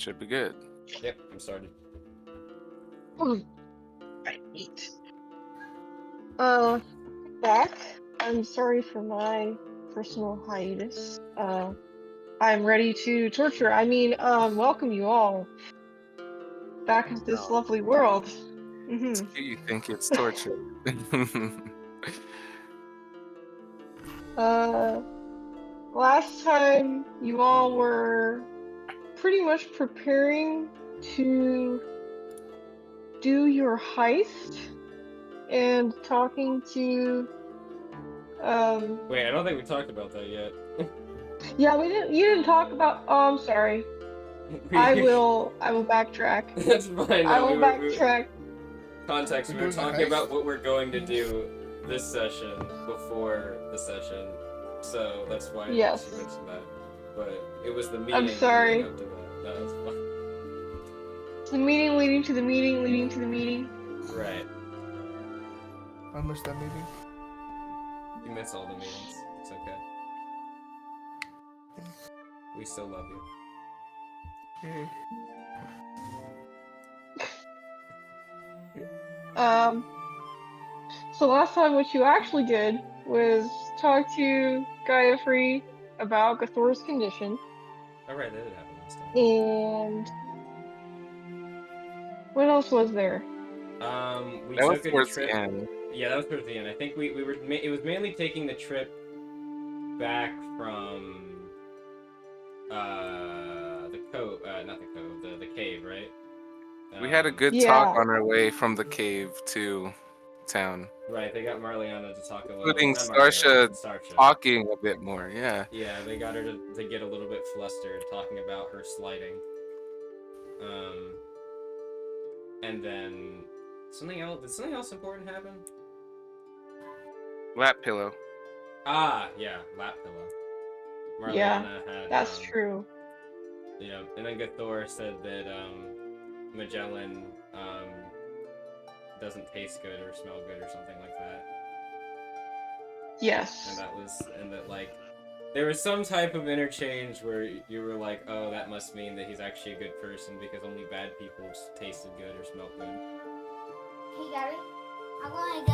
Should be good. Yep, I'm started. Right. Back. I'm sorry for my personal hiatus. I'm ready to torture. Welcome you all back into this lovely world. Do you think it's torture? Last time you all were pretty much preparing to do your heist and talking to Wait, I don't think we talked about that yet. yeah, you didn't talk about. Oh, I'm sorry. I will backtrack. That's fine. I will backtrack. Context, we were talking about what we're going to do this session before the session. So that's why Yes. she mentioned that. But it was the meeting I'm sorry. leading up to that. No, that's fine. It's the meeting leading to the meeting leading to the meeting. Right. I missed that meeting. You miss all the meetings. It's okay. We still love you. Yeah. So last time what you actually did was talk to Gaiafree about Gathor's condition. Oh right, that did happen last time. And what else was there? We That was took a towards trip. the end. Yeah, that was towards the end. I think we were. It was mainly taking the trip back from the cove, not the cove, the cave, right? We had a good talk on our way from the cave to town. Right, they got Marliana to talk a little. Including not Starsha Starsha. talking a bit more, yeah. Yeah, they got her to get a little bit flustered, talking about her sliding. And then something else. Did something else important happen? Lap pillow. Ah, yeah, lap pillow. Marliana had. That's true. Yeah, and then Gathor said that Magellan doesn't taste good or smell good or something like that. Yes. And that like there was some type of interchange where you were like, oh, that must mean that he's actually a good person because only bad people tasted good or smelled good. Hey, Gary, I'm going to go.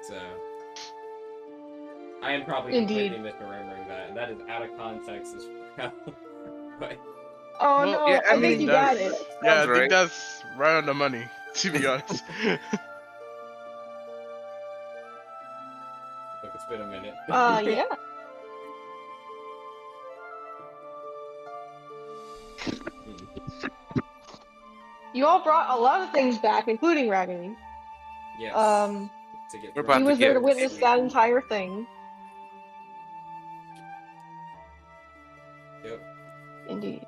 So I am probably completely misremembering that, and that is out of context as well. But oh well, no, yeah, I think you got it. Yeah, I think that's right on the money, to be honest. Look, it's been a minute. Yeah. You all brought a lot of things back, including Ragavan. Yes. He was there to witness that entire thing. Yep. Indeed.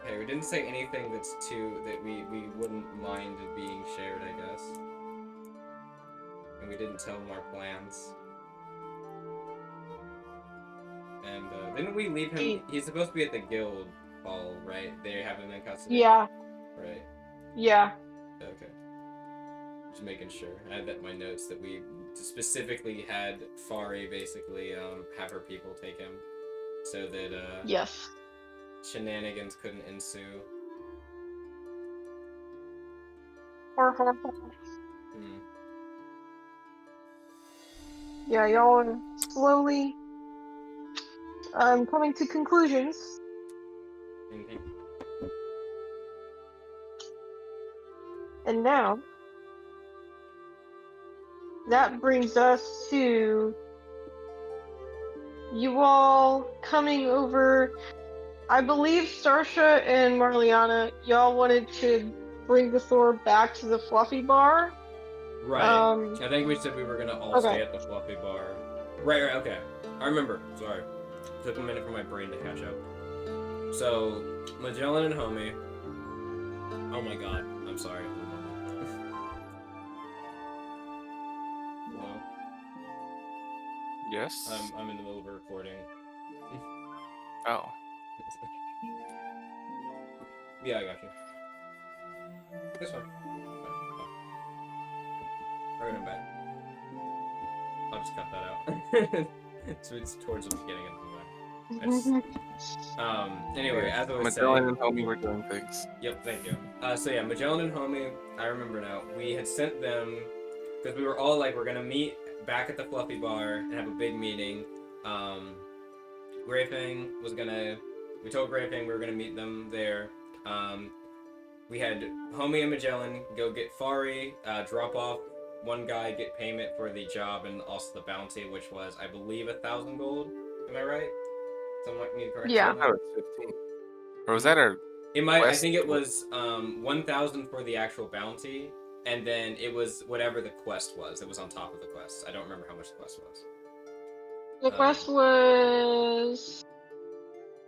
Hey, we didn't say anything that we wouldn't mind it being shared, I guess. And we didn't tell him our plans. And didn't we leave him? He's supposed to be at the guild ball, right? They have him in custody. Yeah. Right. Yeah. Okay. Just making sure. I had that in my notes that we specifically had Fari basically have her people take him, so that yes, shenanigans couldn't ensue. Yeah, y'all are slowly coming to conclusions. Indeed. And now, that brings us to you all coming over. I believe Starsha and Marliana, y'all wanted to bring the sword back to the Fluffy Bar. Right. I think we said we were gonna all stay at the Fluffy Bar. Right, okay. I remember. Sorry. Took a minute for my brain to catch up. So, Magellan and Homie. Oh my god. I'm sorry. Hello? Yes? I'm in the middle of a recording. Oh. Yeah, I got you. This one. Alright, I'm back. I'll just cut that out. So it's towards the beginning of the Anyway, as I was Magellan saying. and Homie were doing things. Yep, thank you. So yeah, Magellan and Homie, I remember now. We had sent them because we were all like, we're gonna meet back at the Fluffy Bar and have a big meeting. Grayfang was gonna. We told Grayfang we were gonna meet them there. We had Homie and Magellan go get Fari, drop off one guy, get payment for the job and also the bounty, which was, I believe, 1,000 gold. Am I right? Someone need to correct me. Yeah. I thought it was 15. Or was that our It might. I quest? think it was 1,000 for the actual bounty, and then it was whatever the quest was. It was on top of the quest. I don't remember how much the quest was. The quest was.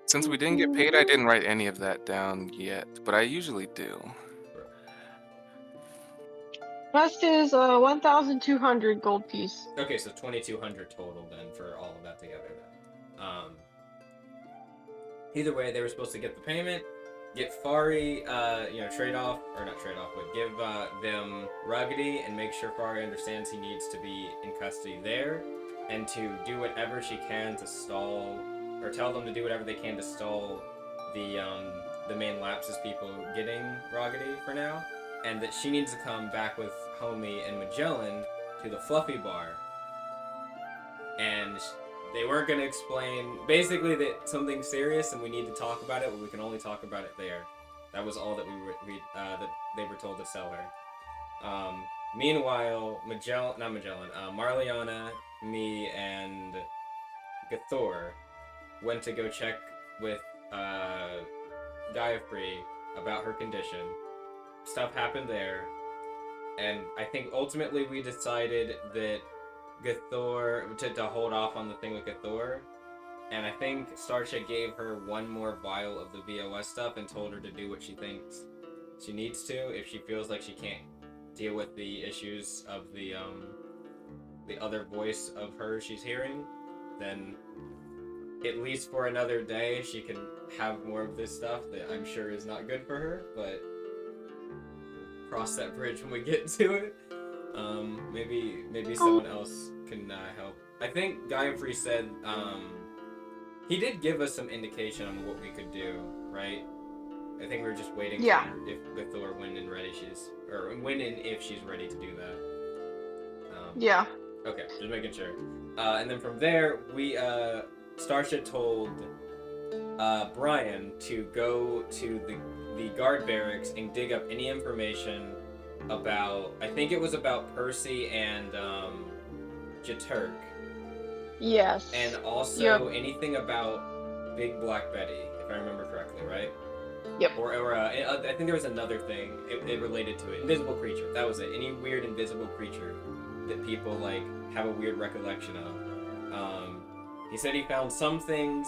Since we didn't get paid, I didn't write any of that down yet, but I usually do. Quest is 1,200 gold piece. Okay, so 2,200 total then for all of that together. Then, either way, they were supposed to get the payment, get Fari, trade off or not trade off, but give them Ruggedy and make sure Fari understands he needs to be in custody there, and to do whatever she can to stall, or tell them to do whatever they can to stall the main lapses people getting Ruggedy for now, and that she needs to come back with Homie and Magellan to the Fluffy Bar, and they weren't going to explain, basically, that something serious and we need to talk about it, but we can only talk about it there. That was all that that they were told to tell her. Meanwhile, Marliana, me, and Gathor went to go check with Gaiafree about her condition. Stuff happened there, and I think ultimately we decided that Gathor to hold off on the thing with Gathor, and I think Starsha gave her one more vial of the VOS stuff and told her to do what she thinks she needs to if she feels like she can't deal with the issues of the other voice of her she's hearing, then at least for another day she can have more of this stuff that I'm sure is not good for her, but cross that bridge when we get to it. Maybe someone else can help. I think Gaiafree said he did give us some indication on what we could do, right? I think we were just waiting for if Gathor when and if she's ready to do that. Yeah. Okay, just making sure. And then from there, we Starsha told Brian to go to the guard barracks and dig up any information about, I think it was about Percy and Jaturk. Yes. And also anything about Big Black Betty, if I remember correctly, right? Yep. Or I think there was another thing it related to it. Invisible creature. That was it. Any weird invisible creature that people like have a weird recollection of. He said he found some things,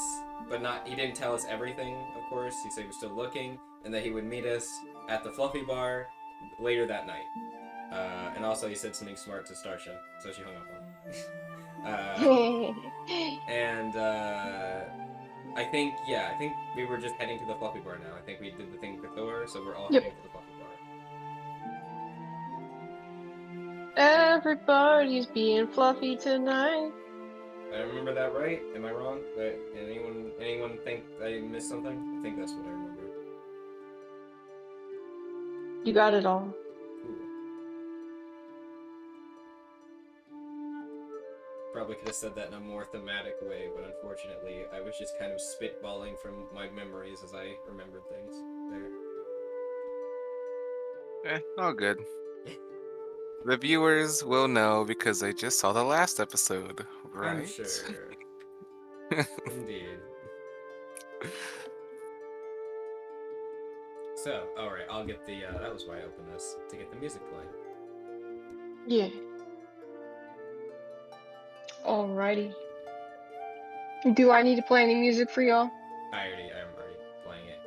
but he didn't tell us everything, of course. He said he was still looking, and that he would meet us at the Fluffy Bar later that night. And also he said something smart to Starsha, so she hung up on him. And I think we were just heading to the Fluffy Bar now. I think we did the thing with Thor, so we're all heading to the Fluffy Bar. Everybody's being fluffy tonight. I remember that right? Am I wrong? Anyone think I missed something? I think that's what I remember. You got it all. Cool. Probably could have said that in a more thematic way, but unfortunately, I was just kind of spitballing from my memories as I remembered things there. All good. The viewers will know because they just saw the last episode, right? I'm sure. Indeed. So, alright, I'll get the, that was why I opened this, to get the music playing. Yeah. Alrighty. Do I need to play any music for y'all? I'm already playing it.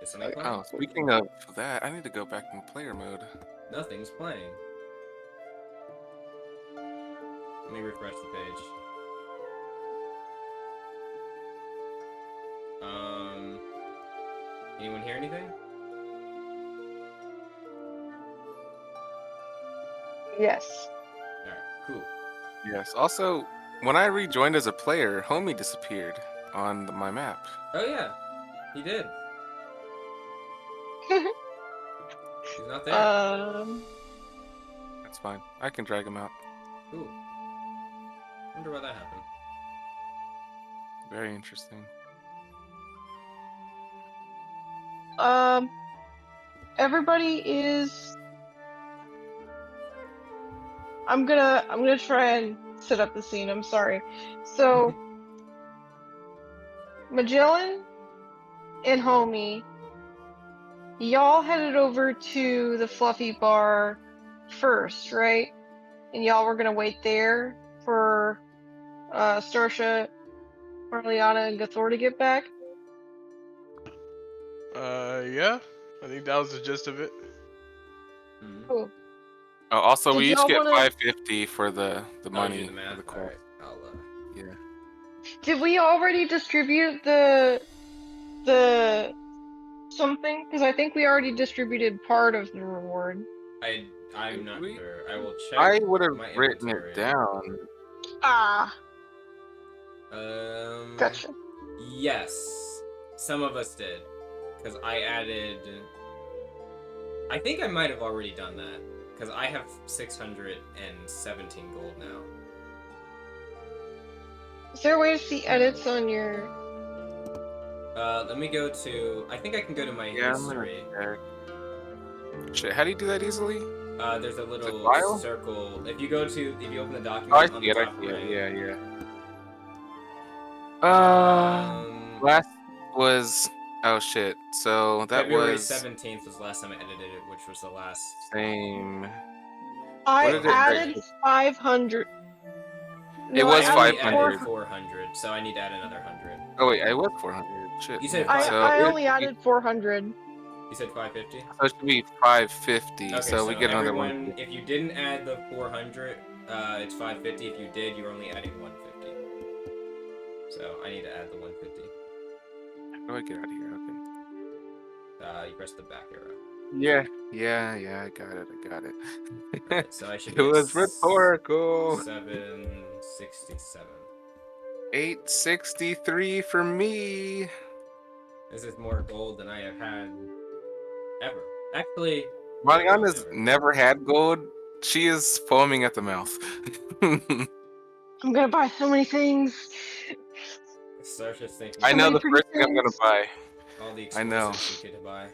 Is something playing? Oh, speaking of that, I need to go back in player mode. Nothing's playing. Let me refresh the page. Anyone hear anything? Yes. Alright, cool. Yes. Also, when I rejoined as a player, Homie disappeared. on my map. Oh yeah, he did. He's not there. That's fine. I can drag him out. Ooh. Wonder why that happened. Very interesting. Everybody is. I'm gonna try and set up the scene. I'm sorry. So, Magellan and Homie, y'all headed over to the Fluffy Bar first, right? And y'all were gonna wait there for Starsha, Marliana, and Gathor to get back. Yeah. I think that was the gist of it. Cool. Oh, also, Did we each y'all get wanna- 550 for the money do the math. for the All right, quest. Yeah. Did we already distribute the something? Because I think we already distributed part of the reward. I'm not We- sure. I will check. I would have my written inventory. it down. Ah, Um. gotcha. Yes, some of us did, because I added. I think I might have already done that, because I have 617 gold now. Is there a way to see edits on your? Let me go to. I think I can go to my Yeah, history. I'm gonna check. Shit, how do you do that easily? There's a little file? circle. If you open the document Oh, I on see the it. I top see right. it. Yeah. Last was. Oh shit. So that February was 17th was the last time I edited it, which was the last. same. I did it added break? 500. It was I only 500. added 400, so I need to add another 100. Oh wait, I was 400. Shit. You said I So I it only should be- added 400. You said 550? So it should be 550. Okay, so we get another one. everyone, if you didn't add the 400, it's 550. If you did, you're only adding 150. So I need to add the 150. How do I get out of here? Okay. You press the back arrow. Yeah. I got it. Right, so I should It be at was rhetorical. 767. 863 for me. This is more gold than I have had ever. Actually, Mariana's never. never had gold. She is foaming at the mouth. I'm gonna buy so many things. Star's just thinking. I know many the pretty first thing I'm gonna things. buy. All the I know. exclusives you could buy.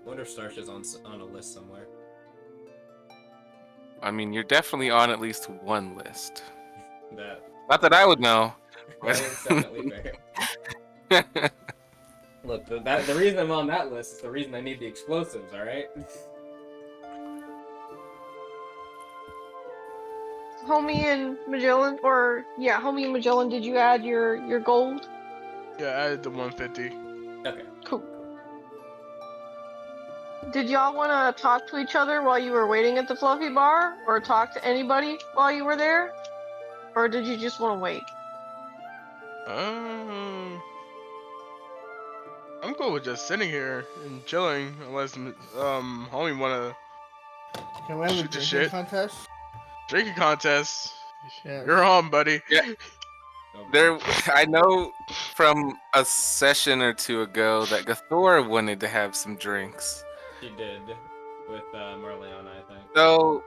Wonder if Starsha's on a list somewhere. I mean, you're definitely on at least one list. That Not that I would know. is definitely fair. Look, the reason I'm on that list is the reason I need the explosives. All right. Homie and Magellan, Homie and Magellan, did you add your gold? Yeah, I added the 150. Okay. Cool. Did y'all want to talk to each other while you were waiting at the Fluffy Bar, or talk to anybody while you were there, or did you just want to wait? I'm cool with just sitting here and chilling, unless homie wanna Can we have a shoot the drinking shit. contest? Drinking contest. Yeah. You're on, buddy. Yeah. I know from a session or two ago that Gathor wanted to have some drinks. She did with Marliana, I think. So,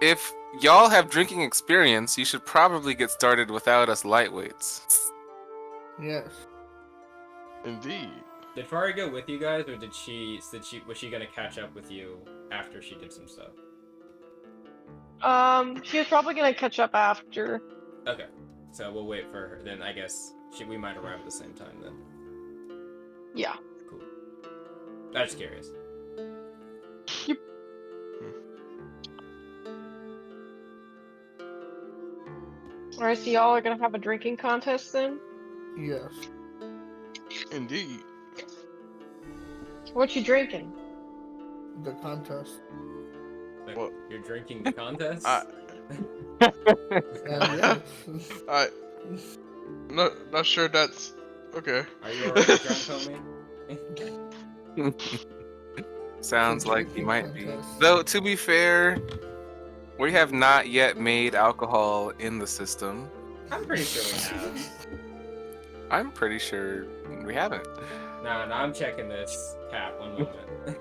if y'all have drinking experience, you should probably get started without us lightweights. Yes. Indeed. Did Fari go with you guys, or was she gonna catch up with you after she did some stuff? She was probably gonna catch up after. Okay, so we'll wait for her. Then I guess we might arrive at the same time then. Yeah. Cool. I'm just curious. Yep. Alright, so y'all are gonna have a drinking contest then? Yes. Indeed. What you drinking? The contest. Like, What? you're drinking the contest? Yes. Not sure that's okay. Are you already drunk, homie? Sounds It's a like he drinking might be. contest. Though, to be fair, We have not yet made alcohol in the system. I'm pretty sure we have. I'm pretty sure we haven't. No, I'm checking this cap. 1 moment.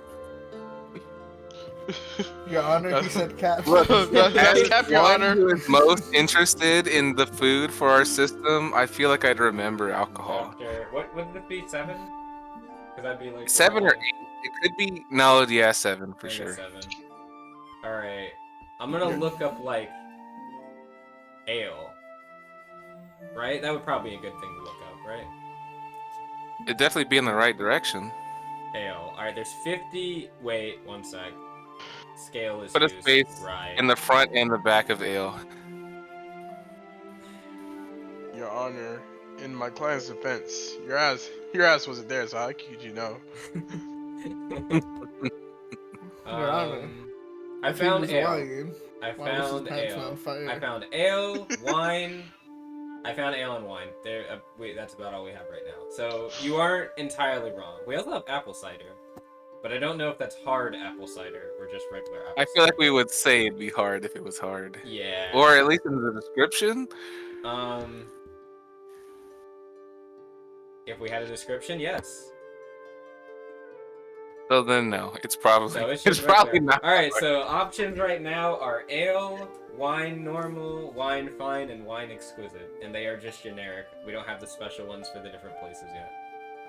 Your Honor, he said cap. Look, That's as cap, Your one Honor. who is most interested in the food for our system, I feel like I'd remember alcohol. Chapter, what would this be? 7? Because that'd be like 7 or 8. It could be no, yeah, 7 for sure. 7. All right, I'm gonna look up like ale. Right, that would probably be a good thing to look up, right? It'd definitely be in the right direction. Ale. All right, there's 50. Wait, 1 sec. Scale is Put a used. space Right. in the front and the back of ale. Your Honor, in my client's defense, your ass wasn't there, so how could you know? Your Honor. I If he found was ale. lying, I why was his found pants ale. on fire? I found ale, wine. I found ale and wine. There, that's about all we have right now. So you aren't entirely wrong. We also have apple cider, but I don't know if that's hard apple cider or just regular apple I cider. feel like we would say it'd be hard if it was hard. Yeah. Or at least in the description. If we had a description, yes. So then no, it's probably So it's it's just probably regular. not. All right. So options right now are ale, wine normal, wine fine, and wine exquisite, and they are just generic. We don't have the special ones for the different places yet.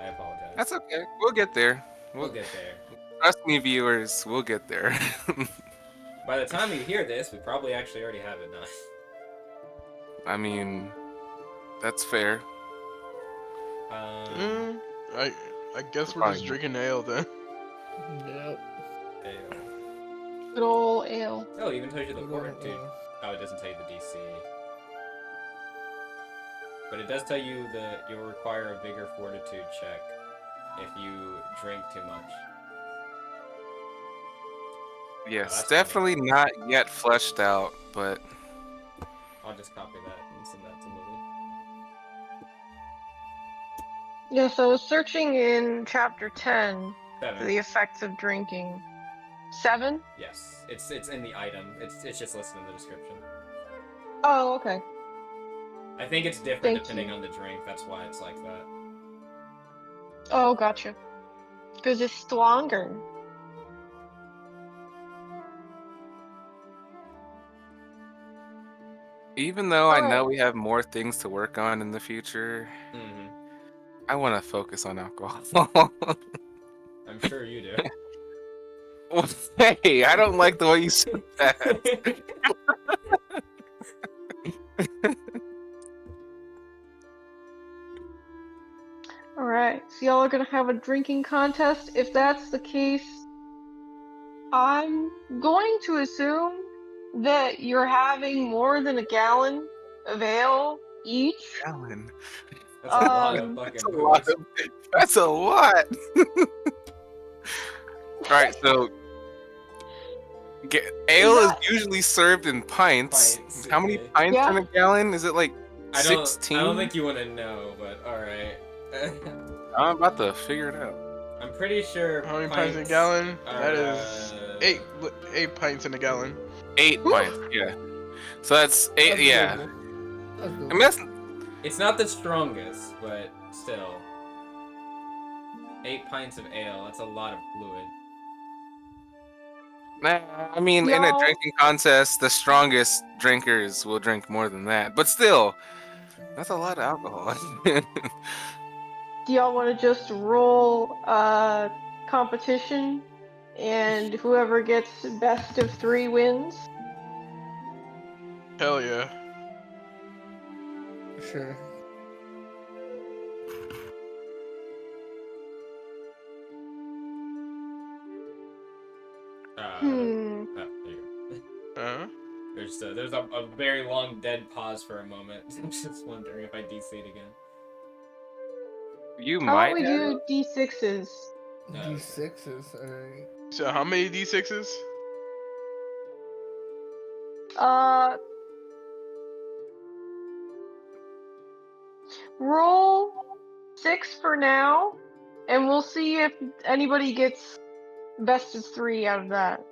I apologize. That's okay. We'll get there. We'll get there. Trust me, viewers. We'll get there. By the time you hear this, we probably actually already have it now. I mean, that's fair. I guess we're just Fine. drinking ale then. Yep. Ale. Good old ale. Oh, it even tells you the Good port, old too. ale. Oh, it doesn't tell you the DC. But it does tell you that you'll require a bigger fortitude check if you drink too much. Yes, that's definitely not yet fleshed out, but I'll just copy that and send that to Lily. Yeah, so I was searching in chapter 10 for 7. the effects of drinking. 7? Yes, it's in the item. It's just listed in the description. Oh, okay. I think it's different Thank depending you. on the drink. That's why it's like that. Oh, gotcha. Because it's stronger. even though I know Alright. we have more things to work on in the future, Mm-hmm. I want to focus on alcohol. I'm sure you do. Hey, I don't like the way you said that. Alright, so y'all are gonna have a drinking contest. If that's the case, I'm going to assume that you're having more than a gallon of ale each. Alan, That's a lot of that's fucking a lot. booze. That's a lot. All right, so ale is usually served in pints. Pints, How many okay. pints Yeah. in a gallon? Is it like I don't 16? think you want to know, but all right. I'm about to figure it out. I'm pretty sure. How many pints in a gallon? Are, That is eight pints in a gallon. 8 pints, yeah. So that's 8, That's yeah. doable. That's I doable. mean, that's It's not the strongest, but still. 8 pints of ale. That's a lot of fluid. nah, I mean, in a Y'all- drinking contest, the strongest drinkers will drink more than that. But still, that's a lot of alcohol. Do y'all want to just roll a competition, and whoever gets best of 3 wins? Hell yeah. Sure. Hmm. Oh, there you go. Huh? There's a very long dead pause for a moment. I'm just wondering if I DC'd again. You How might about we have. do D6s? D6s, alright. So how many D6s? Roll 6 for now, and we'll see if anybody gets best of 3 out of that.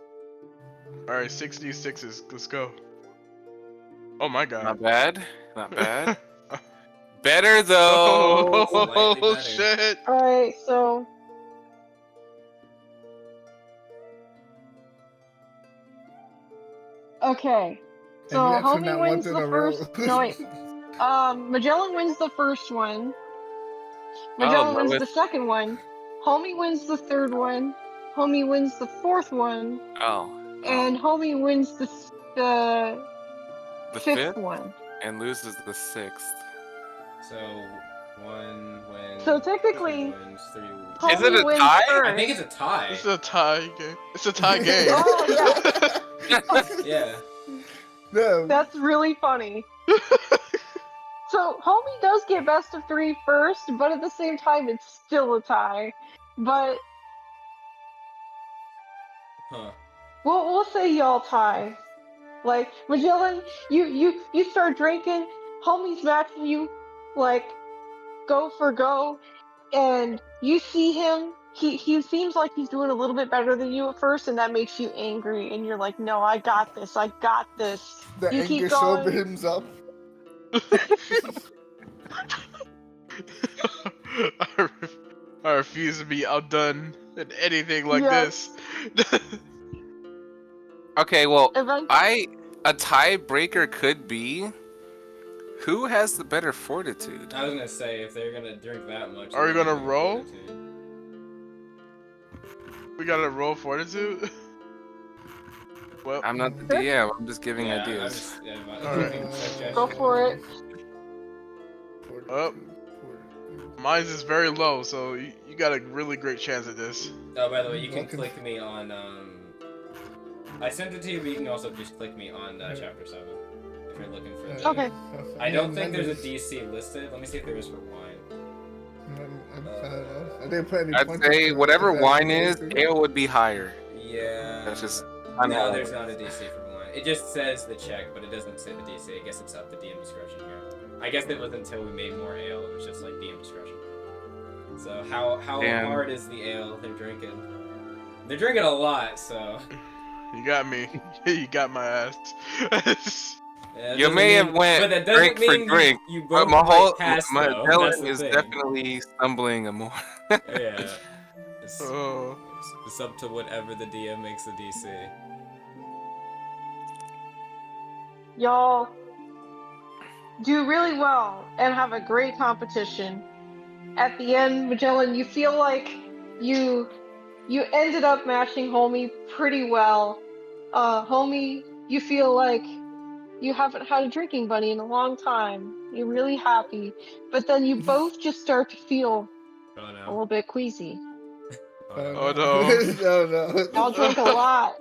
Alright, 66s. Let's go. Oh my god. Not bad. Not bad. Better though. Slightly Oh better. shit. Alright, so. Okay. So And you actually Homie not wins once in the a row. first. No, wait. Magellan wins the first one. Oh, Magellan wins the lowest. second one. Homie wins the third one. Homie wins the fourth one. Oh. And Homie wins the The fifth fifth one. and loses the sixth. So 1 wins. So 2 technically, wins, 3 wins. Is it Homie a wins tie? first. I think it's a tie. It's a tie game. It's a tie game. Oh, yeah. Yeah. No. That's really funny. So Homie does get best of 3 first, but at the same time, it's still a tie. But Huh. we'll say y'all tie. Like Magellan, you start drinking. Homie's matching you, like go for go, and you see him. He seems like he's doing a little bit better than you at first, and that makes you angry. And you're like, no, I got this. I got this. The You anger keep going. sobers up. I refuse to be outdone in anything like Yes. this. Okay, well, Eventually, a tiebreaker could be who has the better fortitude. I was gonna say, if they're gonna drink that much. Are we they're gonna gonna roll? fortitude. We gotta roll fortitude. Well, I'm not the DM. I'm just giving Yeah, ideas. I'm just, yeah, Alright. suggestion. go for it. Oh. Mine's is very low, so you got a really great chance at this. Oh, by the way, you can Okay. click me on. I sent it to you, but you can also just click me on chapter 7 if you're looking for. The... Okay. I don't think there's a DC listed. Let me see if there is for wine. I don't know. I didn't put any I'd points say up whatever there. wine is, ale would be higher. Yeah. That's just No, unhealthy. there's not a DC for wine. It just says the check, but it doesn't say the DC. I guess it's up to DM discretion here. I guess it was until we made more ale. It was just like DM discretion. So how Damn. hard is the ale they're drinking? They're drinking a lot, so. You got me. You got my ass. Yeah, that You doesn't may mean- have went but that doesn't drink for mean drink, You but both my whole might pass, my though. Dylan That's the is thing. definitely stumbling more. Yeah. It's, Oh. it's up to whatever the DM makes the DC. Y'all do really well and have a great competition. At the end, Magellan, you feel like you ended up matching Homie pretty well. Homie, you feel like you haven't had a drinking buddy in a long time. You're really happy. But then you both just start to feel Oh a no. little bit queasy. Oh, no. No. Y'all drank a lot.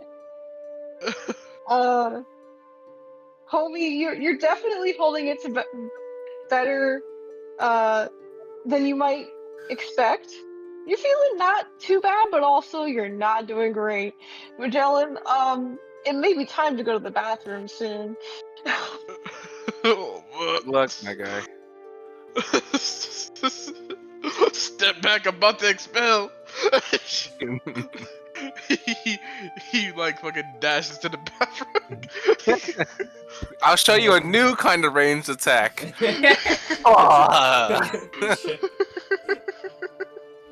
Homie, you're definitely holding it to better than you might expect. You're feeling not too bad, but also you're not doing great. Magellan, it may be time to go to the bathroom soon. Good luck, my guy. Step back, I'm about to expel. he like fucking dashes to the bathroom. I'll show you a new kind of ranged attack. Ah.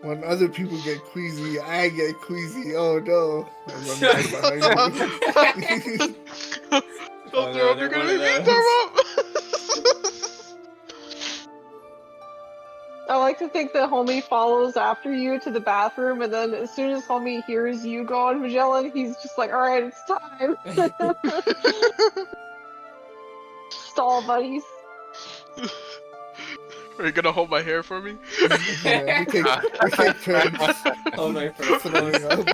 When other people get queasy, I get queasy. Oh no. I run back behind you. Don't Oh, throw no, up, you're they're gonna one be of me, throw up! I like to think that Homie follows after you to the bathroom, and then as soon as Homie hears you go on Magellan, he's just like, alright, it's time. Stall buddies. Are you gonna hold my hair for me? Yeah, we take turns Oh my first throwing up.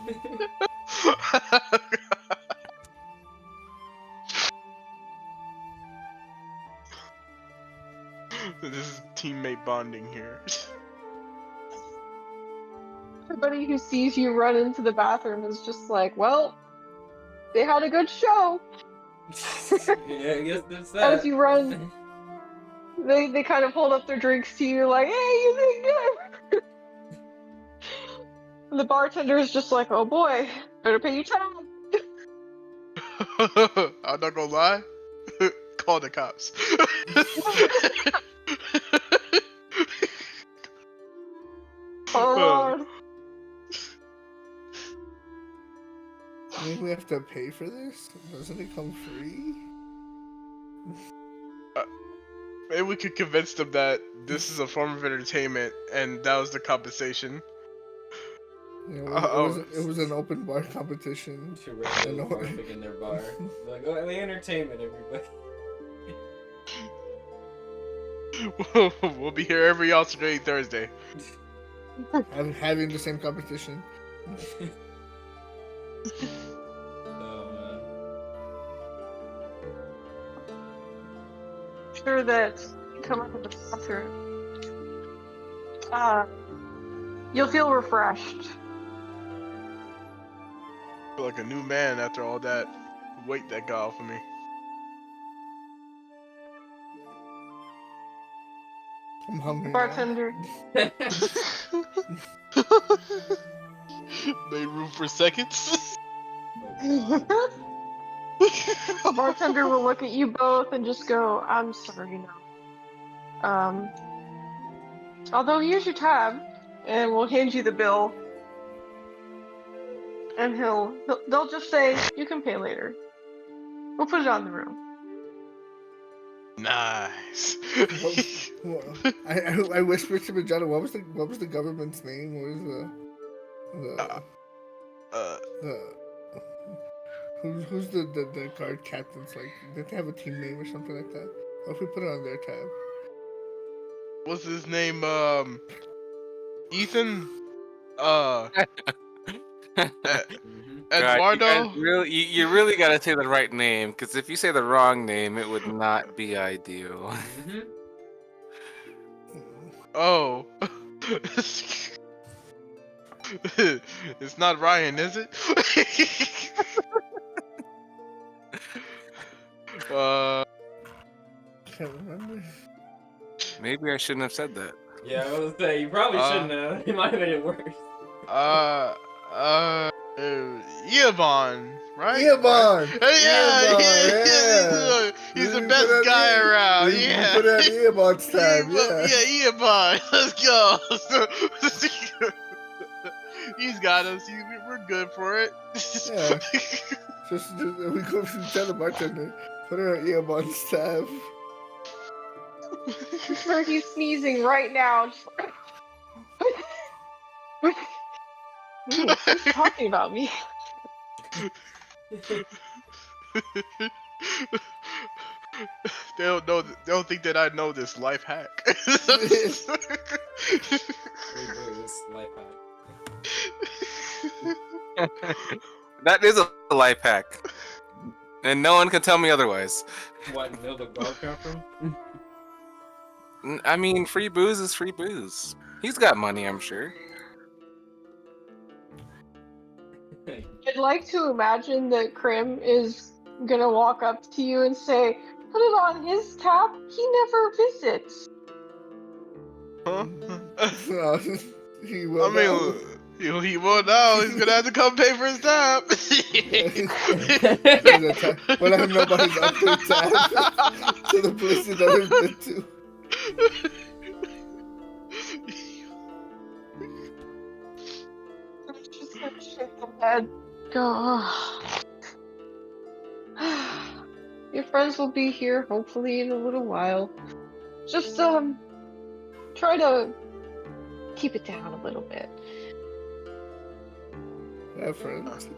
This is teammate bonding here. Everybody who sees you run into the bathroom is just like, well, they had a good show. Yeah, I guess that's that. As you run, they kind of hold up their drinks to you, like, hey, you did good. And the bartender is just like, oh boy, better pay your tab. I'm not gonna lie. Call the cops. Oh Lord. I think we have to pay for this? Doesn't it come free? Maybe we could convince them that this is a form of entertainment, and that was the compensation. Yeah, Oh. it was an open bar competition. To raise the bar in their bar. Like, oh, the entertainment, everybody. We'll be here every alternating Thursday. Having the same competition. Sure that you come up with the bathroom. You'll feel refreshed. I feel like a new man after all that weight that got off of me. I'm hungry. Bartender. Made room for seconds. The bartender will look at you both and just go, "I'm sorry, no." Although here's your tab, and we'll hand you the bill, and they'll just say you can pay later. We'll put it on the room. Nice. I whispered to Majana, what was the government's name? What was who's the guard captains like? Did they have a team name or something like that? What if we put it on their tab? What's his name? Ethan? Eduardo? You really gotta say the right name, because if you say the wrong name, it would not be ideal. Oh. It's not Ryan, is it? Can't remember. Maybe I shouldn't have said that. Yeah, I was gonna say, you probably shouldn't have. It might have made it worse. Iabon, right? Iabon! Yeah. He's the best guy around. Yeah. Put it on Iabon's tab, yeah. Yeah, Iabon. Let's go. He's got us. We're good for it. Yeah. Just we go tell the bartender, put it on Iabon's tab. Sure, he's sneezing right now. Just who's talking about me? They don't know. They don't think that I know this life hack. This life hack. That is a life hack, and no one can tell me otherwise. What, know the bar come from? I mean, free booze is free booze. He's got money, I'm sure. I'd like to imagine that Krim is gonna walk up to you and say, "Put it on his tab. He never visits." Huh? He will. He will now. He's gonna have to come pay for his tab. We'll let him know about his update tab to the places that he's been to. I'm just gonna shake the head. Go. Your friends will be here hopefully in a little while. Just try to keep it down a little bit. Yeah, friends.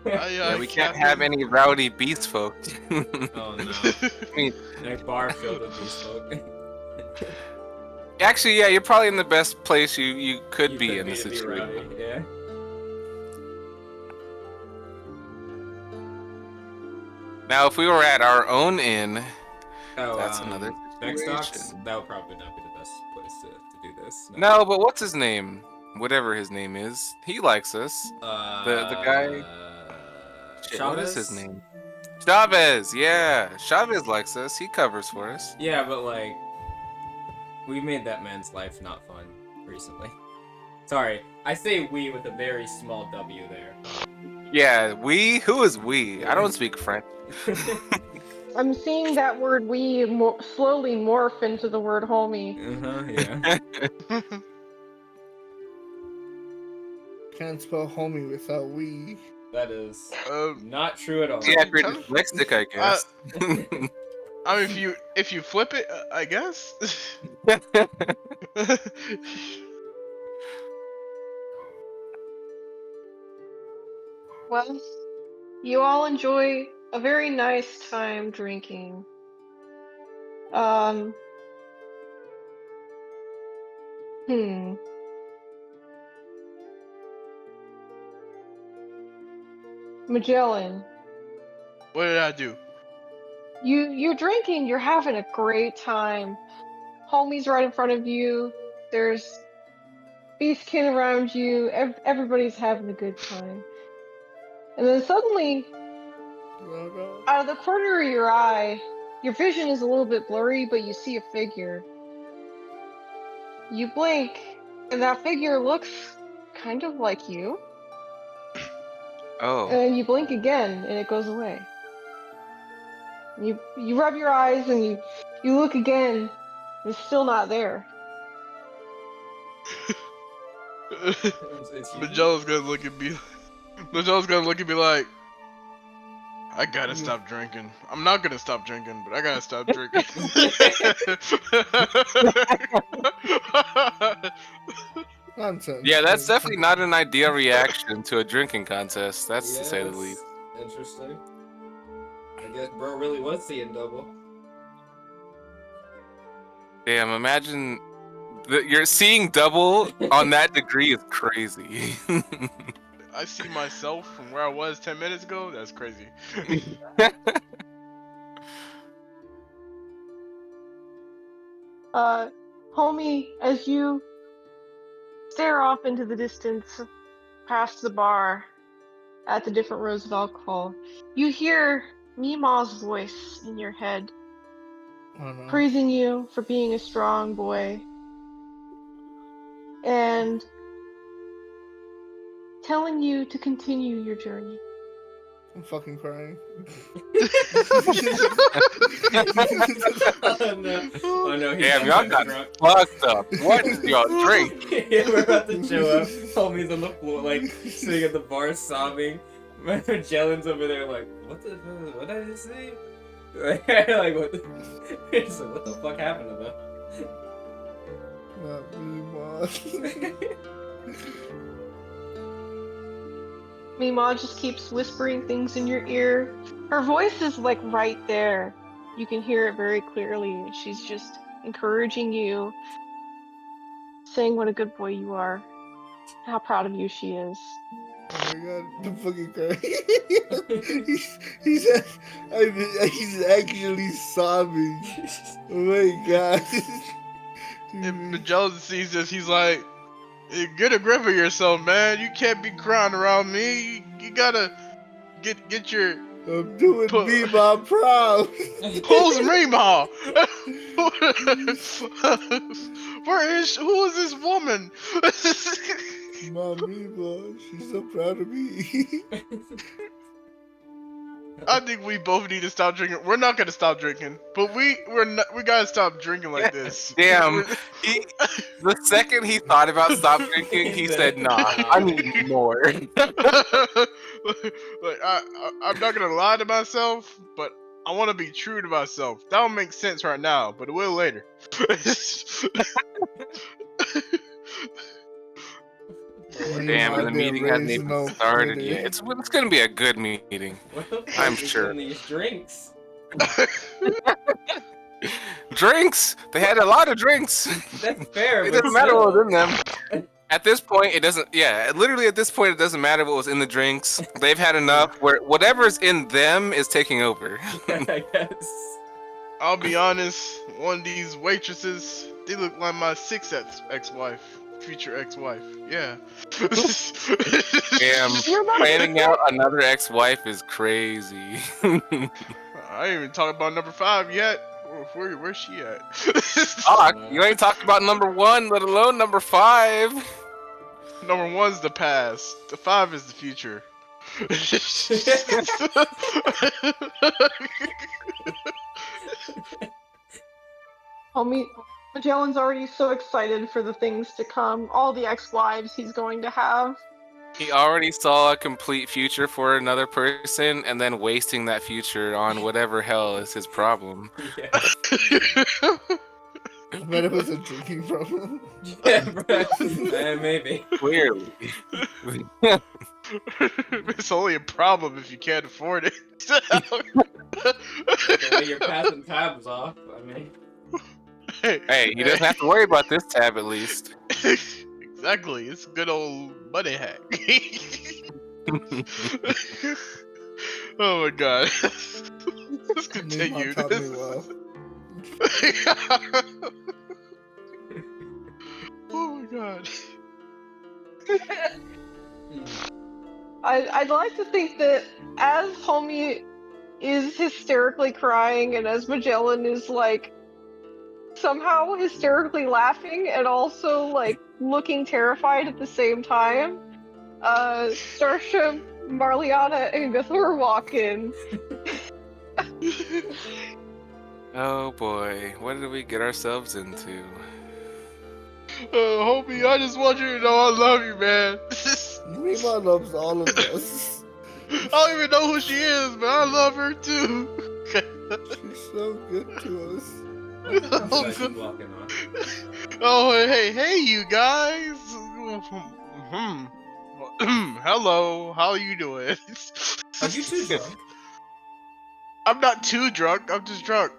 Yeah, we can't have any rowdy beast folk. Oh no. I mean, A bar filled with these folk. actually, yeah, you're probably in the best place you could be in this to be situation. rowdy, yeah. Now, if we were at our own inn, Oh, that's another Backstocks? situation. That would probably not be the best place to do this. No, but what's his name? Whatever his name is, he likes us. The guy. Shit, what is his name? Chavez. Yeah, Chavez likes us. He covers for us. Yeah, but like, we made that man's life not fun recently. Sorry, I say we with a very small W there. Yeah, we? Who is we? I don't speak French. I'm seeing that word "we" slowly morph into the word "homie." Yeah. Can't spell homie without we. That is Um, not true at all. Yeah, if you're dyslexic, I guess. I mean, if you flip it, I guess. Well, you all enjoy a very nice time drinking. Um, hmm. Magellan, What did I do? you're drinking, you're having a great time. Homie's right in front of you. There's beastkin around you. Everybody's having a good time. And then suddenly, out of the corner of your eye, your vision is a little bit blurry, but you see a figure. You blink, and that figure looks kind of like you. Oh. And you blink again, and it goes away. You rub your eyes, and you look again. It's still not there. Magellan's gonna look at me. Magellan's gonna look at me like, I gotta stop drinking. I'm not gonna stop drinking, but I gotta stop drinking. Nonsense. Yeah, that's definitely not an ideal reaction to a drinking contest. That's to say the that's least. Interesting. I guess bro really was seeing double. Damn, imagine you're seeing double on that degree is crazy. I see myself from where I was 10 minutes ago. That's crazy. Homie, as you stare off into the distance, past the bar, at the different rows of alcohol, you hear Mima's voice in your head, praising you for being a strong boy, and telling you to continue your journey. I'm fucking crying. Oh no, damn, y'all got fucked up. What did y'all drink? Yeah, we're about to show up. Homie's on the floor, like, sitting at the bar sobbing. Magellan's over there like, what did I just say? Like, what it's like, what the fuck happened to them? Not me, Mom. Mima just keeps whispering things in your ear. Her voice is like right there. You can hear it very clearly. She's just encouraging you, saying what a good boy you are, how proud of you she is. Oh my god, I'm fucking crying. he's actually sobbing. Oh my god. If Magellan sees this, he's like, hey, get a grip of yourself, man. You can't be crying around me. You gotta get your. I'm doing Mima proud. Who's Mima? Who is this woman? My Mima, she's so proud of me. I think we both need to stop drinking. We're not gonna stop drinking, but we gotta stop drinking like this. Damn. The second he thought about stop drinking, he said, "Nah, I need more." Like I'm not gonna lie to myself, but I want to be true to myself. That don't make sense right now, but it will later. Damn, and the meeting hasn't even started yet. It's gonna be a good meeting. What the fuck I'm is sure. in these drinks? Drinks. They had a lot of drinks. That's fair. It but doesn't matter what still. was in them. At this point, it doesn't. Yeah, literally at this point, it doesn't matter what was in the drinks. They've had enough. Where whatever's in them is taking over. I guess. I'll be honest. One of these waitresses, they look like my sixth ex-wife. Future ex-wife, yeah. Damn, planning out another ex-wife is crazy. I ain't even talking about number 5 yet. Where's she at? You ain't talked about number 1, let alone number 5. Number 1's the past. The 5 is the future. Homie, Magellan's already so excited for the things to come, all the ex-wives he's going to have. He already saw a complete future for another person, and then wasting that future on whatever hell is his problem. Yes. I bet it was a drinking problem. Yeah, bro. Maybe. Clearly. It's only a problem if you can't afford it. The way you're passing tabs off, I mean. Hey, he doesn't have to worry about this tab at least. Exactly, it's a good old money hack. Oh my god. Let's continue. Taught me well. Oh my god. I'd like to think that as Homie is hysterically crying and as Magellan is like somehow hysterically laughing and also like looking terrified at the same time, Starsha, Marliana, and Gathor walk in. Oh boy, what did we get ourselves into? Homie, I just want you to know I love you, man. Mima loves all of us. I don't even know who she is, but I love her too. She's so good to us. Walking on. Oh, hey, you guys. Hello, how are you doing? Are you too drunk? I'm not too drunk, I'm just drunk.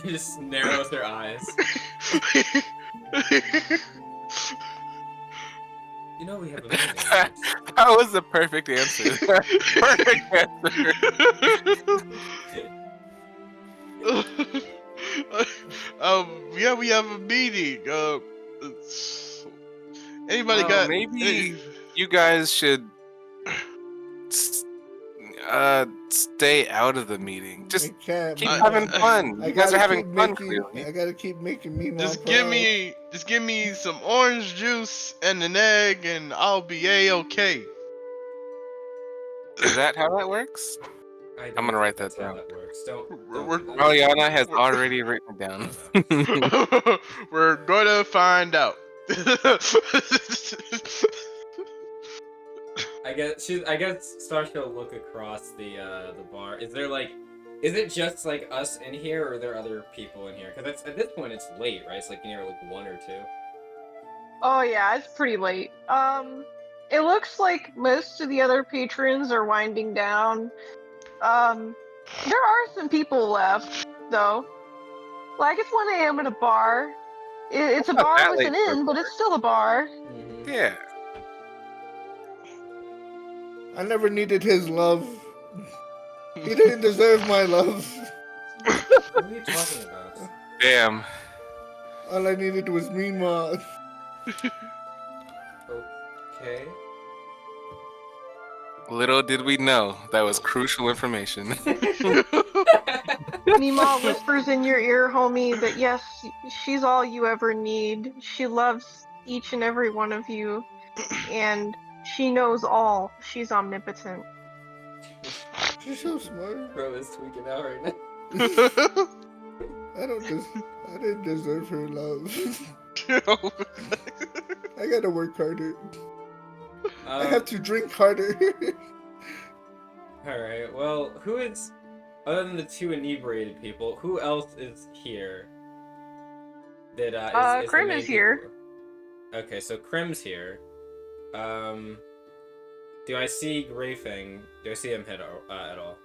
He just narrows their eyes. You know we have a meeting. That was the perfect answer. Perfect answer. Yeah, we have a meeting. Anybody got? Maybe you guys should stay out of the meeting. Just keep having fun. You guys are having fun, clearly. I gotta keep making Mima Just proud. give me some orange juice and an egg, and I'll be a-okay. Is that how that works? I'm gonna write that down. That works. Don't Mariana has already written it down. We're gonna find out. I guess Starsha will look across the bar. Is it just like us in here, or are there other people in here? Because at this point it's late, right? It's like near like 1 or 2. Oh yeah, it's pretty late. It looks like most of the other patrons are winding down. There are some people left, though. Like, it's 1 a.m. at a bar. It's a bar with an inn, but it's still a bar. Mm-hmm. Yeah. I never needed his love. He didn't deserve my love. What are you talking about? Damn. All I needed was Mima. Okay. Little did we know that was crucial information. Mima whispers in your ear, homie, that yes, she's all you ever need. She loves each and every one of you, and she knows all. She's omnipotent. She's so smart. Bro is tweaking out right now. I didn't deserve her love. I gotta work harder. I have to drink harder. Alright, well, who is, other than the 2 inebriated people, who else is here? That, is Krim is here. Okay, so Krim's here. Do I see Grayfang? Do I see him at all?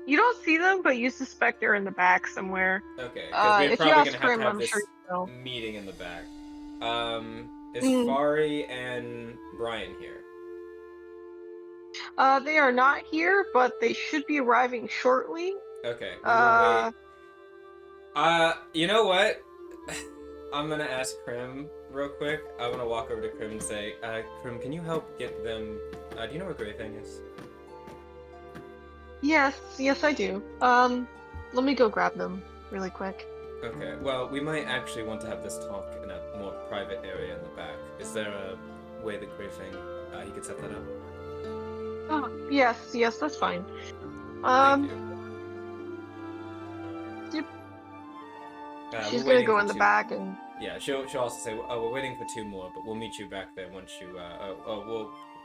You don't see them, but you suspect they're in the back somewhere. Okay, because we're if you probably ask gonna Krim, have I'm this sure you know. meeting in the back. Is Fari and Brian here? They are not here, but they should be arriving shortly. Okay, we'll wait. You know what? I'm gonna ask Krim real quick. I'm gonna walk over to Krim and say, Krim, can you help get them, do you know where Grayfang is? Yes, I do. Let me go grab them really quick. Okay, well, we might actually want to have this talk in a more private area in the back. Is there way that Grayfang, he could set that up? Oh, yes, that's fine. Thank you. Yep. She's we're gonna waiting go for in the two. back and. Yeah, she'll also say, "Oh, we're waiting for 2 more, but we'll meet you back there once you.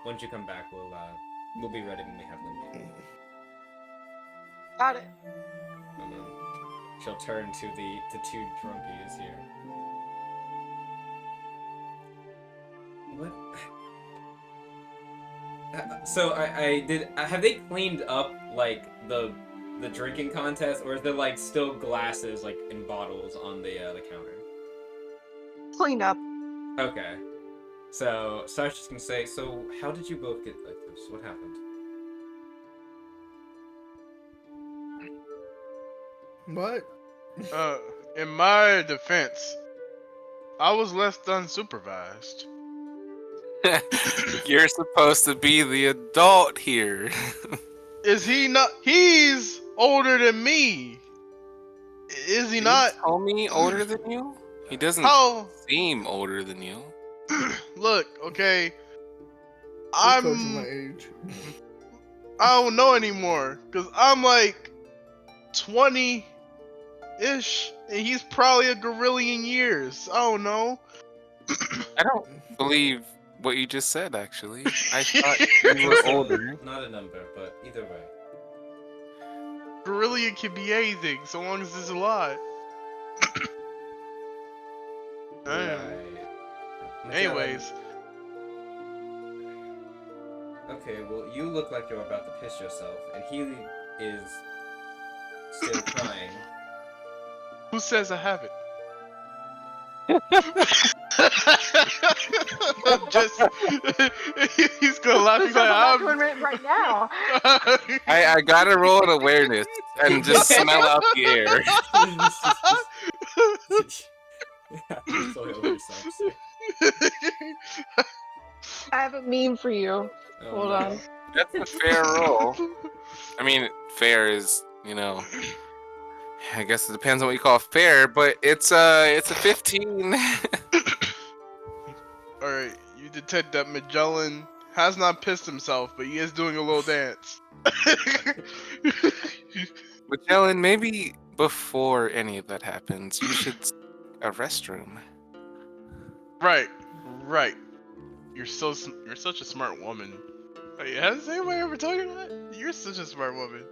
Once you come back, we'll be ready when we have them." Got it. And then she'll turn to the 2 drunkies here. What? So I did. Have they cleaned up like the drinking contest, or is there like still glasses like in bottles on the counter? Clean up. Okay. So Sasha's gonna say, so how did you both get like this? What happened? What? In my defense, I was left unsupervised. You're supposed to be the adult here. Is he not? He's older than me. Is he Is not? homie older than you? He doesn't How? seem older than you. Look, okay. You're coaching my age. I don't know anymore, cause I'm like 20-ish, and he's probably a gorillion years. I don't know. I don't believe what you just said, actually. I thought you were older. Not a number, but either way. Gorillion can be anything, so long as it's a lot. Anyways. Okay, well, you look like you're about to piss yourself, and he is still crying. Who says I haven't? Just he's gonna laugh. He's like, I'm to admit right now. I gotta roll an awareness and just smell out the air. I have a meme for you. Hold on. That's a fair roll. I mean, fair is, I guess it depends on what you call fair, but it's a 15. Alright, you detect that Magellan has not pissed himself, but he is doing a little dance. Magellan, maybe before any of that happens, you should a restroom. Right. You're such a smart woman. Wait, has anybody ever told you that? You're such a smart woman.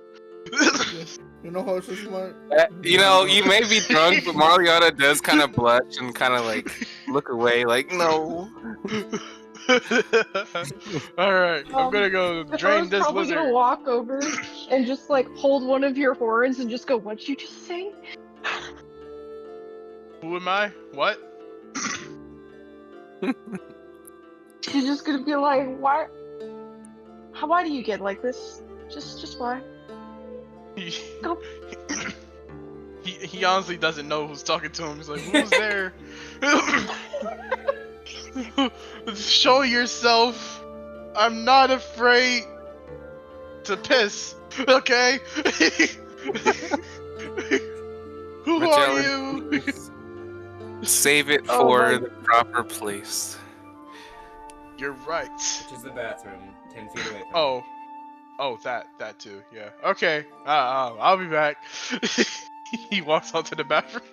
You know how she's smart? You may be drunk, but Mariana does kind of blush and kind of like look away, like, no. Alright, I'm gonna go drain this probably lizard. Gonna walk over and just like hold one of your horns and just go, "What'd you just say?" Who am I? What? She's just gonna be like, "Why? Why do you get like this? Just why?" Go. He honestly doesn't know who's talking to him. He's like, who's there? Show yourself. I'm not afraid to piss. Okay? Who Magellan, are you? Save it for the proper place. You're right. Which is the bathroom, 10 feet away from Oh, that too. Yeah. Okay. I'll be back. He walks onto the bathroom.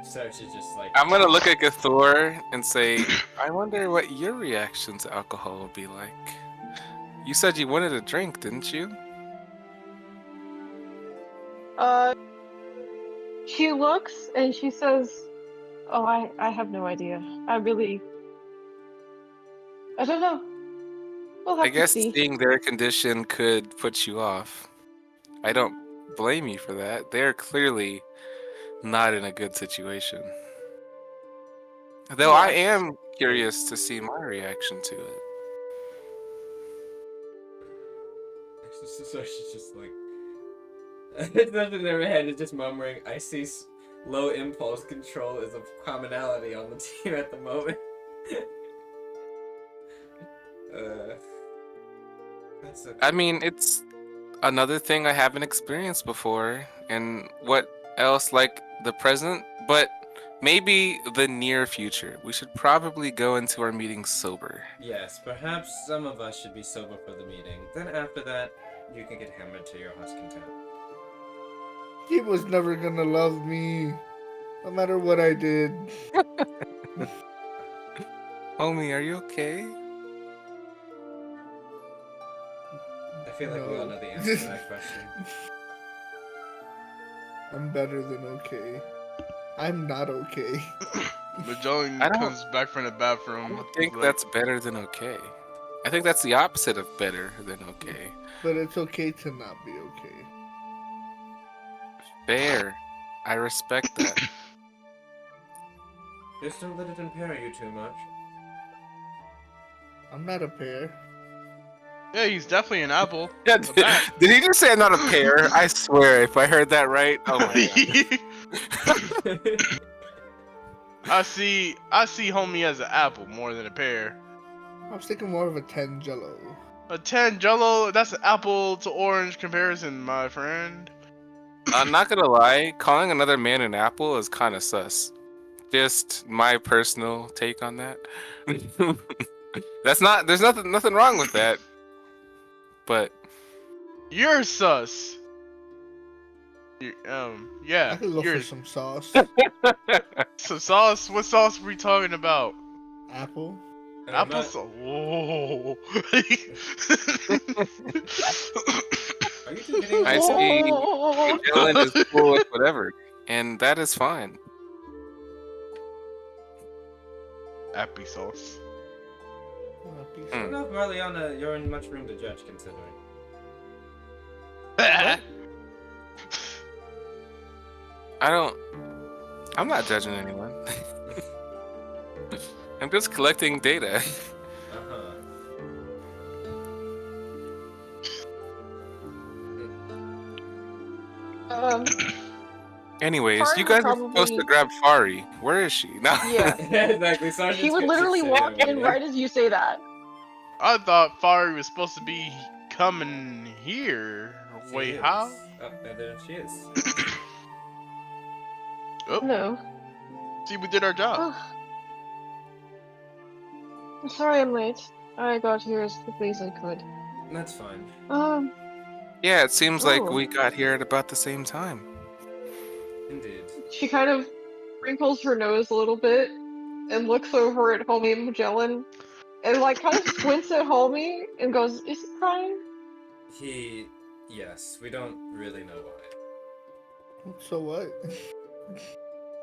So she's just like... I'm gonna look at Gathor and say, I wonder what your reaction to alcohol will be like. You said you wanted a drink, didn't you? She looks and she says, "Oh, I have no idea. I don't know. We'll have I guess to see." seeing their condition could put you off. I don't blame you for that. They're clearly not in a good situation. Though I am curious to see my reaction to it. So she's just like... It's nothing in her head, it's just murmuring, "I see low impulse control is a commonality on the team at the moment." That's okay. I mean, it's another thing I haven't experienced before, and what else like the present, but maybe the near future. We should probably go into our meeting sober. Yes, perhaps some of us should be sober for the meeting. Then after that, you can get hammered to your heart's content. He was never gonna love me, no matter what I did. Homie, are you okay? I feel like we all know the answer to that question. I'm better than okay. I'm not okay. Magellan comes back from the bathroom. I don't think that's better than okay. I think that's the opposite of better than okay. But it's okay to not be okay. Fair. I respect that. Just don't let it impair you too much. I'm not a pear. Yeah, he's definitely an apple. Yeah, did he just say I'm not a pear? I swear, if I heard that right, oh my god. I see homie as an apple more than a pear. I was thinking more of a 10 Jello. A 10 Jello, that's an apple to orange comparison, my friend. I'm not gonna lie, calling another man an apple is kind of sus. Just my personal take on that. There's nothing wrong with that. But you're sus. Yeah. I could go for some sauce. Some sauce? What sauce are we talking about? Apple. Apple sauce. Whoa. I see Magellan is cool with whatever, and that is fine. Appy sauce. I don't know if Marliana, you're in much room to judge, considering. I'm not judging anyone. I'm just collecting data. Anyways, you guys are supposed to grab Fari. Where is she? No. Yeah. Exactly. He would literally walk in right as you say that. I thought Fari was supposed to be coming here. Wait, how? Oh, there she is. Oh. No. See, we did our job. Oh. I'm sorry I'm late. I got here as quickly as I could. That's fine. Yeah, it seems like we got here at about the same time. Indeed. She kind of wrinkles her nose a little bit and looks over at Homie and Magellan and like kind of squints at Homie and goes, "Is he crying?" Yes, we don't really know why. So what?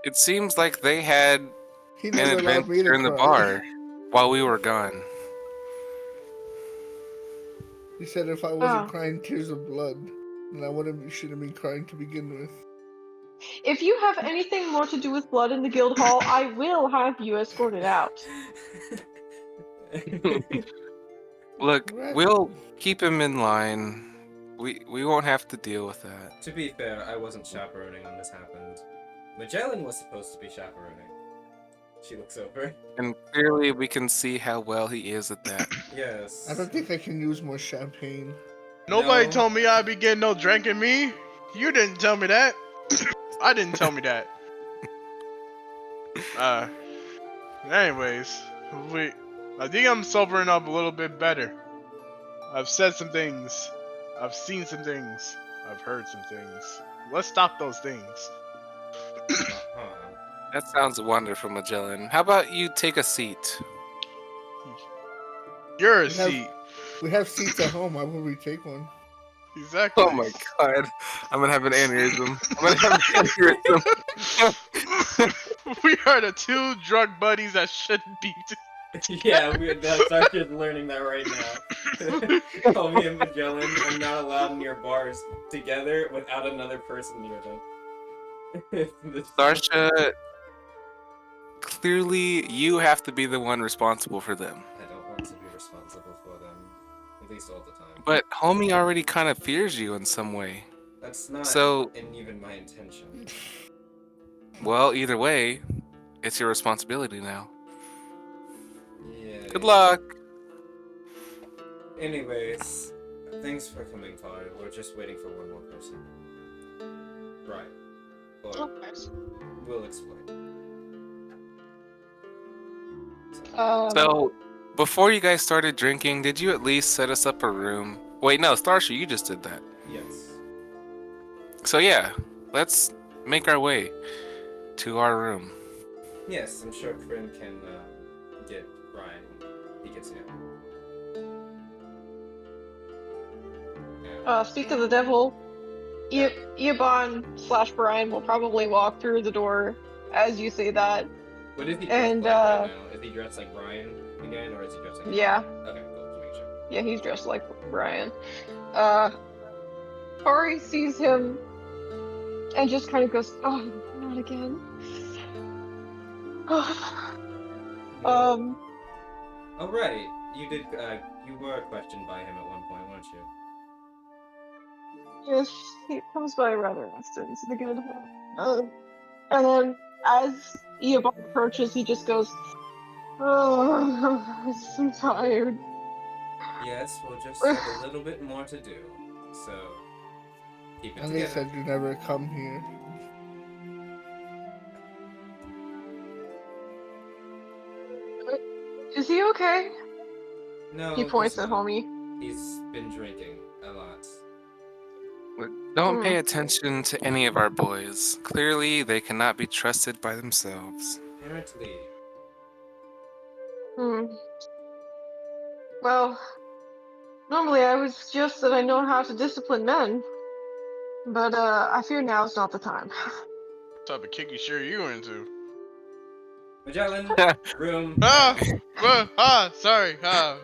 It seems like they had an adventure in the bar while we were gone. He said if I wasn't crying tears of blood, then I shouldn't be crying to begin with. If you have anything more to do with blood in the guild hall, I will have you escorted out. Look, we'll keep him in line. We won't have to deal with that. To be fair, I wasn't chaperoning when this happened. Magellan was supposed to be chaperoning. She looks over. And clearly we can see how well he is at that. Yes. I don't think I can use more champagne. Nobody told me I'd be getting no drink in me. You didn't tell me that. I didn't tell me that. Anyways, I think I'm sobering up a little bit better. I've said some things. I've seen some things. I've heard some things. Let's stop those things. That sounds wonderful, Magellan. How about you take a seat? You're a seat. We have seats at home. Why would we take one? Exactly. Oh my god. I'm gonna have an aneurysm. We are the two drug buddies that shouldn't be. Yeah, we started learning that right now. Homie and Magellan are not allowed near bars together without another person near them. Sarsha, clearly you have to be the one responsible for them. I don't want to be responsible for them, at least all the time. But homie already kind of fears you in some way. That's not even my intention. Well, either way, it's your responsibility now. Yeah. Good luck. Anyways, thanks for coming, Fari. We're just waiting for one more person. Right. But Okay. we'll explain. So, before you guys started drinking, did you at least set us up a room? Wait, no, Starsha, you just did that. Yes. So yeah, let's make our way to our room. Yes, I'm sure Kryn can get Brian when he gets here. Speak of the devil, Iabon / Brian will probably walk through the door as you say that. What is he dressed And, like right now? Is he dressed like Brian again, or is he dressed like... yeah. Okay, cool, just making sure. Yeah, he's dressed like Brian. Fari sees him and just kind of goes, "Oh, not again." Oh, right. You did, you were questioned by him at one point, weren't you? Yes, he comes by rather often, so the good. And then as Iabon approaches, he just goes, "Oh, I'm so tired." Yes, we'll just have a little bit more to do, so keep it And they together. said you never come here. Is he okay? No, He points he's at not. homie. He's been drinking a lot. Don't pay attention to any of our boys. Clearly, they cannot be trusted by themselves. Apparently. Well, normally I would suggest that I know how to discipline men, but I fear now's not the time. What type of kinky shirt you into? Magellan, room. Sorry. Bad.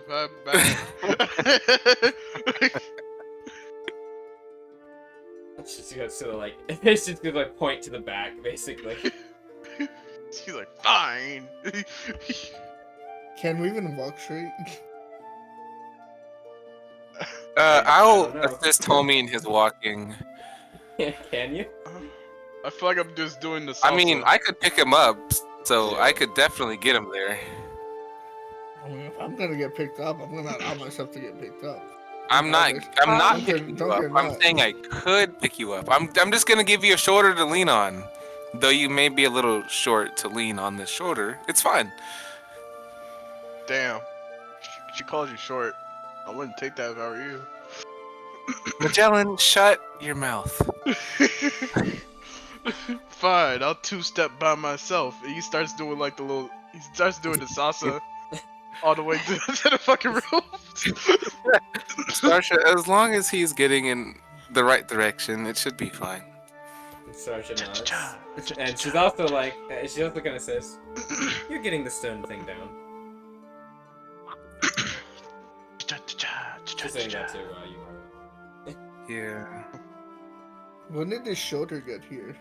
She's gonna sort of like, she's just gonna like point to the back, basically. She's like, fine. Can we even walk straight? I'll don't know. assist homie in his walking. Can you? I feel like I'm just doing the salsa. I mean, I could pick him up, so Yeah. I could definitely get him there. I mean, if I'm gonna get picked up, I'm gonna allow myself to get picked up. I'm not Don't picking get you up. I'm mad. saying I could pick you up. I'm just gonna give you a shoulder to lean on. Though you may be a little short to lean on this shoulder, it's fine. Damn. She calls you short. I wouldn't take that if I were you. Magellan, shut your mouth. Fine, I'll two-step by myself. And he starts doing like the salsa all the way to the fucking room. Starsha, as long as he's getting in the right direction, it should be fine. Sarsha nods. And she's also like, she also kind of says, "You're getting the stone thing down." She's saying that too while you are. Yeah. When did this shoulder get here?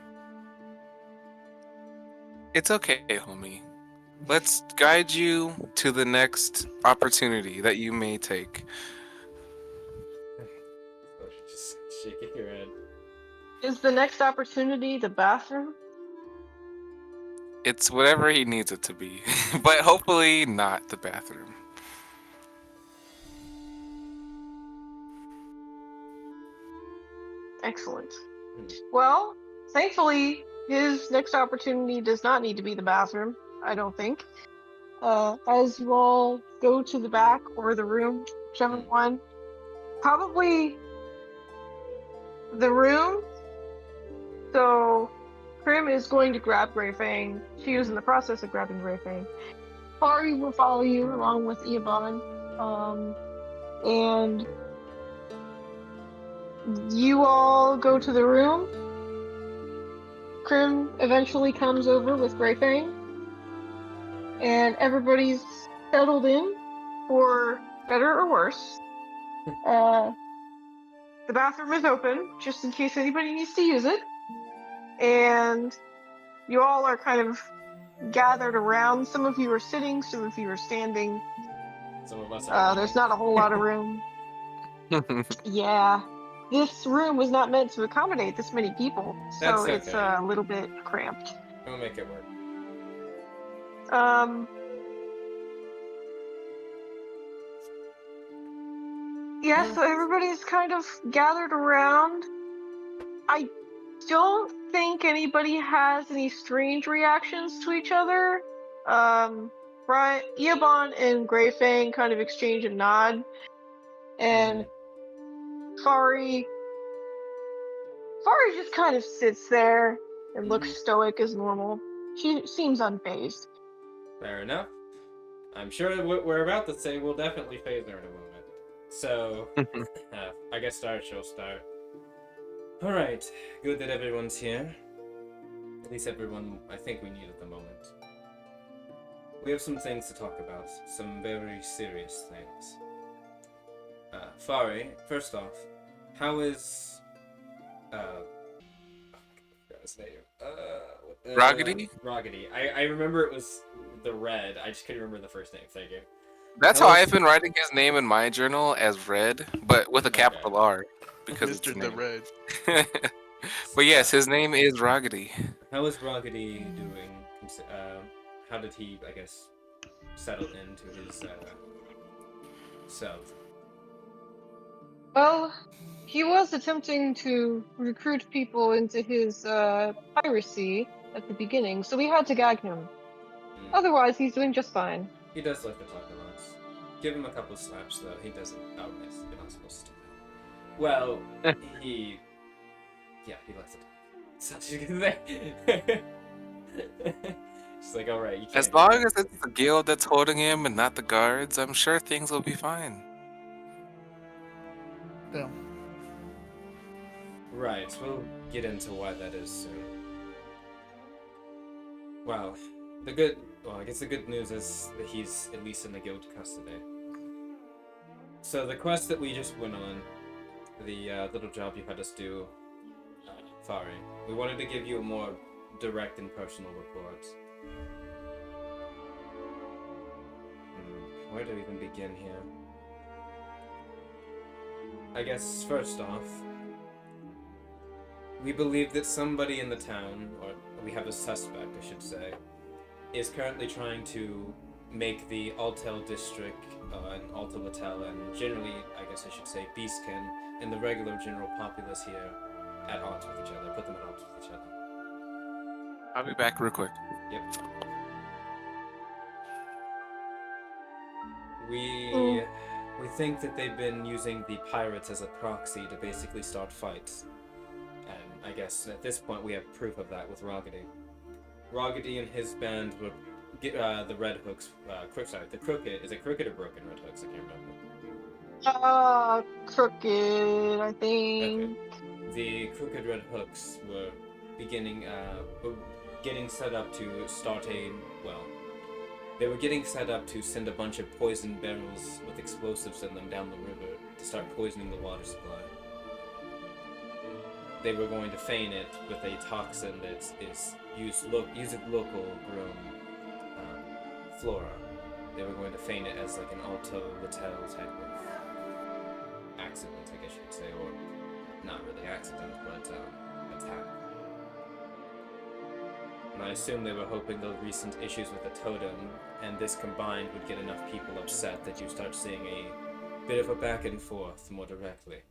It's okay, homie. Let's guide you to the next opportunity that you may take. Just shaking your head. Is the next opportunity the bathroom? It's whatever he needs it to be, but hopefully not the bathroom. Excellent. Well, thankfully, his next opportunity does not need to be the bathroom, I don't think. As you all go to the back or the room, whichever one. Probably the room. So, Krim is going to grab Grayfang. She was in the process of grabbing Grayfang. Fari will follow you along with Iabon. And you all go to the room. Krim eventually comes over with Grayfang. And everybody's settled in, for better or worse. The bathroom is open, just in case anybody needs to use it. And you all are kind of gathered around. Some of you are sitting, some of you are standing. Some of us are There's not a whole lot of room. Yeah. This room was not meant to accommodate this many people, so That's it's okay. a little bit cramped. We'll make it work. Yeah, so everybody's kind of gathered around. I don't think anybody has any strange reactions to each other. Right, Iabon and Grayfang kind of exchange a nod, and Fari just kind of sits there and looks stoic as normal. She seems unfazed. Fair enough. I'm sure what we're about to say will definitely phase her in a moment. So, I guess she'll start. Alright, good that everyone's here. At least everyone I think we need at the moment. We have some things to talk about, some very serious things. Fari, first off, how is... his name? Roggedy? Roggedy. I remember it was the red, I just couldn't remember the first name, thank you. That's how I've been writing his name in my journal, as Red, but with a capital R. Because Mr. It's the Red. But yes, his name is Roggedy. How is Roggedy doing? How did he, I guess, settle into his self? Well, he was attempting to recruit people into his piracy at the beginning, so we had to gag him. Otherwise, he's doing just fine. He does like to talk a lot. Give him a couple slaps, though. He doesn't. Oh, nice. You're not supposed to do that. Well, he. Yeah, he likes to talk. That's what you can say. She's like, alright, you can't. As long as it's the guild that's holding him and not the guards, I'm sure things will be fine. Yeah. Right, we'll get into why that is soon. Well, I guess the good news is that he's at least in the guild custody. So the quest that we just went on, the little job you had us do, Fari, we wanted to give you a more direct and personal report. Where do we even begin here? I guess, first off, we believe that somebody in the town, or we have a suspect, I should say, is currently trying to make the Altel District and Altel and generally, I guess I should say, Beastkin and the regular general populace here at odds with each other, put them at odds with each other. I'll be back real quick. Yep. We think that they've been using the pirates as a proxy to basically start fights. And I guess at this point we have proof of that with Roggedy. Roggedy and his band were the Red Hooks, the Crooked, is it Crooked or Broken Red Hooks? I can't remember. Crooked, I think. Okay. The Crooked Red Hooks were getting set up to start they were getting set up to send a bunch of poison barrels with explosives in them down the river to start poisoning the water supply. They were going to feign it with a toxin that is using local grown flora. They were going to feign it as like an Alto Littell type of accident, I guess you could say, or not really accident, but attack. And I assume they were hoping the recent issues with the totem and this combined would get enough people upset that you start seeing a bit of a back and forth more directly.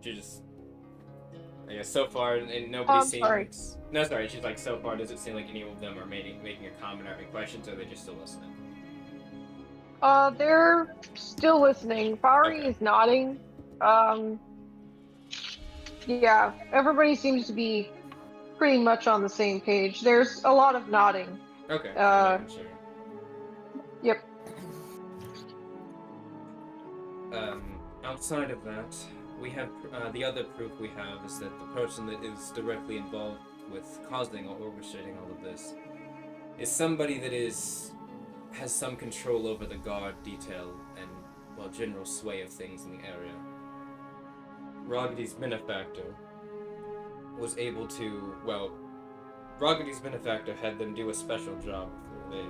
She just, I guess so far, and nobody seems. Sorry. No, sorry. She's like, so far, does it seem like any of them are making a comment or having questions, or are they just still listening? They're still listening. Fari is nodding. Yeah, everybody seems to be pretty much on the same page. There's a lot of nodding. Okay. Sure. Yep. Outside of that, we have the other proof we have is that the person that is directly involved with causing or orchestrating all of this is somebody that has some control over the guard detail and, well, general sway of things in the area. Roggedy's benefactor was able to, well, Roggedy's benefactor had them do a special job before they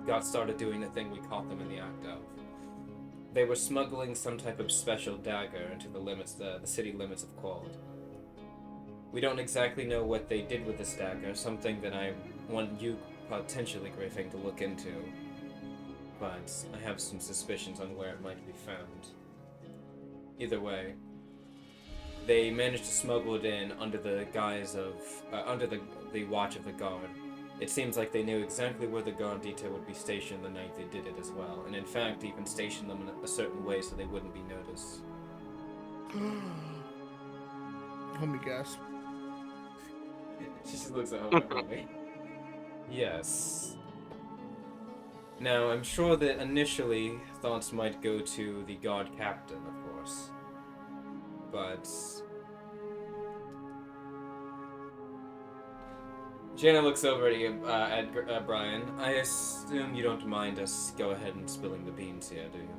got started doing the thing we caught them in the act of. They were smuggling some type of special dagger into the city limits of Quald. We don't exactly know what they did with this dagger, something that I want you, potentially, Grayfang, to look into. but I have some suspicions on where it might be found. Either way, they managed to smuggle it in under the guise of, under the watch of the guard. It seems like they knew exactly where the guard detail would be stationed the night they did it as well, and in fact even stationed them in a certain way so they wouldn't be noticed. Homie gasp. She just looks at homie. Yes. Now, I'm sure that initially thoughts might go to the guard captain, of course. But Jana looks over at Brian. I assume you don't mind us go ahead and spilling the beans here, do you?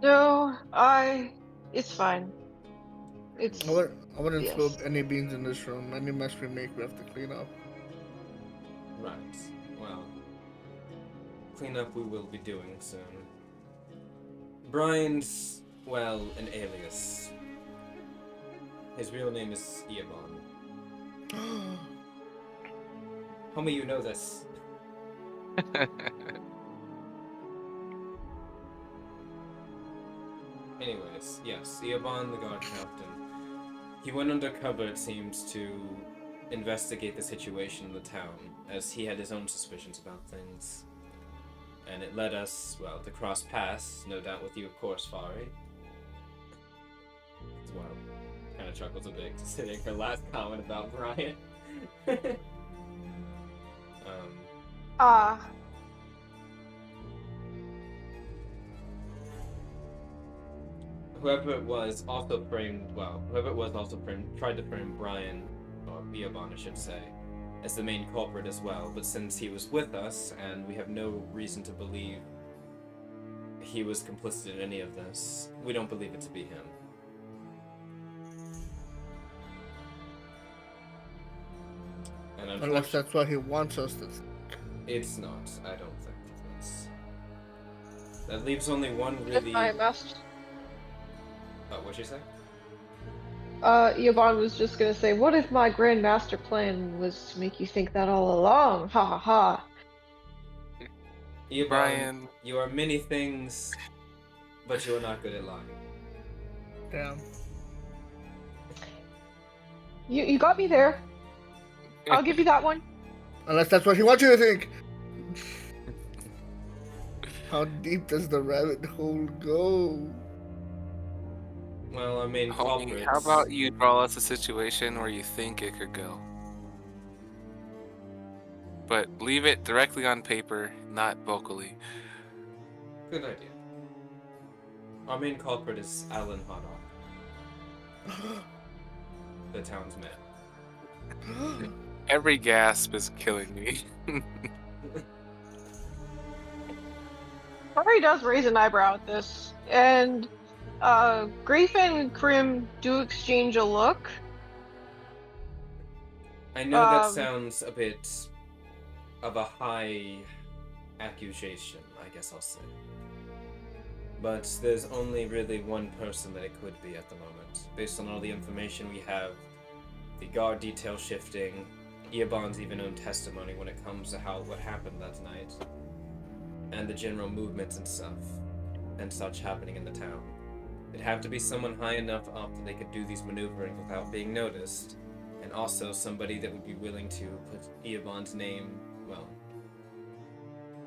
No, it's fine. It's. I wouldn't Yes. spill any beans in this room. Any mess we make, we have to clean up. Right. Well, cleanup we will be doing soon. Brian's, well, an alias. His real name is Iabon. Homie, you know this. Anyways, yes, Iabon, the guard captain. He went undercover, it seems, to investigate the situation in the town, as he had his own suspicions about things. And it led us, well, to cross paths, no doubt with you, of course, Fari. Well, kind of chuckles a bit, considering her last comment about Brian. Whoever it was also tried to frame Brian, or Iabon, I should say, as the main culprit as well, but since he was with us, and we have no reason to believe he was complicit in any of this, we don't believe it to be him. And unless that's what he wants us to think. It's not. I don't think it is. That leaves only one really... what'd you say? Iabon was just gonna say, what if my grand master plan was to make you think that all along? Ha ha ha. Iabon, Brian. You are many things, but you are not good at lying. Damn. You got me there. I'll give you that one. Unless that's what he wants you to think. How deep does the rabbit hole go? Well, I mean, Homie, how about you draw us a situation where you think it could go? But leave it directly on paper, not vocally. Good idea. Our main culprit is Alan Hoddock, the town's man. Every gasp is killing me. Fari does raise an eyebrow at this, and Grayfang and Krim do exchange a look. I know that sounds a bit of a high accusation, I guess I'll say. But there's only really one person that it could be at the moment. Based on all the information we have, the guard detail shifting, Iabon's even own testimony when it comes to what happened that night, and the general movements and such happening in the town. It'd have to be someone high enough up that they could do these maneuverings without being noticed, and also somebody that would be willing to put Iabon's name, well,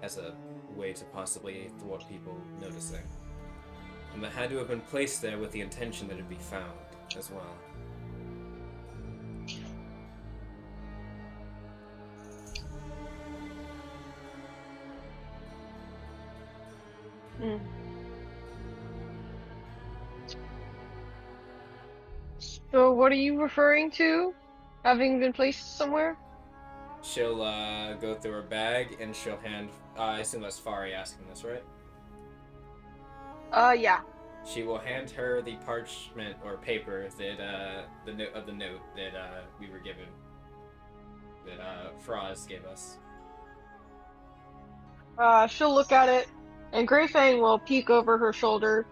as a way to possibly thwart people noticing. And that had to have been placed there with the intention that it'd be found as well. Hmm. So what are you referring to? Having been placed somewhere? She'll go through her bag and she'll hand. I assume that's Fari asking this, right? Yeah. She will hand her the parchment or paper that the note that we were given, that Fraz gave us. She'll look at it, and Grayfang will peek over her shoulder.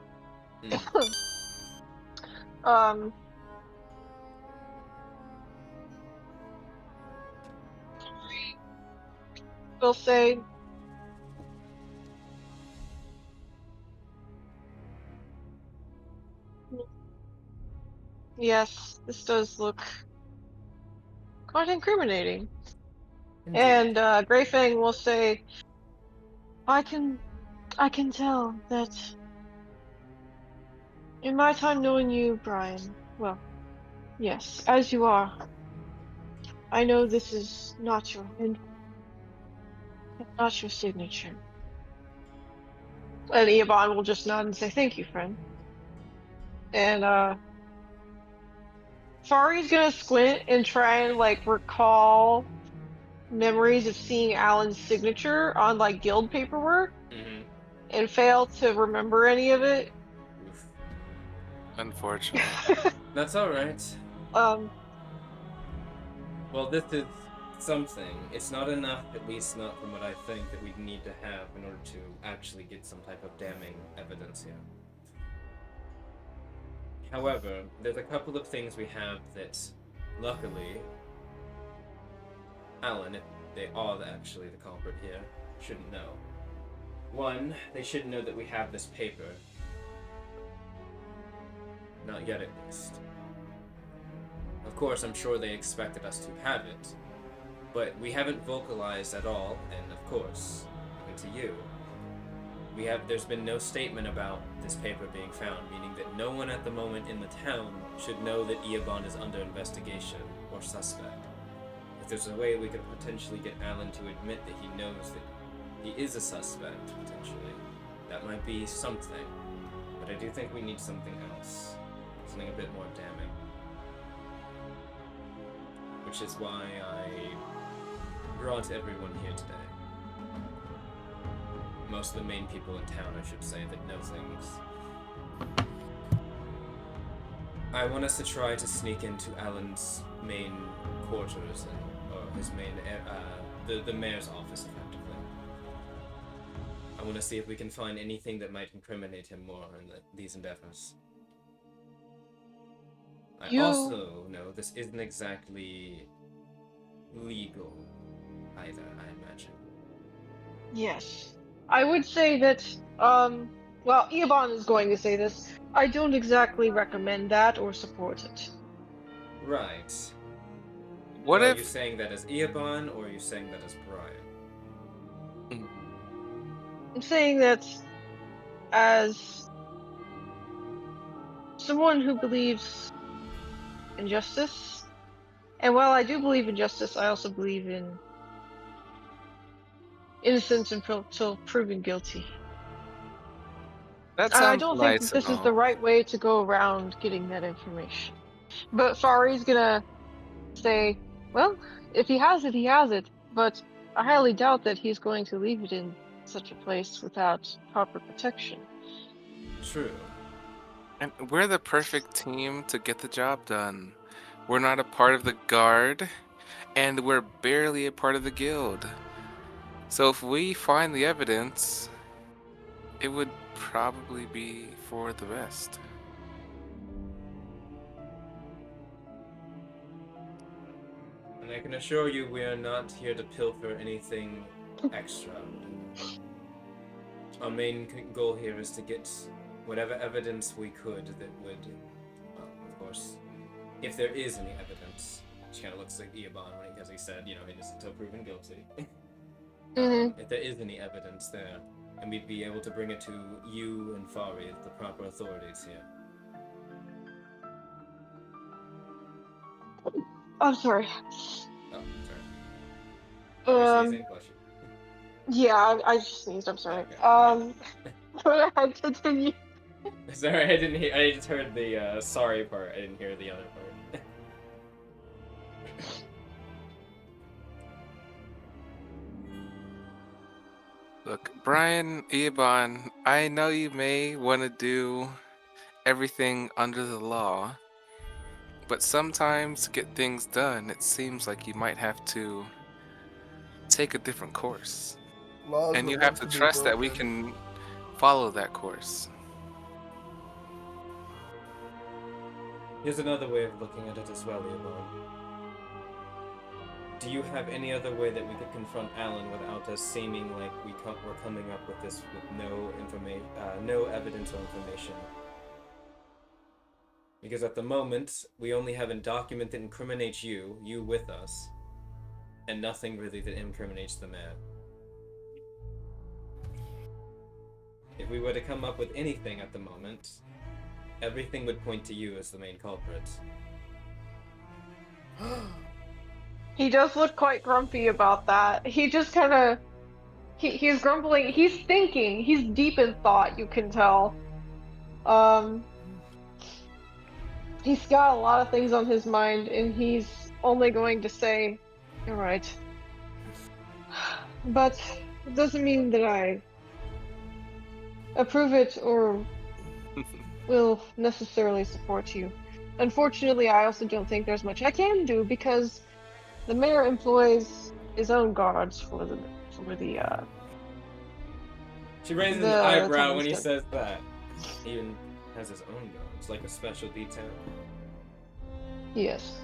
We'll say, Yes, this does look quite incriminating. Indeed. And Grayfang will say, I can tell that in my time knowing you, Brian, well, yes, as you are, I know this is not your not your signature. And Iabon will just nod and say, thank you, friend. And Fari's gonna squint and try and like recall memories of seeing Alan's signature on like guild paperwork and fail to remember any of it. Oof. Unfortunate. That's alright. Well, this is something. It's not enough, at least not from what I think, that we'd need to have in order to actually get some type of damning evidence here. However, there's a couple of things we have that, luckily, Alan, if they are actually the culprit here, shouldn't know. One, they should know that we have this paper. Not yet, at least. Of course, I'm sure they expected us to have it, but we haven't vocalized at all, and of course, even to you, there's been no statement about this paper being found, meaning that no one at the moment in the town should know that Iabon is under investigation or suspect. If there's a way we could potentially get Alan to admit that he knows that he is a suspect, potentially, that might be something, but I do think we need something else, something a bit more damning. Which is why I brought everyone here today. Most of the main people in town, I should say, that know things. I want us to try to sneak into Alan's main quarters, or his main, the mayor's office, effectively. I want to see if we can find anything that might incriminate him more in these endeavors. I also know this isn't exactly legal either, I imagine. Yes. I would say that, well, Iabon is going to say this. I don't exactly recommend that or support it. Right. What Are if you saying that as Iabon, or are you saying that as Brian? I'm saying that as someone who believes in justice, and while I do believe in justice, I also believe in innocence until proven guilty. that And I sounds don't think that nice and this is the all? right way to go around getting that information. But Fari's gonna say, well, if he has it, he has it. But I highly doubt that he's going to leave it in such a place without proper protection. True. And we're the perfect team to get the job done. We're not a part of the guard, and we're barely a part of the guild. So if we find the evidence, it would probably be for the best. And I can assure you we are not here to pilfer anything extra. Our main goal here is to get whatever evidence we could that would, well, of course, if there is any evidence, which kind of looks like Iabon because he said, innocent until proven guilty. If there is any evidence there, and we'd be able to bring it to you and Fari, the proper authorities here. I'm sorry. Oh, sorry. Are you sneezing? Bless you. Yeah, I just sneezed. I'm sorry. Okay. Go ahead, continue. Sorry, I didn't hear. I just heard the sorry part. I didn't hear the other part. Look, Brian, Iabon, I know you may want to do everything under the law, but sometimes to get things done, it seems like you might have to take a different course. Laws And are you meant have to to be trust that we broken. can follow that course. Here's another way of looking at it as well, Iabon. Do you have any other way that we could confront Alan without us seeming like we're coming up with this with no evidence or information? Because at the moment, we only have a document that incriminates you with us, and nothing really that incriminates the man. If we were to come up with anything at the moment, everything would point to you as the main culprit. He does look quite grumpy about that. He just kind of... He's grumbling. He's thinking. He's deep in thought, you can tell. He's got a lot of things on his mind, and he's only going to say, all right. But it doesn't mean that I approve it or will necessarily support you. Unfortunately, I also don't think there's much I can do because the mayor employs his own guards for the She raises an eyebrow when he says that. He even has his own guards, like a special detail. Yes.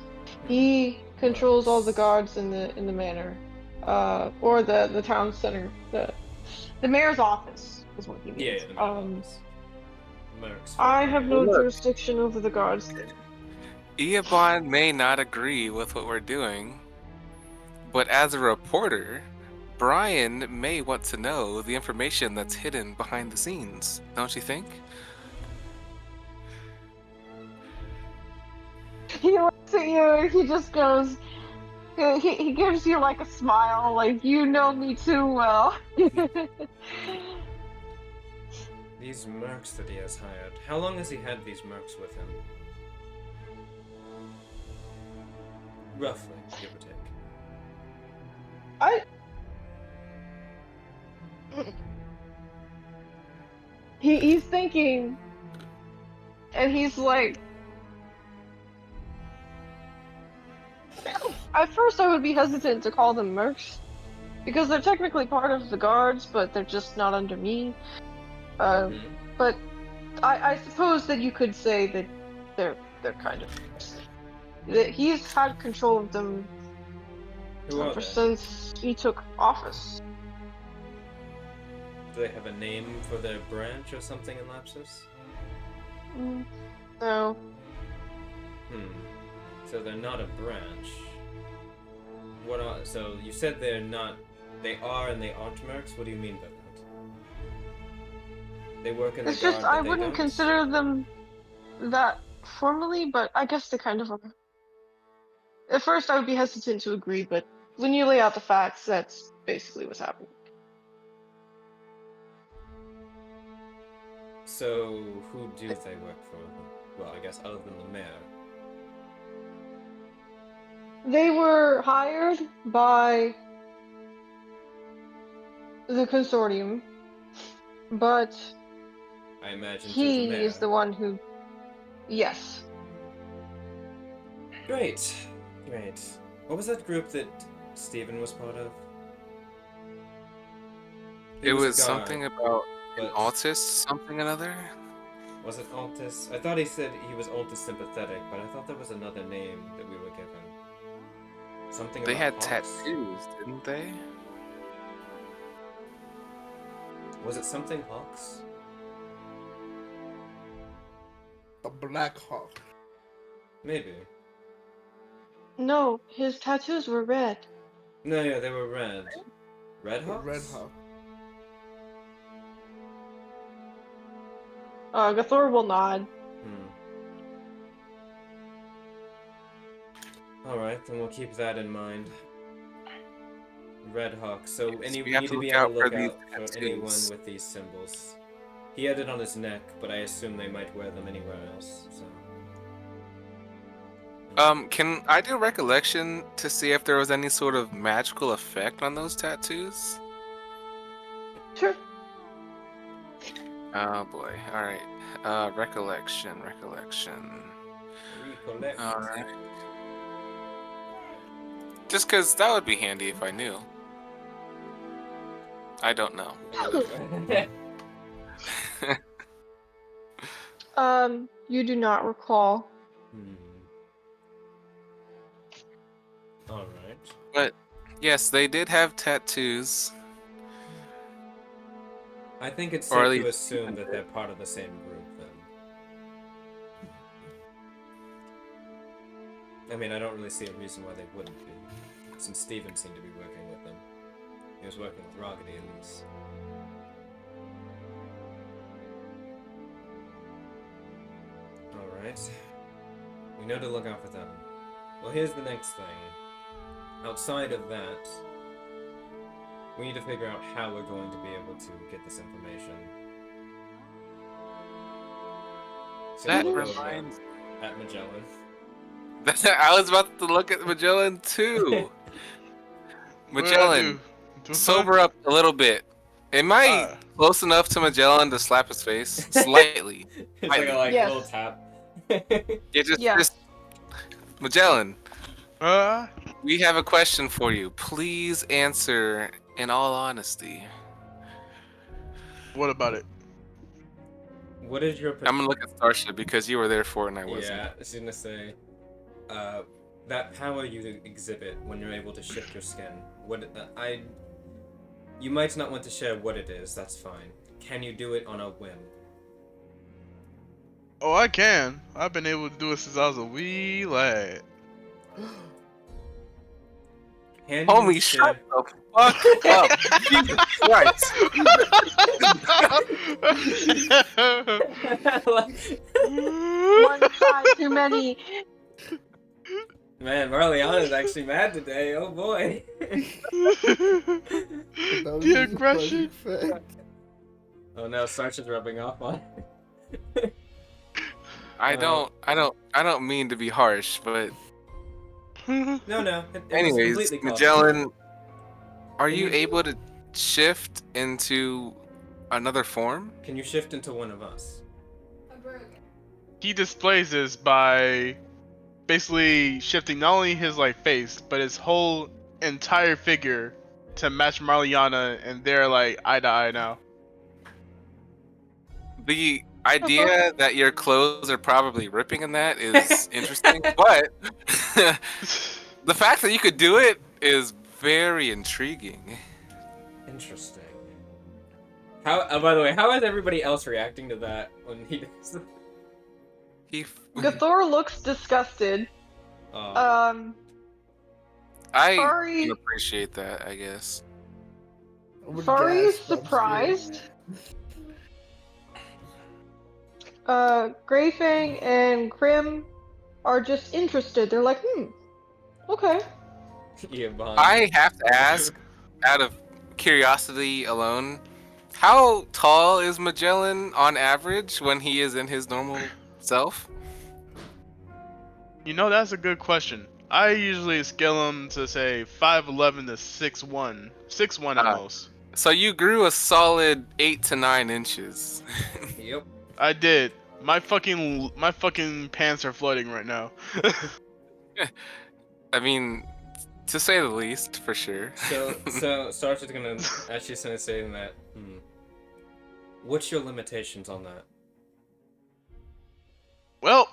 He controls all the guards in the manor. Or the town center. The mayor's office is what he means. Yeah, the mayor's office. I have no jurisdiction over the guards there. Iabon may not agree with what we're doing, but as a reporter, Brian may want to know the information that's hidden behind the scenes, don't you think? He looks at you and he just goes, he gives you like a smile, like, you know me too well. These mercs that he has hired, how long has he had these mercs with him? Roughly, give or take. He's thinking, and he's like, at first I would be hesitant to call them mercs, because they're technically part of the guards, but they're just not under me. But I suppose that you could say that they're kind of mercs. That he's had control of them ever since he took office. Do they have a name for their branch or something in Lapsus? No. So they're not a branch. So you said they're not... They are and they aren't mercs? What do you mean by that? They work in the guard, It's just, I wouldn't consider them that formally, but I guess they kind of are. At first I would be hesitant to agree, but when you lay out the facts, that's basically what's happening. So, who do they work for? Well, I guess other than the mayor. They were hired by the consortium, but I imagine he is the one who... Yes. Great. Great. What was that group that Steven was part of? It was something about an autist something another? Was it Altus? I thought he said he was Altus sympathetic, but I thought there was another name that we were given. Something they about had Hawks. tattoos, didn't they? Was it something Hawks? The Black Hawk. Maybe. No, his tattoos were red. No, yeah, they were red. Red Hawks? Red Hawk. Gathor will nod. Alright, then we'll keep that in mind. Red Hawk. So Yes, we we need have to to be look able out to for look these out for tattoos. anyone with these symbols. He had it on his neck, but I assume they might wear them anywhere else, so... Can I do recollection to see if there was any sort of magical effect on those tattoos? Sure. Oh boy, alright. Recollection. Alright. Just cause that would be handy if I knew. I don't know. You do not recall. Alright. But yes, they did have tattoos. I think it's Or at safe to least- assume that they're part of the same group, then. I mean, I don't really see a reason why they wouldn't be, since Steven seemed to be working with them. He was working with Rogady at least. Alright. We know to look out for them. Well, here's the next thing. Outside of that, we need to figure out how we're going to be able to get this information. So That we'll go reminds at Magellan. I was about to look at Magellan too. Magellan, sober up a little bit. Am I close enough to Magellan to slap his face? Slightly. It's like a Yes. little tap. Yeah, just Magellan. Uh, We have a question for you. Please answer in all honesty. what about it? What is your? I'm gonna look at Starship because you were there for it and I wasn't. Yeah, I was gonna say, that power you exhibit when you're able to shift your skin. You might not want to share what it is. That's fine. Can you do it on a whim? Oh, I can. I've been able to do it since I was a wee lad. Can Homie, you shut the fuck up. Jesus Christ. One side too many. Man, Marliana's actually mad today. Oh boy. The aggression. Oh no, Sarch is rubbing off on. I don't mean to be harsh, but No. anyways, Magellan, are you able to shift into another form? Can you shift into one of us? He displays this by basically shifting not only his like face, but his whole entire figure to match Marliana, and they're like eye to eye now. The idea that your clothes are probably ripping in that is interesting, but the fact that you could do it is very intriguing. Interesting. How? By the way, how is everybody else reacting to that when he does? Gathor looks disgusted. I Fari- can appreciate that, I guess. Fari is surprised. Grayfang and Krim are just interested. They're like, okay. Iabon. I have to ask, out of curiosity alone, how tall is Magellan on average when he is in his normal self? You know, that's a good question. I usually scale him to say 5'11" to 6'1", 6'1" at most. So you grew a solid 8 to 9 inches. Yep. I did. My fucking pants are floating right now. I mean, to say the least, for sure. So Sarge is gonna actually say that. What's your limitations on that? Well,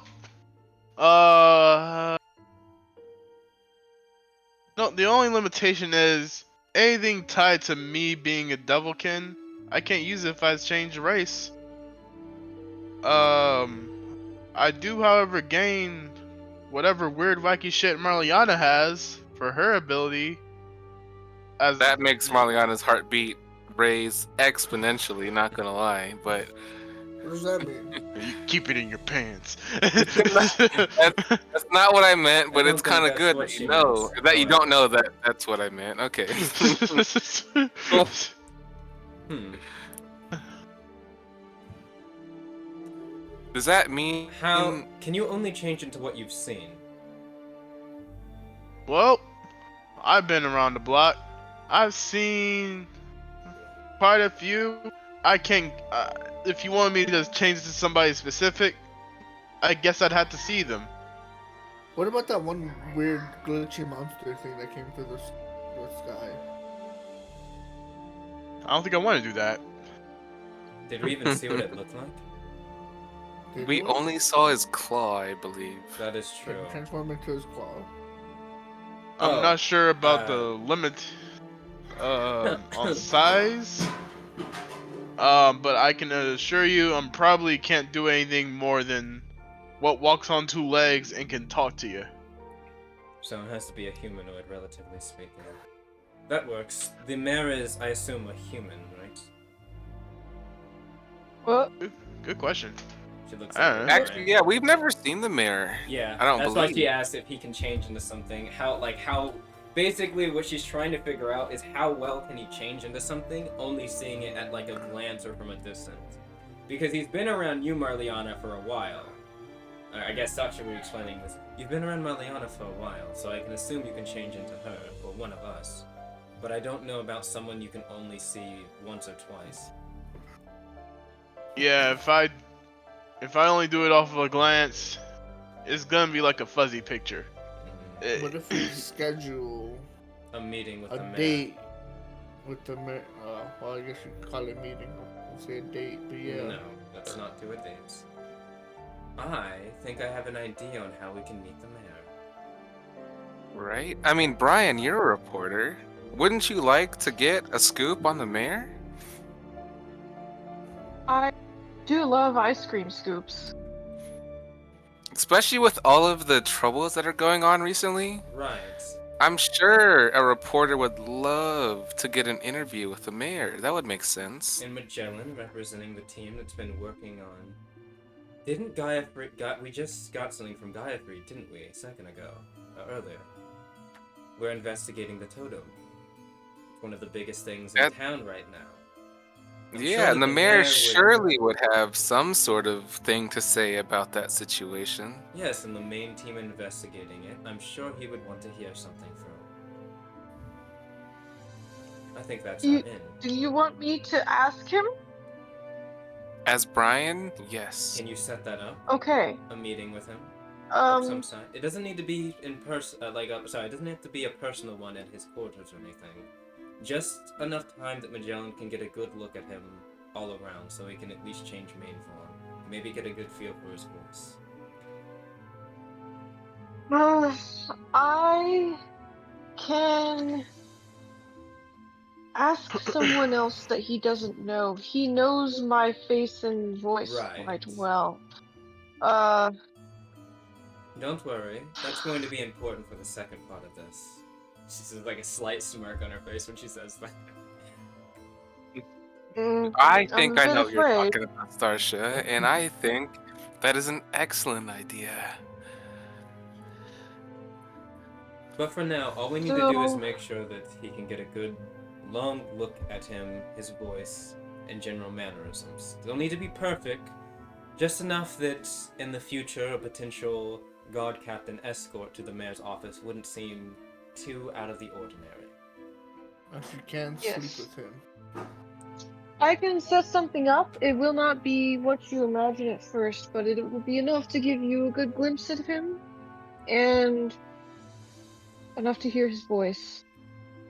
no, the only limitation is anything tied to me being a devilkin. I can't use it if I change race. I do, however, gain whatever weird wacky shit Marliana has for her ability. As that makes Marliana's heartbeat raise exponentially, not gonna lie, but What does that mean? you keep it in your pants. that's not what I meant, but I don't it's kind of think good that's that what you she know means. that you don't know that that's what I meant. Okay. Does that mean How can you only change into what you've seen? Well, I've been around the block. I've seen quite a few. I can, if you want me to change to somebody specific, I guess I'd have to see them. What about that one weird glitchy monster thing that came through the sky? I don't think I want to do that. Did we even see what it looked like? Did we you? only saw his claw, I believe. That is true. Transform into his claw. I'm not sure about the limit on size. But I can assure you, I'm probably can't do anything more than what walks on two legs and can talk to you. So it has to be a humanoid, relatively speaking. That works. The mayor is, I assume, a human, right? What? Good question. She looks I like don't it, know. Actually, right? yeah, we've never seen the mayor. Yeah, I don't that's why believe. she asked if he can change into something. How basically what she's trying to figure out is how well can he change into something, only seeing it at like a glance or from a distance. Because he's been around you, Marliana, for a while. I guess Sasha will be explaining this. You've been around Marliana for a while, so I can assume you can change into her, or one of us. But I don't know about someone you can only see once or twice. Yeah, if I only do it off of a glance, it's gonna be like a fuzzy picture. What if we schedule A meeting with a the mayor. date with the mayor? Well, I guess you could call it a meeting. I'll say a date, but yeah. No, let's not do a date. I think I have an idea on how we can meet the mayor. Right? I mean, Brian, you're a reporter. Wouldn't you like to get a scoop on the mayor? I do love ice cream scoops. Especially with all of the troubles that are going on recently. Right. I'm sure a reporter would love to get an interview with the mayor. That would make sense. And Magellan, representing the team that's been working on... Didn't Gaiathri... We just got something from Gaiathri, didn't we, a second ago? Earlier. We're investigating the totem. It's one of the biggest things in town right now. I'm sure Yeah, that and the mayor mayor would- surely would have some sort of thing to say about that situation. Yes, and the main team investigating it, I'm sure he would want to hear something from. I think that's our in. Do you want me to ask him? As Brian, yes. Can you set that up? Okay. A meeting with him? Of some Um, sort. It doesn't need to be in person, sorry, it doesn't have to be a personal one at his quarters or anything. Just enough time that Magellan can get a good look at him all around, so he can at least change main form. Maybe get a good feel for his voice. I can ask someone else that he doesn't know. He knows my face and voice Right. quite well. Don't worry, that's going to be important for the second part of this. She says like a slight smirk on her face when she says that. I think I I'm a know bit what you're afraid. talking about, Starsha, and I think that is an excellent idea. But for now, all we need to do is So- make sure that he can get a good, long look at him, his voice, and general mannerisms. They'll need to be perfect, just enough that in the future a potential guard captain escort to the mayor's office wouldn't seem too out of the ordinary. If you can Yes. sleep with him. I can set something up. It will not be what you imagine at first, but it will be enough to give you a good glimpse of him, and enough to hear his voice.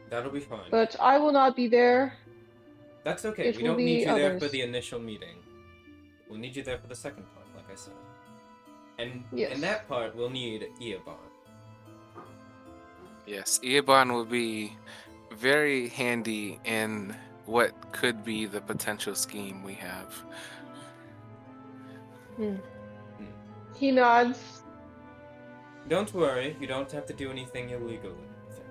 That'll be fine. But I will not be there. That's okay, it we will don't need be you there for others. the initial meeting. We'll need you there for the second part, like I said. And Yes. in that part, we'll need Iabon. Yes, Iabon will be very handy in what could be the potential scheme we have. He nods. Don't worry, you don't have to do anything illegal with him.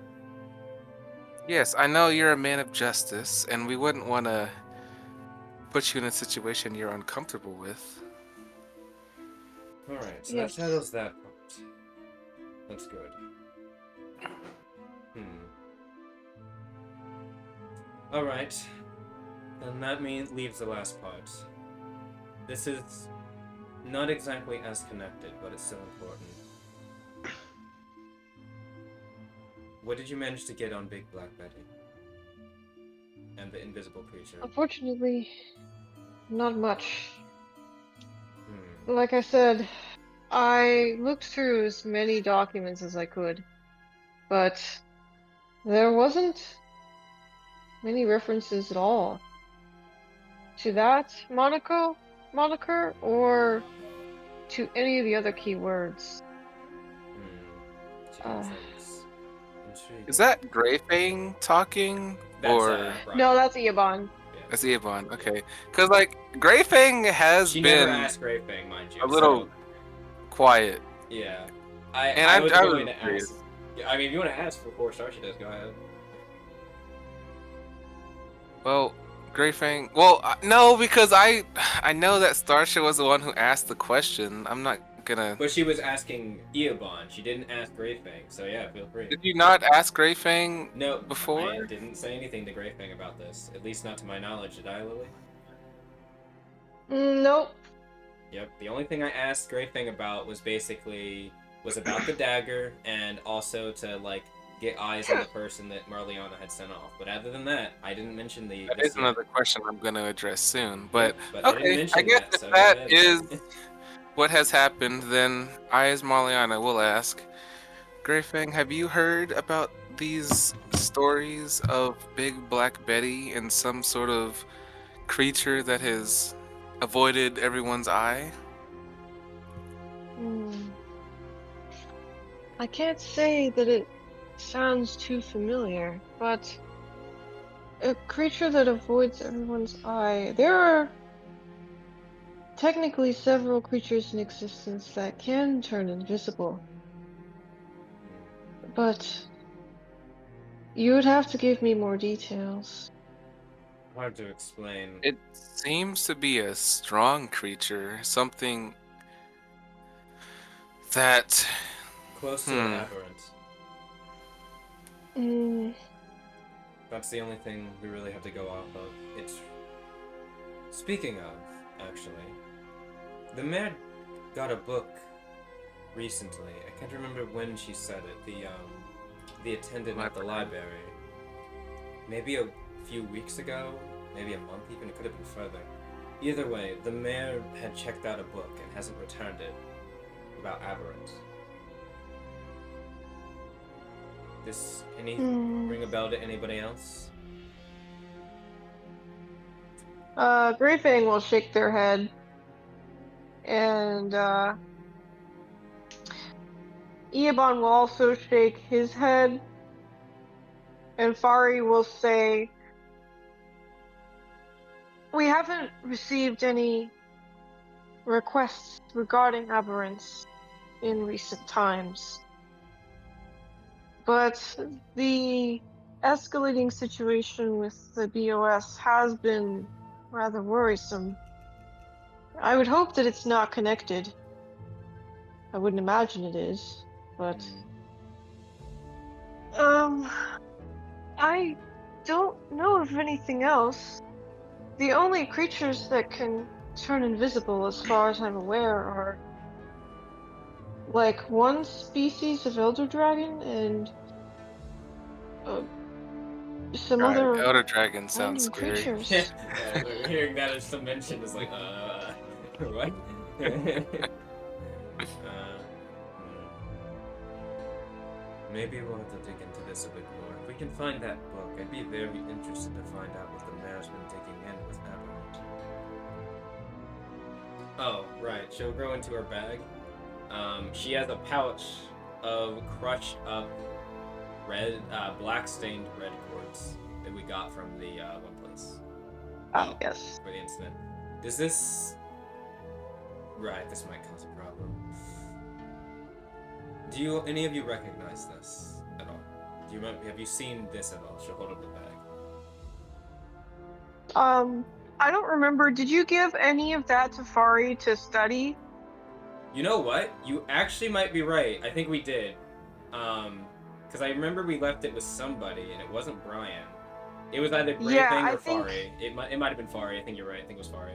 Yes, I know you're a man of justice, and we wouldn't want to put you in a situation you're uncomfortable with. Alright, so Yes. that settles that part. That's good. Alright. Then that leaves the last part. This is not exactly as connected, but it's still important. What did you manage to get on Big Black Betty? And the invisible creature? Unfortunately, not much. Like I said, I looked through as many documents as I could, but there wasn't many references at all to that moniker or to any of the other keywords. Jesus. Intriguing. Is that Grayfang talking? That's, or Brian. No, that's Iabon. that's Iabon? Okay. Because, like, Grayfang has She been never asked Grayfang, mind you. a little so, quiet. yeah. And I I was was going to curious. ask. Yeah, I mean, if you want to ask before Starship does, go ahead. Well, Grayfang. Well, no, because I know that Starsha was the one who asked the question. I'm not gonna. But she was asking Iabon. She didn't ask Grayfang, so yeah, feel free. Did you not ask Grayfang No, before? I didn't say anything to Grayfang about this. At least not to my knowledge, did I, Lily? Nope. Yep, the only thing I asked Grayfang about was about the dagger and also to, like, get eyes on the person that Marliana had sent off. But other than that, I didn't mention That is another question I'm going to address soon. But, but I didn't okay, mention I guess that, if so that go ahead. is what has happened, then I, as Marliana, will ask, Grayfang, have you heard about these stories of Big Black Betty and some sort of creature that has avoided everyone's eye? I can't say that it sounds too familiar, but a creature that avoids everyone's eye. There are technically several creatures in existence that can turn invisible, but you would have to give me more details. Hard to explain. It seems to be a strong creature, something that... Close to an aberrant. That's the only thing we really have to go off of. It's... Speaking of, actually, the mayor got a book recently. I can't remember when she said it. The attendant at the library. Maybe a few weeks ago, maybe a month even. It could have been further. Either way, the mayor had checked out a book and hasn't returned it about aberrants. Does anything ring a bell to anybody else? Grayfang will shake their head, and Iabon will also shake his head, and Fari will say, we haven't received any requests regarding aberrants in recent times, but the escalating situation with the BOS has been rather worrisome. I would hope that it's not connected. I wouldn't imagine it is, but I don't know of anything else. The only creatures that can turn invisible, as far as I'm aware, are like one species of elder dragon and some other Elder Dragon sounds random scary. creatures. Yeah, hearing that as some mention is like, what? Maybe we'll have to dig into this a bit more. If we can find that book, I'd be very interested to find out what the mayor's been digging in with Aberrant. Oh, right. She'll go into her bag. She has a pouch of crushed up black stained red quartz that we got from the one place. Yes. For the incident. Does this... Right, this might cause a problem. Do any of you recognize this at all? Have you seen this at all? She'll hold up the bag. I don't remember. Did you give any of that to Fari to study? You know what? You actually might be right. I think we did. Because I remember we left it with somebody, and it wasn't Brian. It was either Grayfang or Fari. It might have been Fari. I think you're right. I think it was Fari.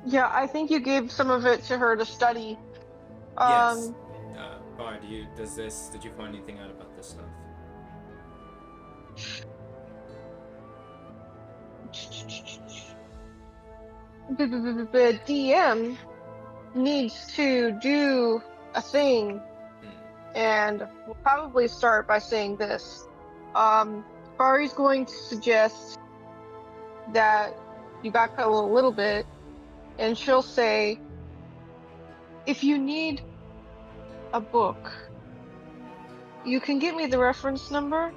Yeah, I think you gave some of it to her to study. Yes. Fari, did you find anything out about this stuff? The DM needs to do a thing, and we'll probably start by saying this. Fari's going to suggest that you backpedal a little bit, and she'll say, if you need a book, you can get me the reference number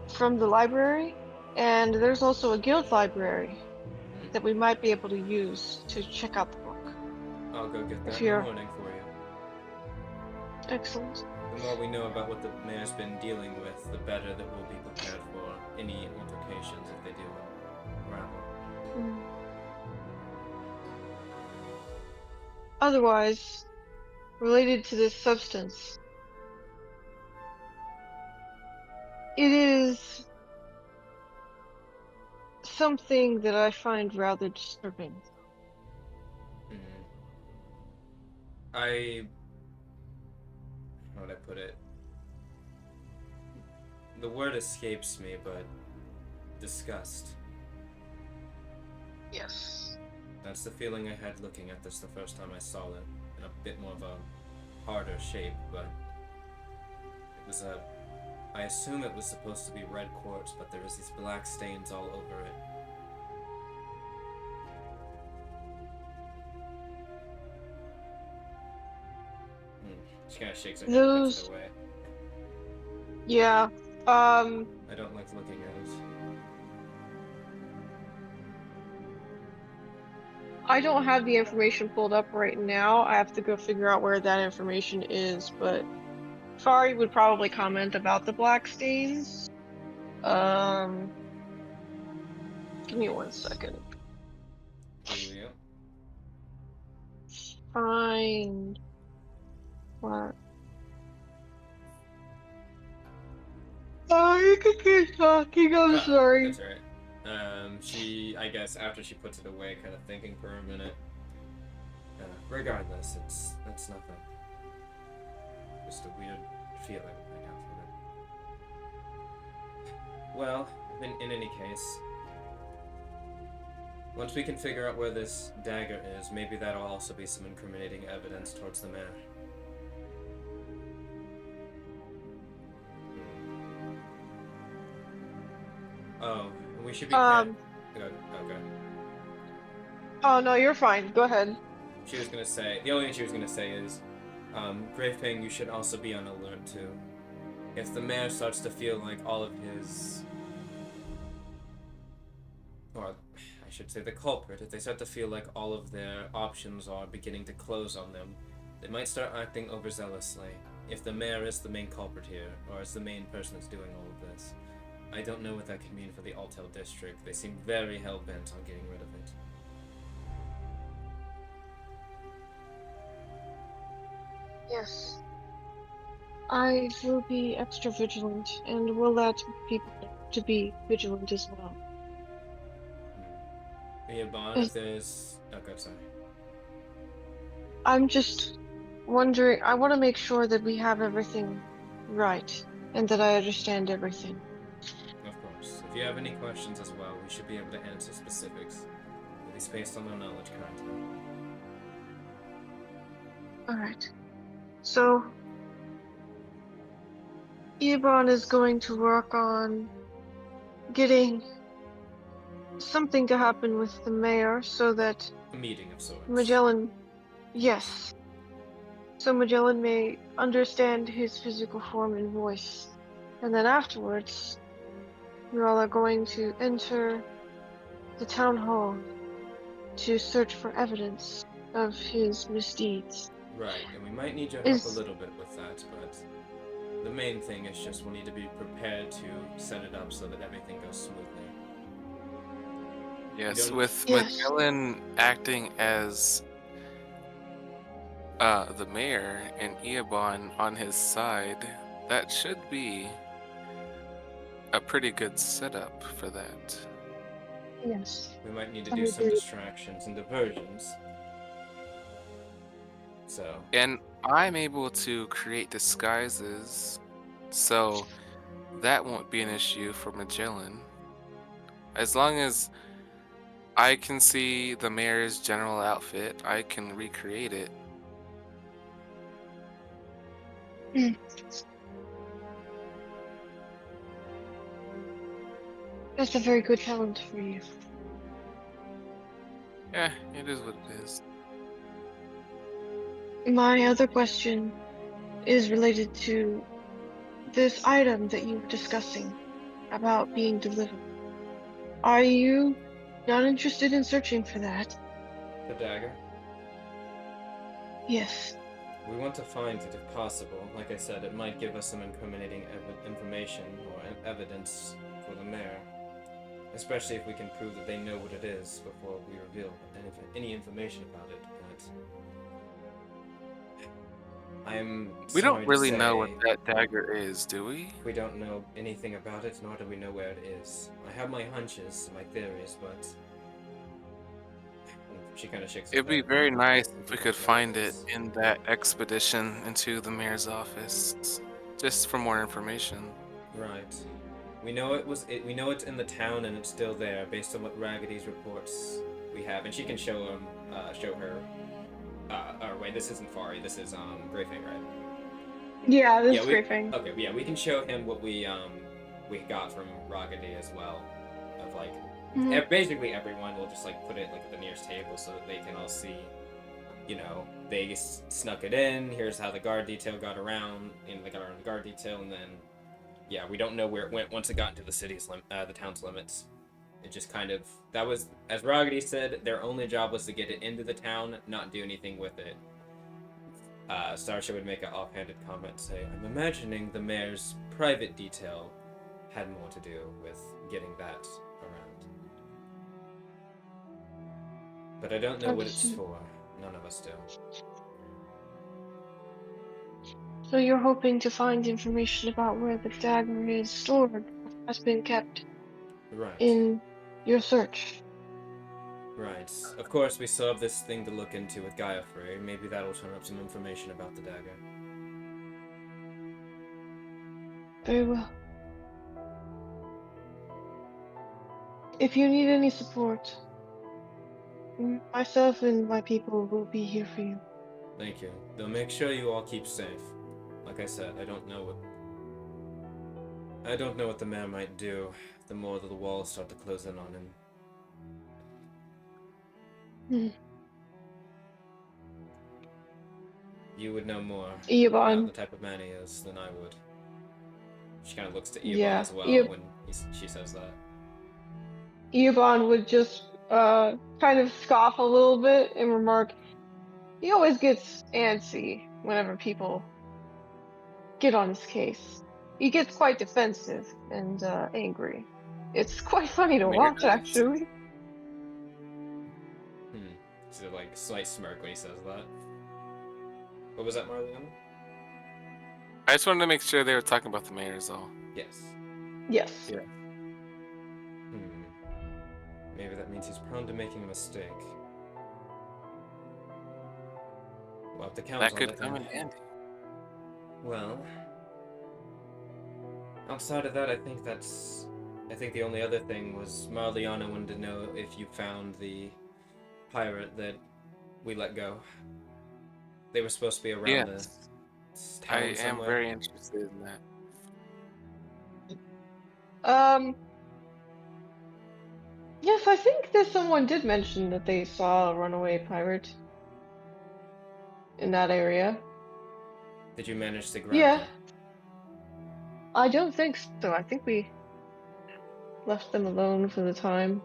from the library, and there's also a guild library that we might be able to use to check out the book. I'll go get that in the morning for you. Excellent. The The more we know about what the mayor's been dealing with, the better that we'll be prepared for any altercations if they do unravel. Otherwise, related to this substance, it is something that I find rather disturbing. How would I put it? The word escapes me, but disgust. Yes. That's the feeling I had looking at this the first time I saw it, in a bit more of a harder shape, but it was I assume it was supposed to be red quartz, but there was these black stains all over it. She kind of shakes her head and puts it away. Yeah. I don't like looking at it. I don't have the information pulled up right now. I have to go figure out where that information is, but Fari would probably comment about the black stains. Give me 1 second. Coolio. Find what? Oh, you can keep talking. I'm sorry. That's alright. I guess after she puts it away, kind of thinking for a minute. Regardless, it's nothing. Just a weird feeling I got from it. Well, in any case, once we can figure out where this dagger is, maybe that'll also be some incriminating evidence towards the mayor. Oh, we should be good. Okay. Oh no, you're fine. Go ahead. She was gonna say, the only thing she was gonna say is, Grayfang, you should also be on alert too. If the mayor starts to feel like all of his, or I should say the culprit, if they start to feel like all of their options are beginning to close on them, they might start acting overzealously. If the mayor is the main culprit here, or is the main person that's doing all of this, I don't know what that could mean for the Altel District. They seem very hell-bent on getting rid of it. Yes. I will be extra vigilant, and will let people know to be vigilant as well. Iabon, if there's... Okay, sorry. I'm just wondering, I want to make sure that we have everything right, and that I understand everything. Of course. If you have any questions as well, we should be able to answer specifics, at least based on our knowledge currently. Alright. So, Iabon is going to work on getting something to happen with the mayor so that A meeting of sorts. Magellan, yes. So Magellan may understand his physical form and voice. And then afterwards, we all are going to enter the town hall to search for evidence of his misdeeds. Right, and we might need your help a little bit with that, but the main thing is just we'll need to be prepared to set it up so that everything goes smoothly. Yes, with Magellan acting as the mayor and Iabon on his side, that should be a pretty good setup for that. Yes. We might need to do some distractions and diversions. So. And I'm able to create disguises, so that won't be an issue for Magellan. As long as I can see the mayor's general outfit, I can recreate it. That's a very good talent for you. Yeah, it is what it is. My other question is related to this item that you were discussing about being delivered. Are you not interested in searching for that? The dagger? Yes. We want to find it if possible. Like I said, it might give us some incriminating information or evidence for the mayor. Especially if we can prove that they know what it is before we reveal any information about it. We don't really know what that dagger is, do we? We don't know anything about it, nor do we know where it is. I have my hunches, my theories, but she kind of shakes her It'd be head. very nice if we could find it in that expedition into the mayor's office, just for more information. Right. We know we know it's in the town and it's still there based on what Raggedy's reports we have, and she can show her. Wait, this isn't Fari. This is Grayfang, right? Yeah, this is Grayfang. Okay, yeah, we can show him what we got from Raggedy as well, of like basically everyone. We'll just like put it like at the nearest table so that they can all see. You know, they snuck it in. Here's how the guard detail got around, and they got around the guard detail, and then. Yeah, we don't know where it went once it got into the town's limits. It just kind of, that was, as Raggedy said, their only job was to get it into the town, not do anything with it. Starsha would make an offhanded comment, say, I'm imagining the mayor's private detail had more to do with getting that around. But I don't know what it's for. None of us do. So you're hoping to find information about where the dagger is stored, has been kept, right, in your search. Right. Of course, we still have this thing to look into with Gallifrey. Maybe that'll turn up some information about the dagger. Very well. If you need any support, myself and my people will be here for you. Thank you. They'll make sure you all keep safe. Like I said, I don't know what the mayor might do the more that the walls start to close in on him. You would know more about the type of man he is than I would. She kind of looks to Iabon as well when she says that. Iabon would just kind of scoff a little bit and remark, he always gets antsy whenever people get on his case. He gets quite defensive and angry. It's quite funny to watch, actually. She's like a slight smirk when he says that. What was that, Marlene? I just wanted to make sure they were talking about the mayor's all. Yes. Yes. Yeah. Maybe that means he's prone to making a mistake. We'll have to count on that could come in handy. Well, outside of that, I think the only other thing was Marliana wanted to know if you found the pirate that we let go. They were supposed to be around the town I am very interested in that. Yes, I think that someone did mention that they saw a runaway pirate in that area. Did you manage to grab them? I don't think so. I think we left them alone for the time.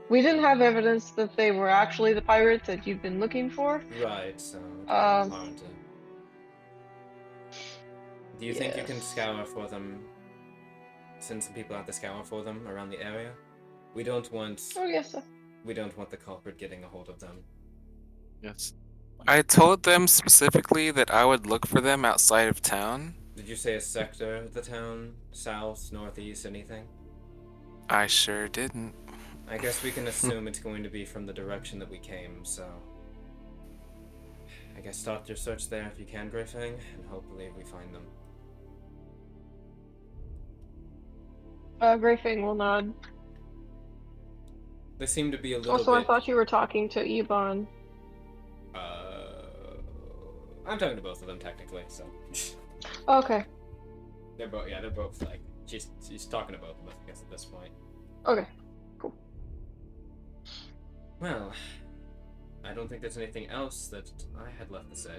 We didn't have evidence that they were actually the pirates that you've been looking for. Right, so it's hard to... Do you think you can scour for them? Send some people out to scour for them around the area? We don't want... Oh, yes, sir. We don't want the culprit getting a hold of them. Yes. I told them specifically that I would look for them outside of town. Did you say a sector of the town? South, northeast, anything? I sure didn't. I guess we can assume it's going to be from the direction that we came, so... I guess start your search there if you can, Grayfang, and hopefully we find them. Grayfang will nod. They seem to be a little Also, I thought you were talking to Iabon. I'm talking to both of them technically, so. Okay. They're both like she's talking to both of us, I guess, at this point. Okay, cool. Well, I don't think there's anything else that I had left to say.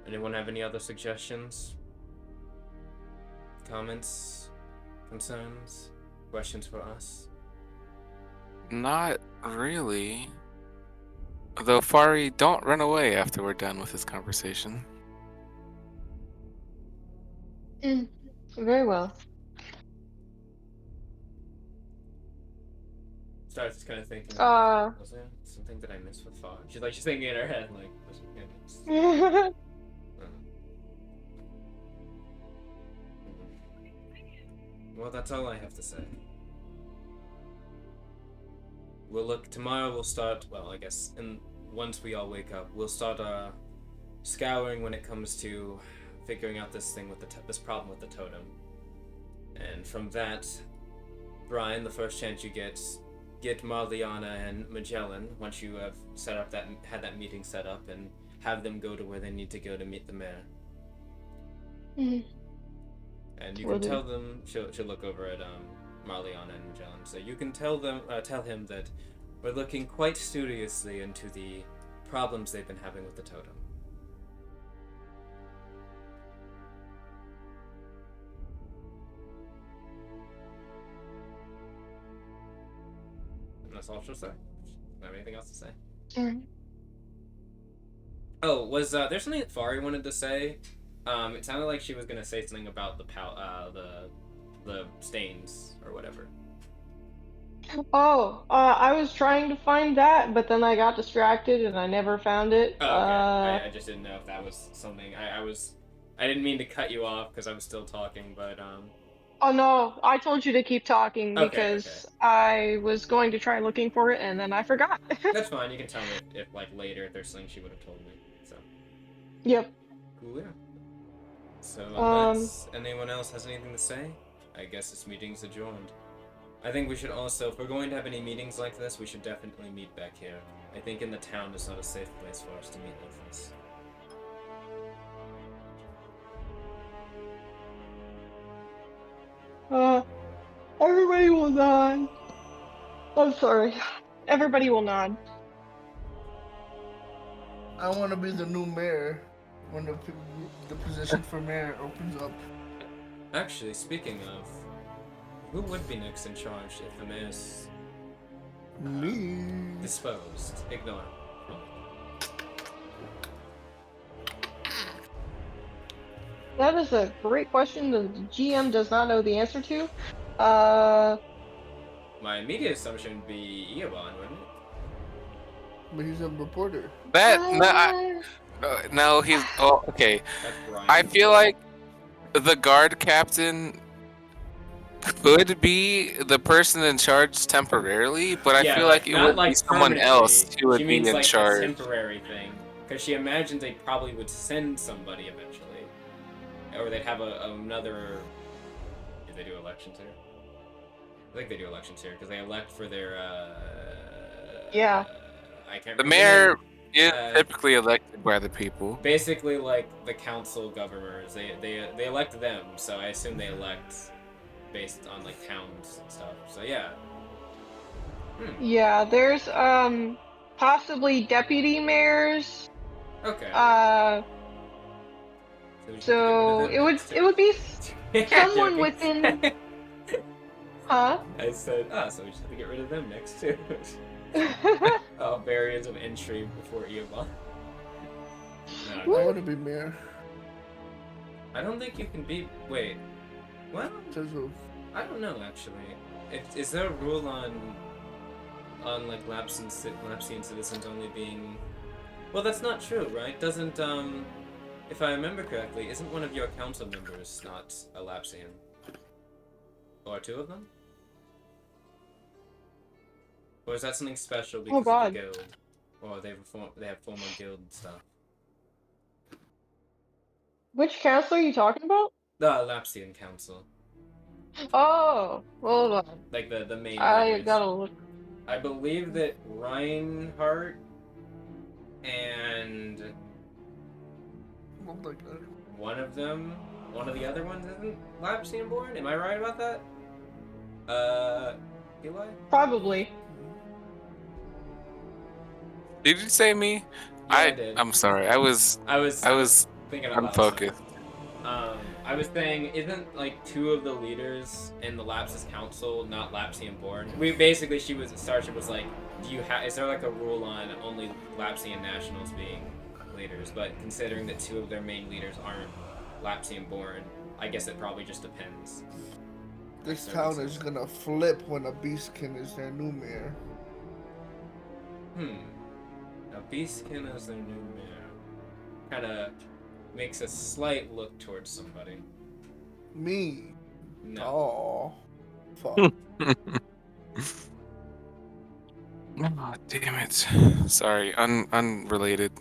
Anyone have any other suggestions? Comments? Concerns? Questions for us? Not really. Though Fari, don't run away after we're done with this conversation. Very well. Starts kind of thinking, was there something that I missed with Fari? She's thinking in her head, like, was it Well, that's all I have to say. Tomorrow we'll start, well, I guess, once we all wake up, we'll start scouring when it comes to figuring out this thing with this problem with the totem. And from that, Brian, the first chance you get Marliana and Magellan, once you have had that meeting set up, and have them go to where they need to go to meet the mayor. And you can tell them, she'll look over at Marliana and Magellan, so you can tell him that we're looking quite studiously into the problems they've been having with the totem. And that's all she'll say. Don't have anything else to say. Oh, was there something that Fari wanted to say? It sounded like she was gonna say something about the stains or whatever. Oh, I was trying to find that, but then I got distracted and I never found it. Oh, okay. I just didn't know if that was something. I didn't mean to cut you off because I was still talking, but Oh no, I told you to keep talking because okay. I was going to try looking for it and then I forgot. That's fine. You can tell me if like later if there's something she would have told me. So. Yep. Cool. Yeah. So unless anyone else has anything to say, I guess this meeting's adjourned. I think we should also, if we're going to have any meetings like this, we should definitely meet back here. I think in the town is not a safe place for us to meet like this. Everybody will nod. I'm sorry. Everybody will nod. I want to be the new mayor when the position for mayor opens up. Actually, speaking of, who would be next in charge if the mayor's Me. disposed? Ignore. That is a great question that the GM does not know the answer to. My immediate assumption would be Iabon, wouldn't it? But he's a reporter. No, he's. Oh, okay. That's I feel like the guard captain could be the person in charge temporarily, but I feel like it would be someone else who would be in charge. A temporary thing, because she imagines they probably would send somebody eventually, or they'd have another. Did they do elections here? I think they do elections here because they elect for their. Yeah. I can't. The mayor is typically elected by the people. Basically, like the council governors, they elect them. So I assume they elect based on like towns and stuff. So yeah. Yeah, there's possibly deputy mayors. Okay. So it would be someone within. Huh? I said, so we just have to get rid of them next too. Barriers of entry before Iabon. No, I want to be mayor. I don't think you can be. Wait. Well, I don't know actually. Is there a rule on like Lapsian citizens only being? Well, that's not true, right? Doesn't if I remember correctly, isn't one of your council members not a Lapsian? Or two of them? Or is that something special because of the guild? Or they have formal guild stuff? Which council are you talking about? The Lapsian Council. Oh, hold on. Like the main I gotta look. I believe that Reinhardt and one of the other ones isn't Lapsian born? Am I right about that? Eli? Probably. Did you say me? Yeah, I did. I'm sorry. I was thinking about unfocused. I was saying, isn't like 2 of the leaders in the Lapsus Council not Lapsian born? Starship was like, is there like a rule on only Lapsian nationals being leaders? But considering that 2 of their main leaders aren't Lapsian born, I guess it probably just depends. This town is gonna flip when a beastkin is their new mayor. A beastkin is their new mayor. Kinda makes a slight look towards somebody. Me? No. Oh, fuck. Oh, damn it. Sorry, unrelated.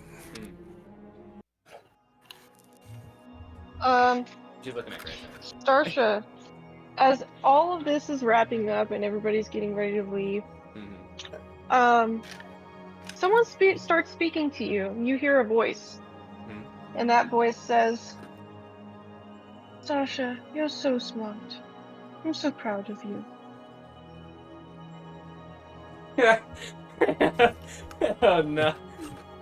She's looking at Grayfang. Starsha, as all of this is wrapping up and everybody's getting ready to leave, someone starts speaking to you. You hear a voice, and that voice says, "Starsha, you're so smart. I'm so proud of you." Oh no.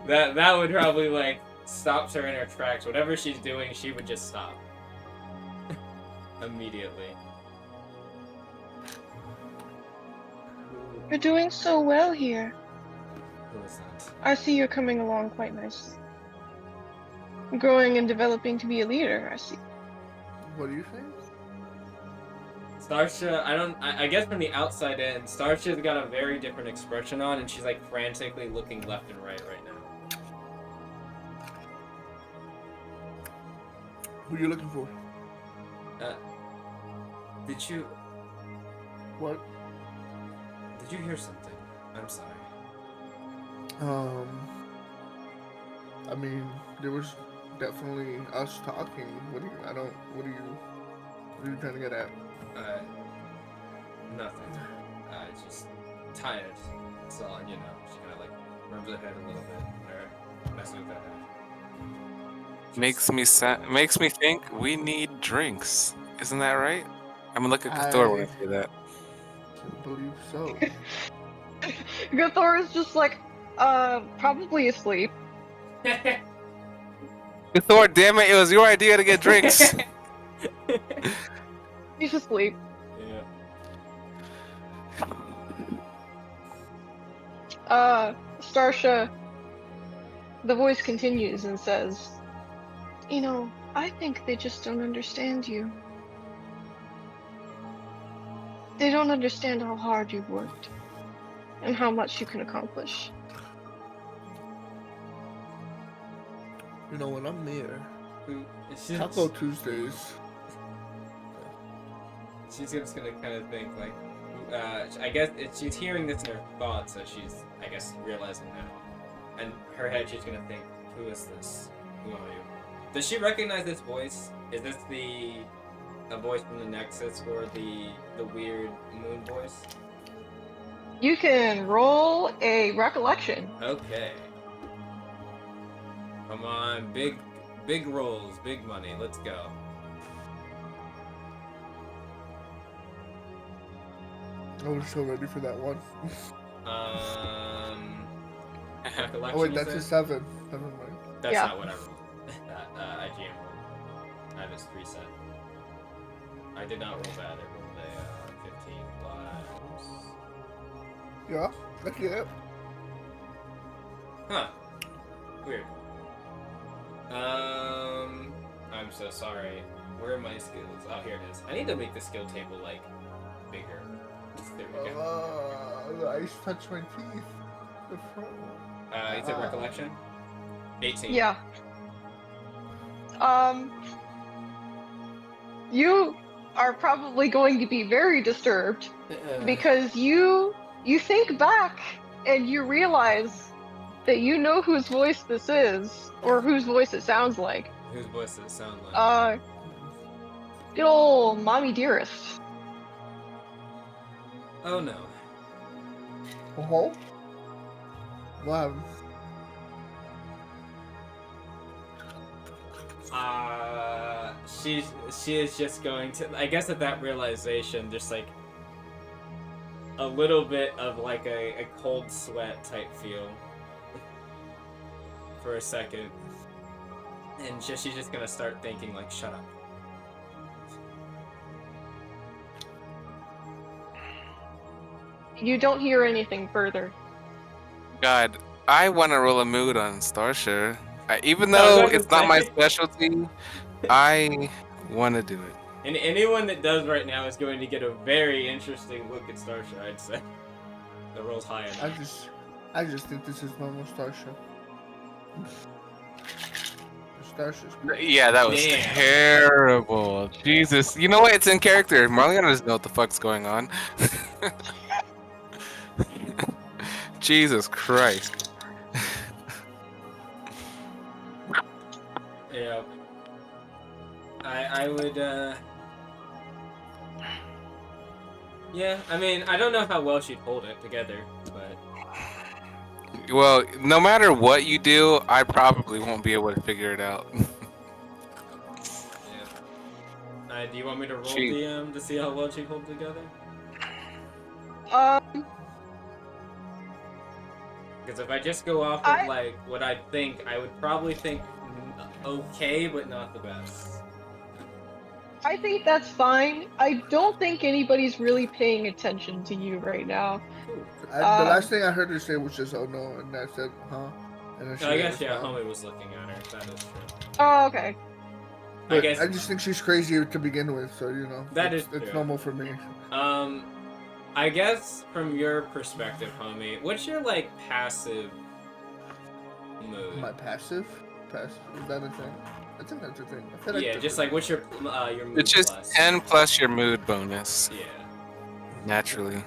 That would probably like stops her in her tracks. Whatever she's doing, she would just stop. Immediately. You're doing so well here. Who is that? I see you're coming along quite nicely. Growing and developing to be a leader, I see. What do you think? Starsha, I guess from the outside in, Starsha's got a very different expression on, and she's like frantically looking left and right now. Who are you looking for? Did you... What? Did you hear something? I'm sorry. I mean, there was definitely us talking. What are you trying to get at? Nothing. Just tired. So, you know, she kind of like rubs her head a little bit. Or messing with that head. Makes me think we need drinks. Isn't that right? I'm gonna look at Cthor when I say that. I believe so. Gothor is just like, probably asleep. Cthor, damn it! It was your idea to get drinks. He's asleep. Yeah. Starsha, the voice continues and says, "You know, I think they just don't understand you. They don't understand how hard you've worked and how much you can accomplish." You know, when I'm there, Taco Tuesdays. She's just gonna kind of think like, I guess she's hearing this in her thoughts, so she's, I guess, realizing now. And her head, she's gonna think, who is this? Who are you? Does she recognize this voice? Is this a voice from the Nexus or the weird moon voice? You can roll a recollection. Okay. Come on, big rolls, big money. Let's go. I was so ready for that one. Recollection. Oh wait, that's a 7. Never mind. That's Yeah. not what I rolled. I GM rolled. I have his 3 set. I did not roll bad. I rolled a 15 plus. Yeah, that's it. Huh. Weird. I'm so sorry. Where are my skills? Oh, here it is. I need to make the skill table, like, bigger. There we go. The ice touched my teeth. The front one. You said recollection? 18. Yeah. You are probably going to be very disturbed because you think back and you realize that you know whose voice this is, or whose voice it sounds like. Whose voice does it sound like? Good old Mommy Dearest. Oh no. Oh. Wow. She is just going to, I guess at that realization, just like a little bit of like a cold sweat type feel for a second, and she's just gonna start thinking like, shut up. You don't hear anything further. God, I want to roll a mood on Starsha. Even I was though about to it's not my say. specialty, I want to do it. And anyone that does right now is going to get a very interesting look at Starsha, I'd say. The roll's high enough. I just think this is normal Starsha. Starsha's great. Yeah, that was Damn. terrible. Jesus. You know what? It's in character. Marliana doesn't know what the fuck's going on. Jesus Christ. Yeah. I would, yeah, I mean, I don't know how well she'd hold it together, but... Well, no matter what you do, I probably won't be able to figure it out. Yeah. Do you want me to roll She- DM to see how well she'd hold together? Because if I just go off of, like, what I think, I would probably think okay, but not the best. I think that's fine. I don't think anybody's really paying attention to you right now. The last thing I heard her say was just, "Oh no," and I said, "Huh?" And then she I guess, yeah, homie was looking at her. That is true. Oh, okay. But I guess I just think she's crazy to begin with, so you know. It's true. normal for me. I guess from your perspective, homie, what's your like passive mood? My passive? Is that a thing? I think that's a thing. I feel like Yeah, just like what's your mood It's just plus? 10 plus your mood bonus. Yeah. Naturally.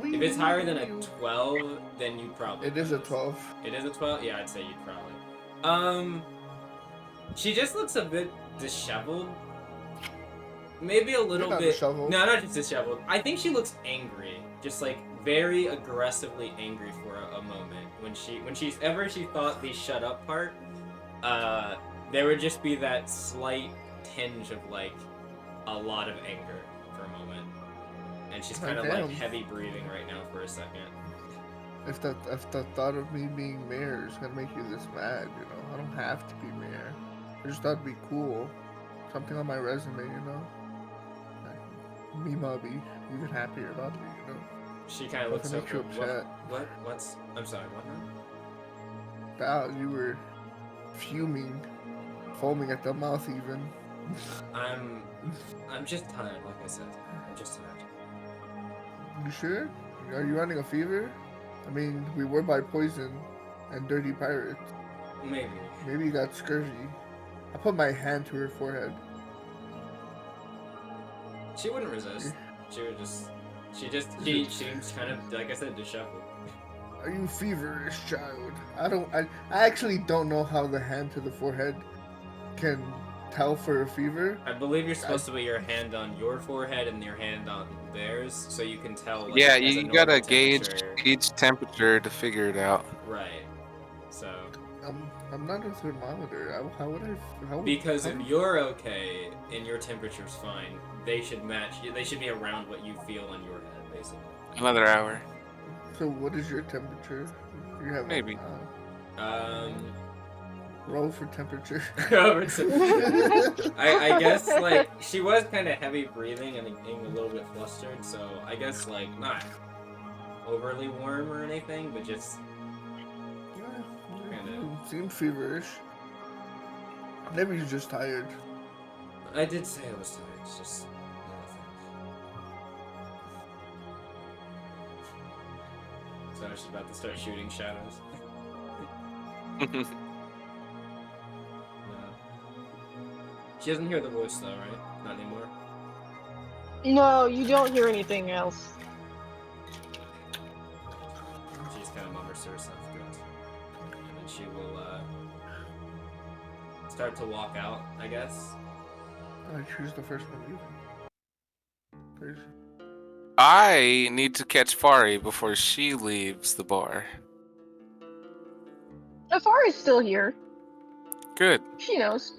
If it's higher than a 12, then you probably. It is a 12. It is a 12? Yeah, I'd say you'd probably. She just looks a bit disheveled. Maybe a little bit. Disheveled. No, not just disheveled. I think she looks angry. Just like very aggressively angry for a moment. When she thought the shut up part, there would just be that slight tinge of like a lot of anger for a moment. And she's kind of like heavy breathing right now for a second. If the thought of me being mayor is gonna make you this mad, you know, I don't have to be mayor. I just thought it'd be cool, something on my resume, you know. Me might be even happier about me, you know. She kind of looks make you upset. What's? I'm sorry. What now? About you were fuming, foaming at the mouth, even. I'm just tired. Like I said, I'm just tired. You sure? Are you running a fever? I mean, we were by poison and dirty pirates. Maybe. Maybe you got scurvy. I put my hand to her forehead. She wouldn't resist. She seems kind of, like I said, disheveled. Are you feverish, child? I actually don't know how the hand to the forehead can tell for a fever. I believe you're supposed to put your hand on your forehead and your hand on theirs, so you can tell. Like, Yeah, if there's a you normal gotta gauge temperature. each temperature to figure it out. Right. So. I'm not a thermometer. How would I? Because if you're okay and your temperature's fine, they should match. They should be around what you feel on your head, basically. Another hour. So what is your temperature? You have Maybe. Roll for temperature. I guess like she was kind of heavy breathing and getting a little bit flustered, so I guess like not overly warm or anything, but just kind of seemed feverish. Maybe you're just tired. I did say I was tired. It's just so she's about to start shooting shadows. She doesn't hear the voice though, right? Not anymore. No, you don't hear anything else. She just kind of mutters to herself, good. And then she will start to walk out, I guess. I choose the first one. Crazy. I need to catch Fari before she leaves the bar. Fari's still here. Good. She knows.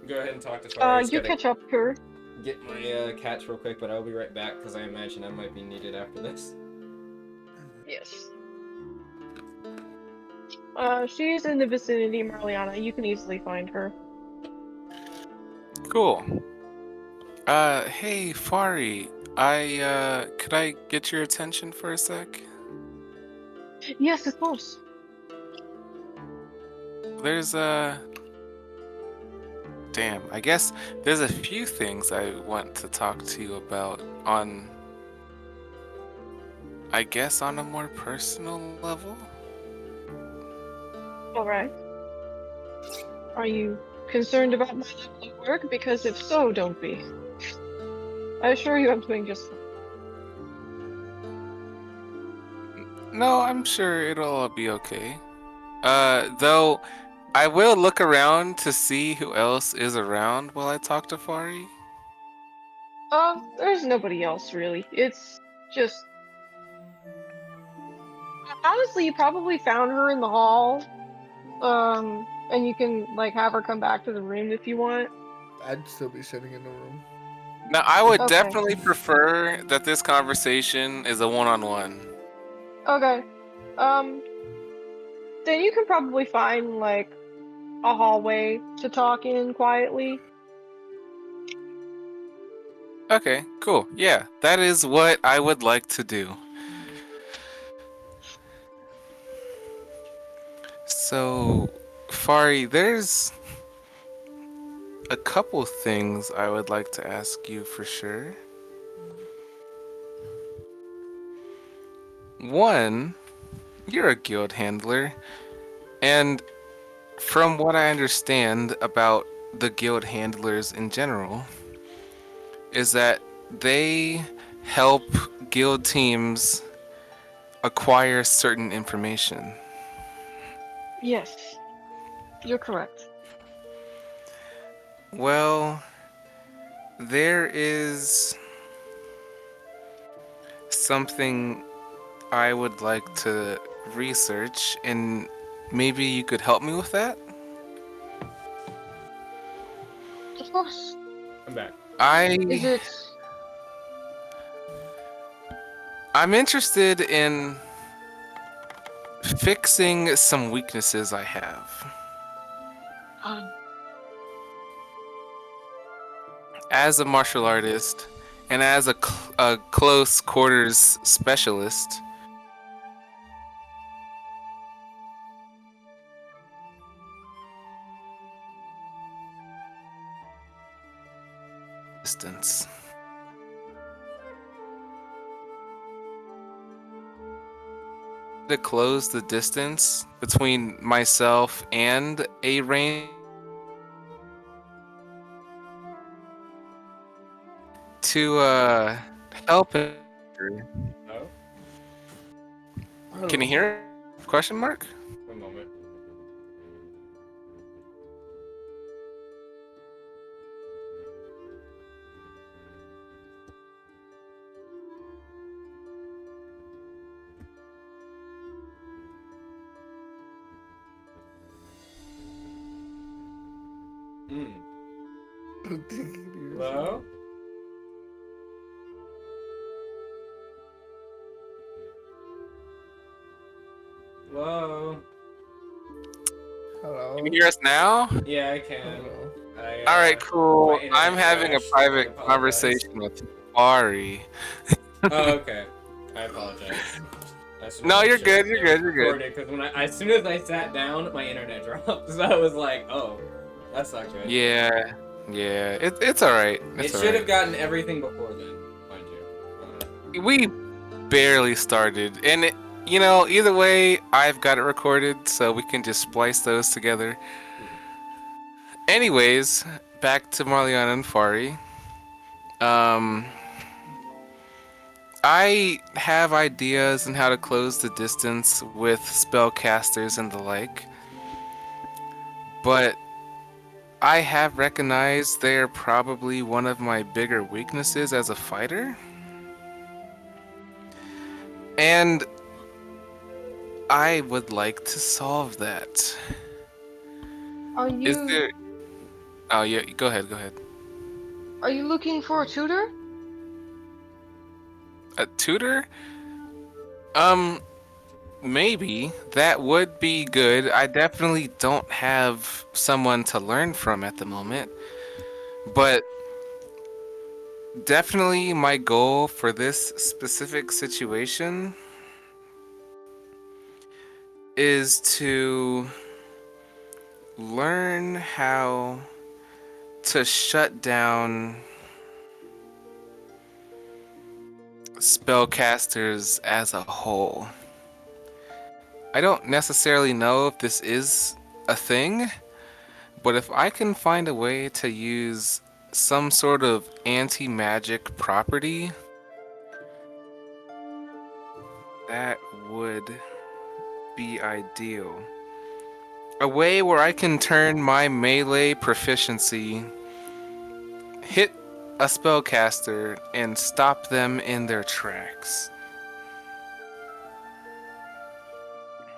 Go ahead and talk to Fari. You catch up to her. Get my catch real quick, but I'll be right back because I imagine I might be needed after this. Yes. She's in the vicinity, Marliana. You can easily find her. Cool. Hey, Fari. Could I get your attention for a sec? Yes, of course. There's damn, I guess there's a few things I want to talk to you about I guess on a more personal level. All right. Are you concerned about my level of work? Because if so, don't be. I assure you I'm doing just fine. No, I'm sure it'll all be okay. Though I will look around to see who else is around while I talk to Fari. There's nobody else really. It's just honestly, you probably found her in the hall. And you can like have her come back to the room if you want. I'd still be sitting in the room. Now, I would Okay. definitely prefer that this conversation is a one-on-one. Okay. Then you can probably find like a hallway to talk in quietly. Okay, cool. Yeah, that is what I would like to do. So, Fari, there's a couple things I would like to ask you for sure. One, you're a guild handler, and from what I understand about the guild handlers in general, is that they help guild teams acquire certain information. Yes, you're correct. Well, there is something I would like to research, and maybe you could help me with that? Of course. I'm back. Is it? I'm interested in fixing some weaknesses I have. Um, As a martial artist and as a close quarters specialist, distance. To close the distance between myself and a range to help. Oh? Can you hear it? Question mark? One moment. Hello? Hello? Hello. Can you hear us now? Yeah, I can. Hello. All right, cool. my internet I'm having a crashed. I private apologize. conversation with Fari. Oh, okay. I apologize. No, you're good. You're good. You're good. Because as soon as I sat down, my internet dropped. So I was like, oh, that's not good. Yeah, yeah. It's all right. It should have gotten everything before then, mind you. We barely started, and either way, I've got it recorded, so we can just splice those together. Anyways, back to Marliana and Fari. I have ideas on how to close the distance with spellcasters and the like, but I have recognized they're probably one of my bigger weaknesses as a fighter. And I would like to solve that. Are you? Is there... Oh, yeah, go ahead. Are you looking for a tutor? A tutor? Maybe. That would be good. I definitely don't have someone to learn from at the moment. But definitely my goal for this specific situation is to learn how to shut down spellcasters as a whole. I don't necessarily know if this is a thing, but if I can find a way to use some sort of anti-magic property, that would be ideal. A way where I can turn my melee proficiency, hit a spellcaster, and stop them in their tracks.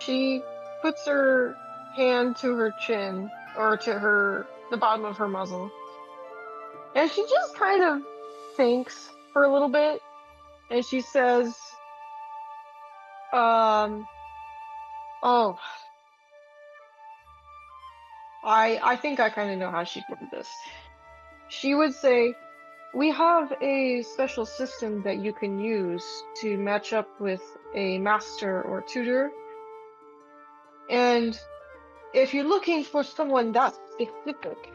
She puts her hand to her chin, or to the bottom of her muzzle, and she just kind of thinks for a little bit, and she says, oh, I think I kind of know how she'd word this. She would say, we have a special system that you can use to match up with a master or tutor. And if you're looking for someone that specific,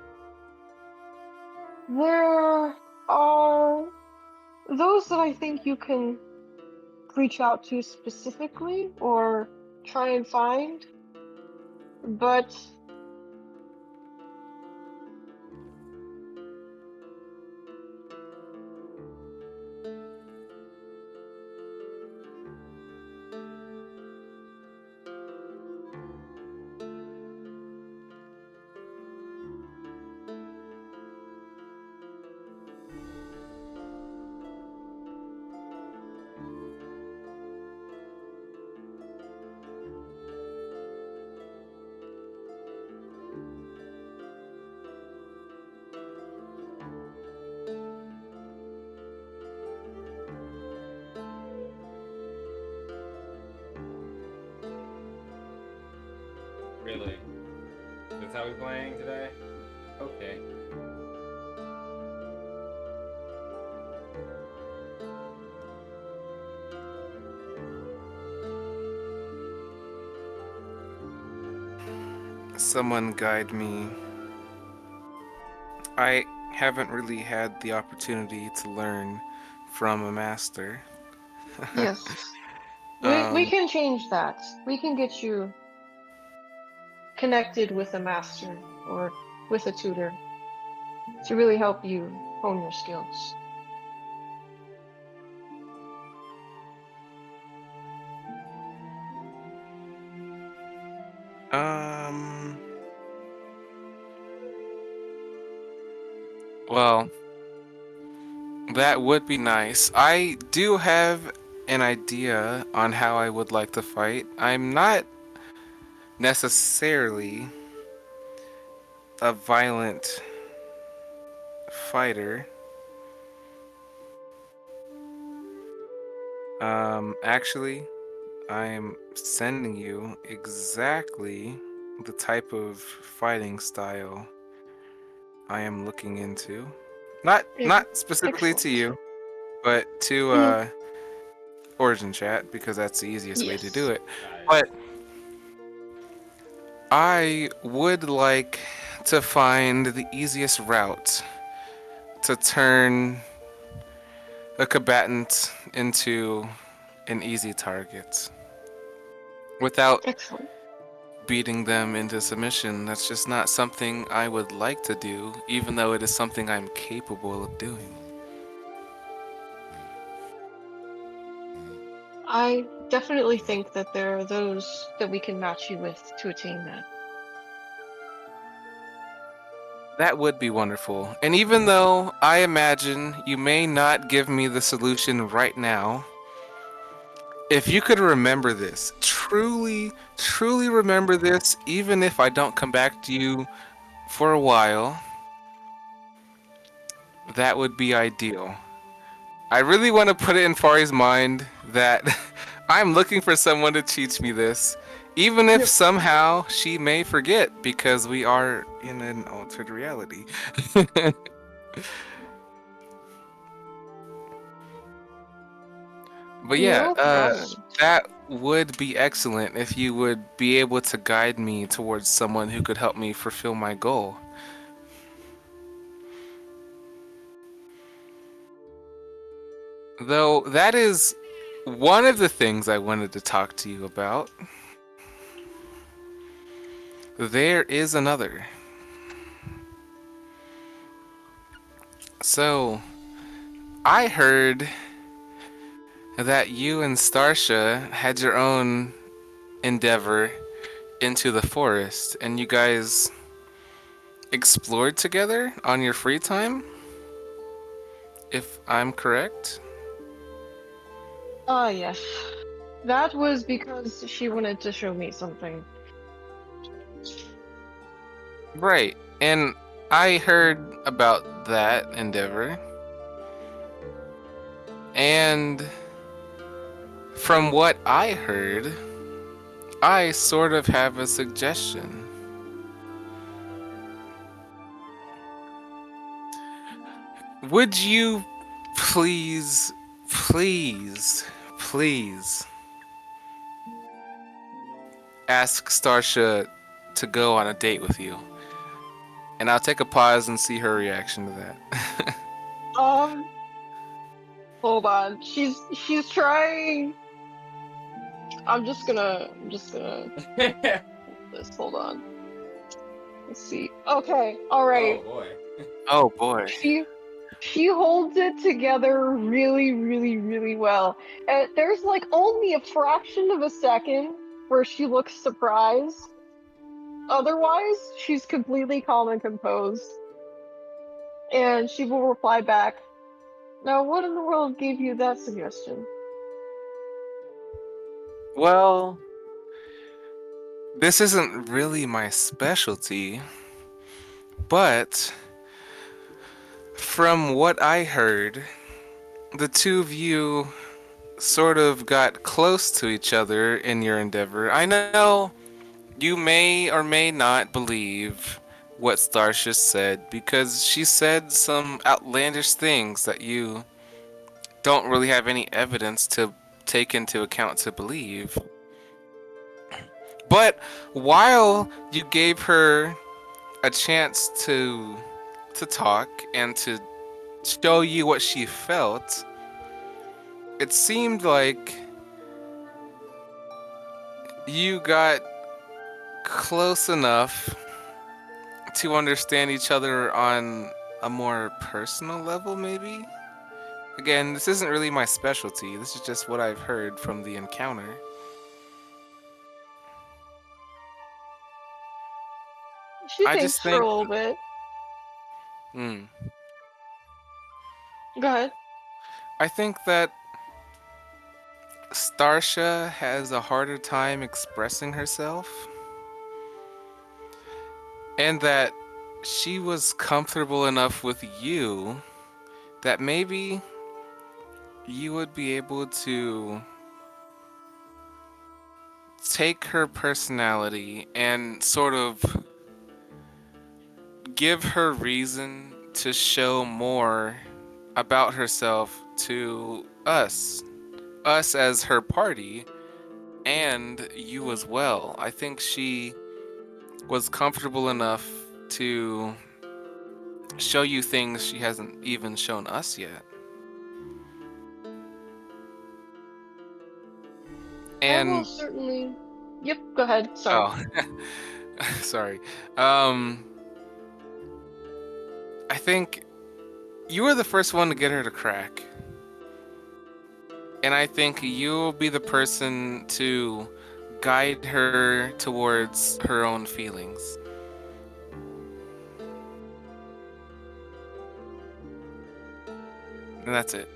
there are those that I think you can reach out to specifically or try and find. But Really? That's how we're playing today? Okay. Someone guide me. I haven't really had the opportunity to learn from a master. yes, we can change that. We can get you connected with a master or with a tutor to really help you hone your skills. Well, that would be nice. I do have an idea on how I would like to fight. I'm not necessarily a violent fighter. Actually, I'm sending you exactly the type of fighting style I am looking into. Not specifically to Excellent. you, but to Origin Chat, because that's the easiest way to do Yes. it. But I would like to find the easiest route to turn a combatant into an easy target without Excellent. beating them into submission. That's just not something I would like to do, even though it is something I'm capable of doing. I definitely think that there are those that we can match you with to attain that. That would be wonderful. And even though I imagine you may not give me the solution right now, if you could remember this, truly, truly remember this, even if I don't come back to you for a while, that would be ideal. I really want to put it in Fari's mind that I'm looking for someone to teach me this, even if somehow she may forget because we are in an altered reality. But yeah, No problem. that would be excellent if you would be able to guide me towards someone who could help me fulfill my goal. Though that is one of the things I wanted to talk to you about. There is another. So, I heard that you and Starsha had your own endeavor into the forest, and you guys explored together on your free time? If I'm correct? Yes. That was because she wanted to show me something. Right. And I heard about that endeavor. And from what I heard, I sort of have a suggestion. Would you please, please ask Starsha to go on a date with you? And I'll take a pause and see her reaction to that. Hold on. She's trying. I'm just gonna this. Hold on. Let's see. Okay. All right. Oh boy. Oh boy. She holds it together really, really, really well. And there's like only a fraction of a second where she looks surprised. Otherwise, she's completely calm and composed. And she will reply back, "Now, what in the world gave you that suggestion?" Well, this isn't really my specialty, but from what I heard, the two of you sort of got close to each other in your endeavor. I know you may or may not believe what Starsha said because she said some outlandish things that you don't really have any evidence to take into account to believe. But while you gave her a chance to talk and to show you what she felt, it seemed like you got close enough to understand each other on a more personal level, maybe? Again, this isn't really my specialty. This is just what I've heard from the encounter. She I thinks just for think, a little bit. hmm, Go ahead. I think that Starsha has a harder time expressing herself, and that she was comfortable enough with you that maybe you would be able to take her personality and sort of give her reason to show more about herself to us as her party, and you as well. I think she was comfortable enough to show you things she hasn't even shown us yet. I will And certainly. Yep, go ahead. Sorry. oh, sorry. Um, I think you were the first one to get her to crack. And I think you'll be the person to guide her towards her own feelings. And that's it.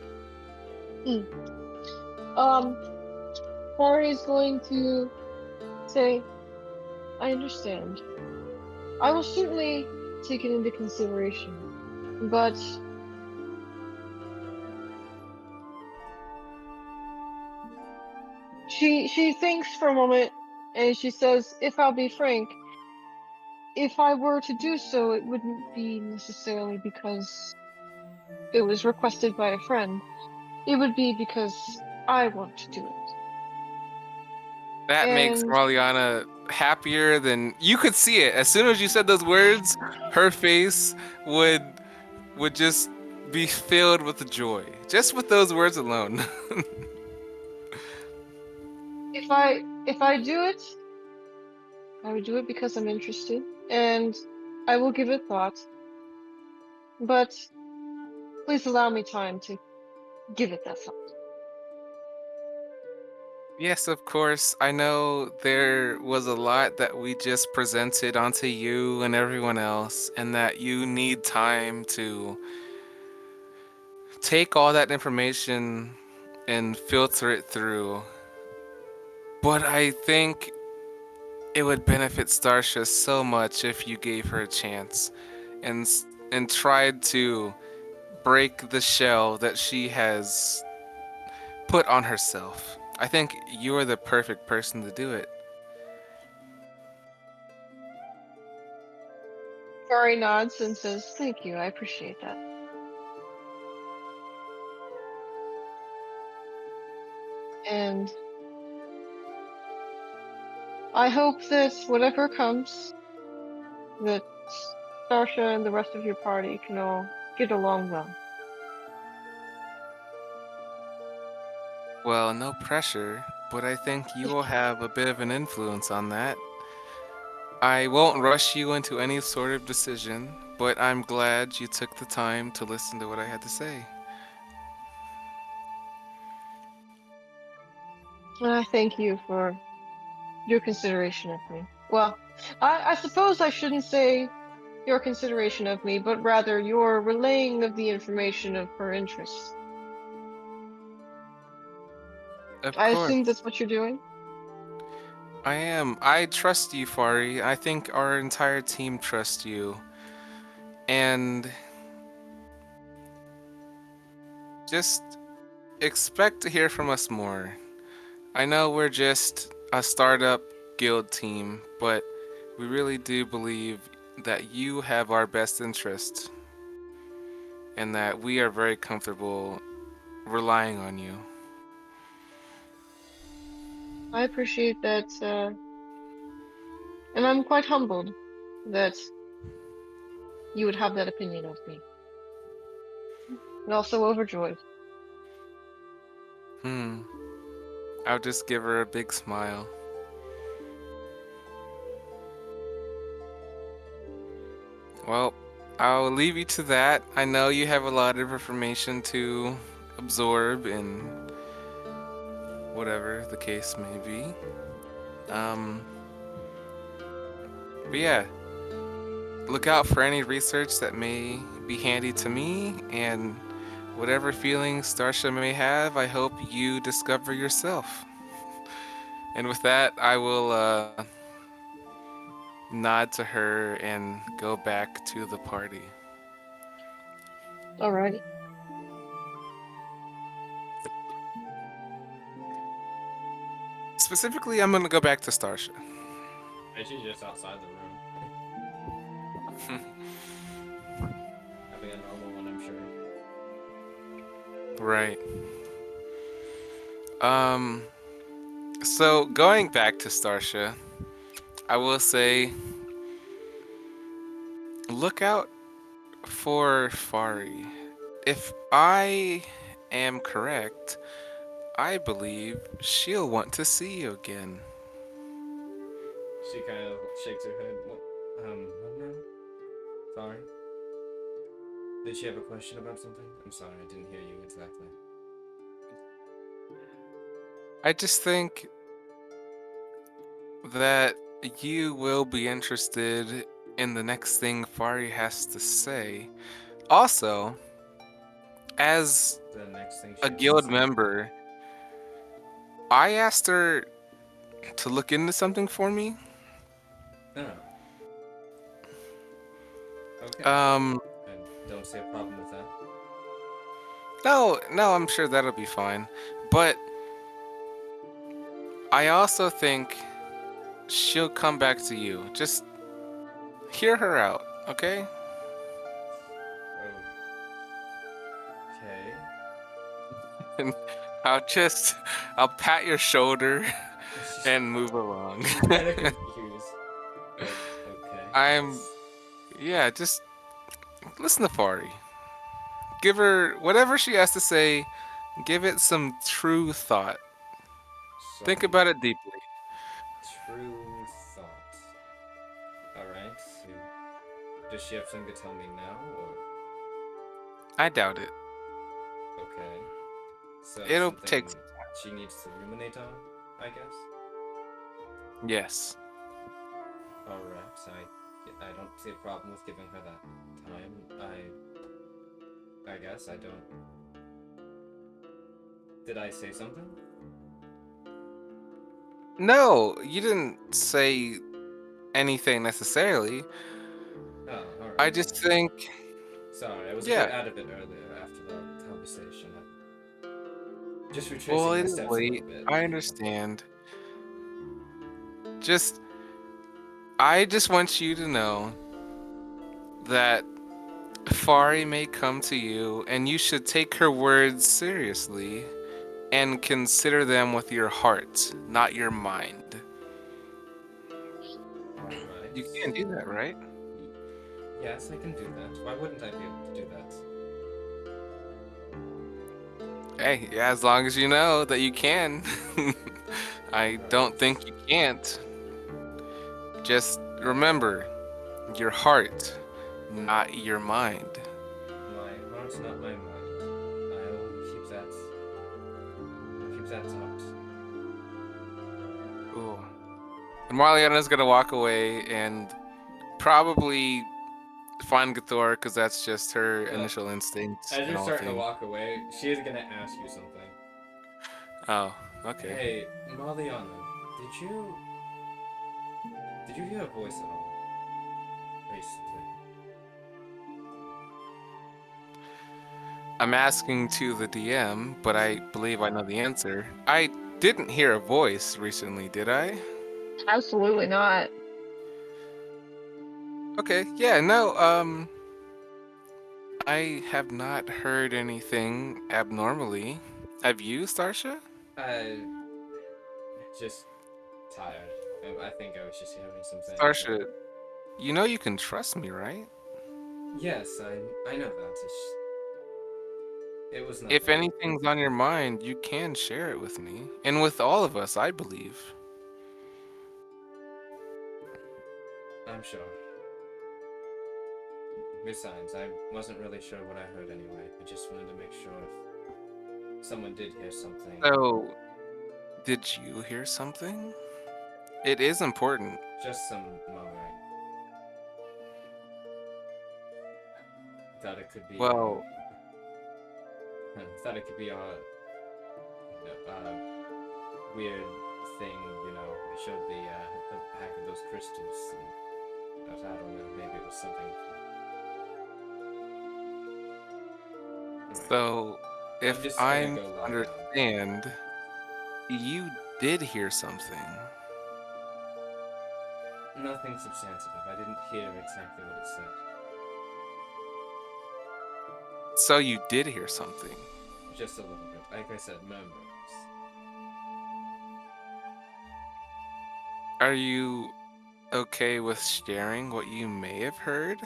Fari is going to say, "I understand. I will certainly take it into consideration. But she thinks for a moment and she says, "If I'll be frank, if I were to do so, it wouldn't be necessarily because it was requested by a friend. It would be because I want to do it. That makes And Marliana happier than you could see it. As soon as you said those words, her face would just be filled with joy. Just with those words alone. if I do it, I would do it because I'm interested, and I will give it thought. But please allow me time to give it that thought. Yes, of course. I know there was a lot that we just presented onto you and everyone else, and that you need time to take all that information and filter it through. But I think it would benefit Starsha so much if you gave her a chance and tried to break the shell that she has put on herself. I think you're the perfect person to do it. Fari nods and says, "Thank you, I appreciate that." And I hope that whatever comes, that Starsha and the rest of your party can all get along well. Well, no pressure, but I think you will have a bit of an influence on that. I won't rush you into any sort of decision, but I'm glad you took the time to listen to what I had to say. And I thank you for your consideration of me. Well, I suppose I shouldn't say your consideration of me, but rather your relaying of the information of her interests. Of I course. assume that's what you're doing? I am. I trust you, Fari. I think our entire team trusts you. And just expect to hear from us more. I know we're just a startup guild team, but we really do believe that you have our best interest and that we are very comfortable relying on you. I appreciate that, and I'm quite humbled that you would have that opinion of me. And also overjoyed. I'll just give her a big smile. Well, I'll leave you to that. I know you have a lot of information to absorb and whatever the case may be. But yeah, look out for any research that may be handy to me, and whatever feelings Starsha may have, I hope you discover yourself. And with that, I will nod to her and go back to the party. Alrighty. Specifically, I'm gonna go back to Starsha. And she's just outside the room. Having a normal one, I'm sure. Right. So going back to Starsha, I will say look out for Fari. If I am correct, I believe she'll want to see you again. She kind of shakes her head. What now? Sorry. Did she have a question about something? I'm sorry, I didn't hear you exactly. I just think that you will be interested in the next thing Fari has to say. Also, as The next thing a she has to guild say. member, I asked her to look into something for me. Oh. Okay. Um, I don't see a problem with that. no, I'm sure that'll be fine. But I also think she'll come back to you. Just hear her out, okay? Oh. Okay. I'll pat your shoulder and move along. Kind of confused. But okay. Yeah, just listen to Fari. Give her whatever she has to say, give it some true thought. Think about it deeply. True thought. Alright. Does she have something to tell me now, or? I doubt it. Okay. So It'll something take. she needs to ruminate on, I guess? Yes. Alright, I don't see a problem with giving her that time. I guess I don't... Did I say something? No, you didn't say anything necessarily. Oh, alright. I just think... Sorry, I was a bit out of it earlier after that conversation. Just retracing my steps a little bit. I understand. I just want you to know that Fari may come to you, and you should take her words seriously and consider them with your heart, not your mind. Alright. You can do that, right? Yes, I can do that. Why wouldn't I be able to do that? Hey, yeah, as long as you know that you can. I don't think you can't. Just remember, your heart, not your mind. My heart's not my mind. I'll keep that thought. Ooh. And Marliana's gonna walk away and probably find Gathor, because that's just her initial instinct. As you're starting to walk away, she is gonna ask you something. Oh, okay. Hey, Marliana, did you hear a voice at all recently? I'm asking to the DM, but I believe I know the answer. I didn't hear a voice recently, did I? Absolutely not. Okay, yeah, no, I have not heard anything abnormally. Have you, Starsha? Just tired. I think I was just having something. Starsha, you know you can trust me, right? Yes, I know that. It was nothing. If anything's on your mind, you can share it with me. And with all of us, I believe. I'm sure. Besides, I wasn't really sure what I heard anyway. I just wanted to make sure if someone did hear something. So, did you hear something? It is important. Just some murmuring. Thought it could be. Well, thought it could be a weird thing, you know. They showed the pack of those crystals, and I don't know. Maybe it was something. So, if I understand, you did hear something. Nothing substantive. I didn't hear exactly what it said. So you did hear something? Just a little bit. Like I said, murmurs. Are you okay with sharing what you may have heard?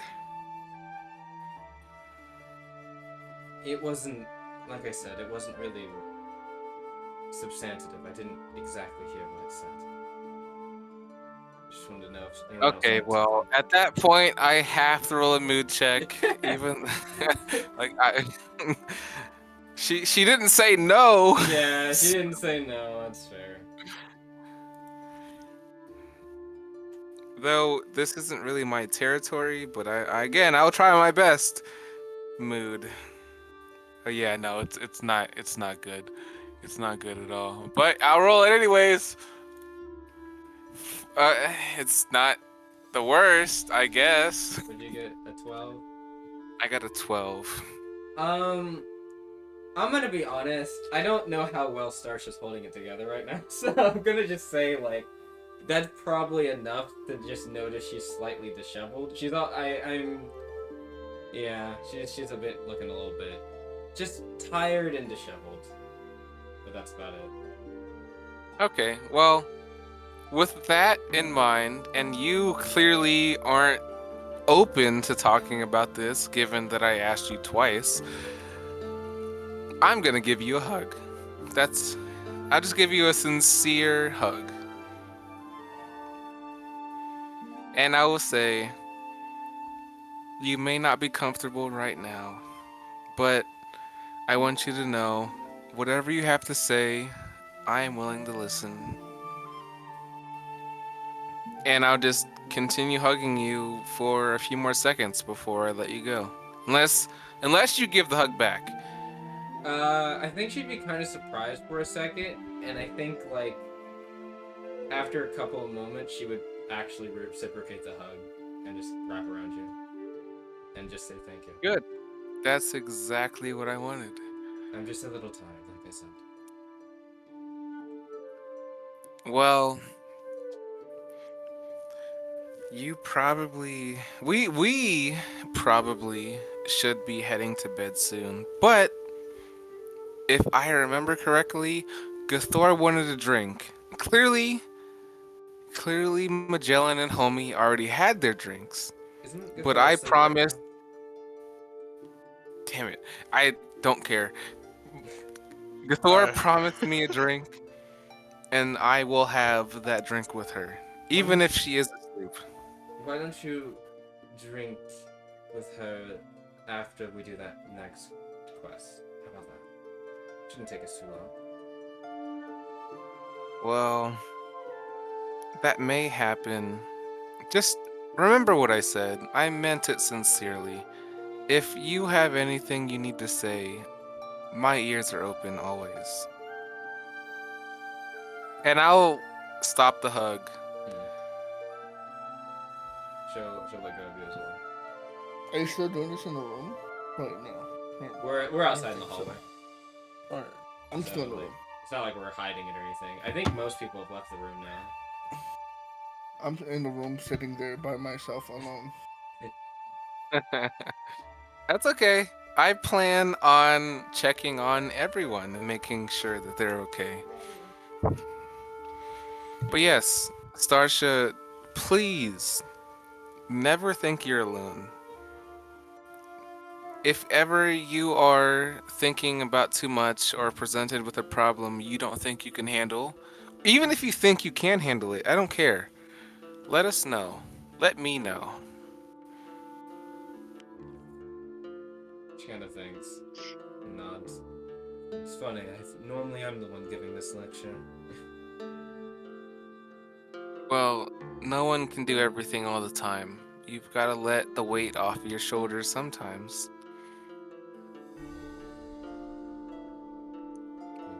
It wasn't, like I said, it wasn't really substantive. I didn't exactly hear what it said. Just wanted to know if anyone Okay, well, at that point, I have to roll a mood check. Even like she didn't say no. Yeah, she didn't say no. That's fair. Though this isn't really my territory, but I'll try my best. Mood. Oh yeah, no, it's not good. It's not good at all. But I'll roll it anyways. It's not the worst, I guess. Would you get a 12? I got a 12. I'm gonna be honest. I don't know how well Starsha's holding it together right now, so I'm gonna just say like that's probably enough to just notice she's slightly disheveled. She's all yeah. She's a bit looking a little bit just tired and disheveled. but that's about it. Okay, well, with that in mind, and you clearly aren't open to talking about this, given that I asked you twice, I'm gonna give you a hug. I'll just give you a sincere hug. And I will say, you may not be comfortable right now, but I want you to know, whatever you have to say, I am willing to listen. And I'll just continue hugging you for a few more seconds before I let you go. Unless you give the hug back. I think she'd be kind of surprised for a second, and I think, like, after a couple of moments, she would actually reciprocate the hug and just wrap around you and just say thank you. Good. That's exactly what I wanted. I'm just a little tired, like I said. Well, we probably should be heading to bed soon. But if I remember correctly, Gathor wanted a drink. Clearly Magellan and Homie already had their drinks. Isn't But Gathor I still alive promised. now? Damn it! I don't care. Gathor promised me a drink, and I will have that drink with her, even if she is asleep. Why don't you drink with her after we do that next quest? How about that? Shouldn't take us too long. Well, that may happen. Just remember what I said. I meant it sincerely. If you have anything you need to say, my ears are open always. And I'll stop the hug. She'll let go of you as well. Are you still doing this in the room? Right now. We're outside in the hallway. Alright. I'm still in the room. It's not like we're hiding it or anything. I think most people have left the room now. I'm in the room sitting there by myself alone. That's okay. I plan on checking on everyone and making sure that they're okay. But yes, Starsha, please never think you're alone. If ever you are thinking about too much or presented with a problem you don't think you can handle, even if you think you can handle it, I don't care. Let us know. Let me know. She kind of thinks and nods. It's funny. Normally I'm the one giving this lecture. Well, no one can do everything all the time. You've got to let the weight off your shoulders sometimes.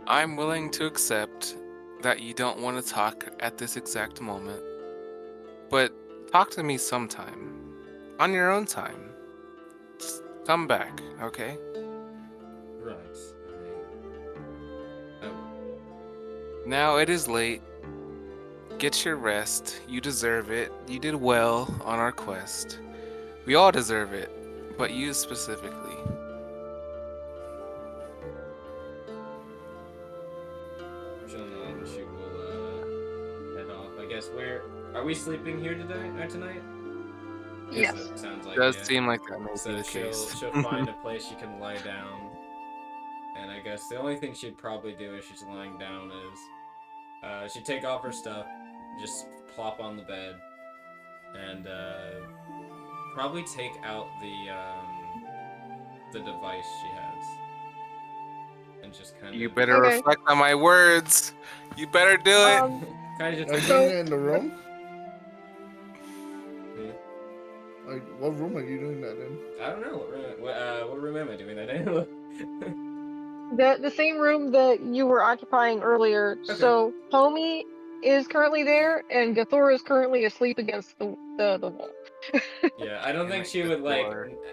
I'm willing to accept that you don't want to talk at this exact moment, but talk to me sometime. On your own time. Just come back, okay? Right. Now it is late. Get your rest. You deserve it. You did well on our quest. We all deserve it, but you specifically. She'll nod and she will head off. I guess are we sleeping here tonight? Yes. It sounds like Does it. seem like that may So be the case. she'll find a place she can lie down. And I guess the only thing she'd probably do if she's lying down is she'd take off her stuff, just plop on the bed, and probably take out the device she has. And just kind of... You better reflect on my words. You better do it. Kind of Are just... you doing it in the room? Like, what room are you doing that in? I don't know. What room am I doing that in? The same room that you were occupying earlier. Okay. So Homie is currently there, and Gathor is currently asleep against the wall. Yeah, I don't think she would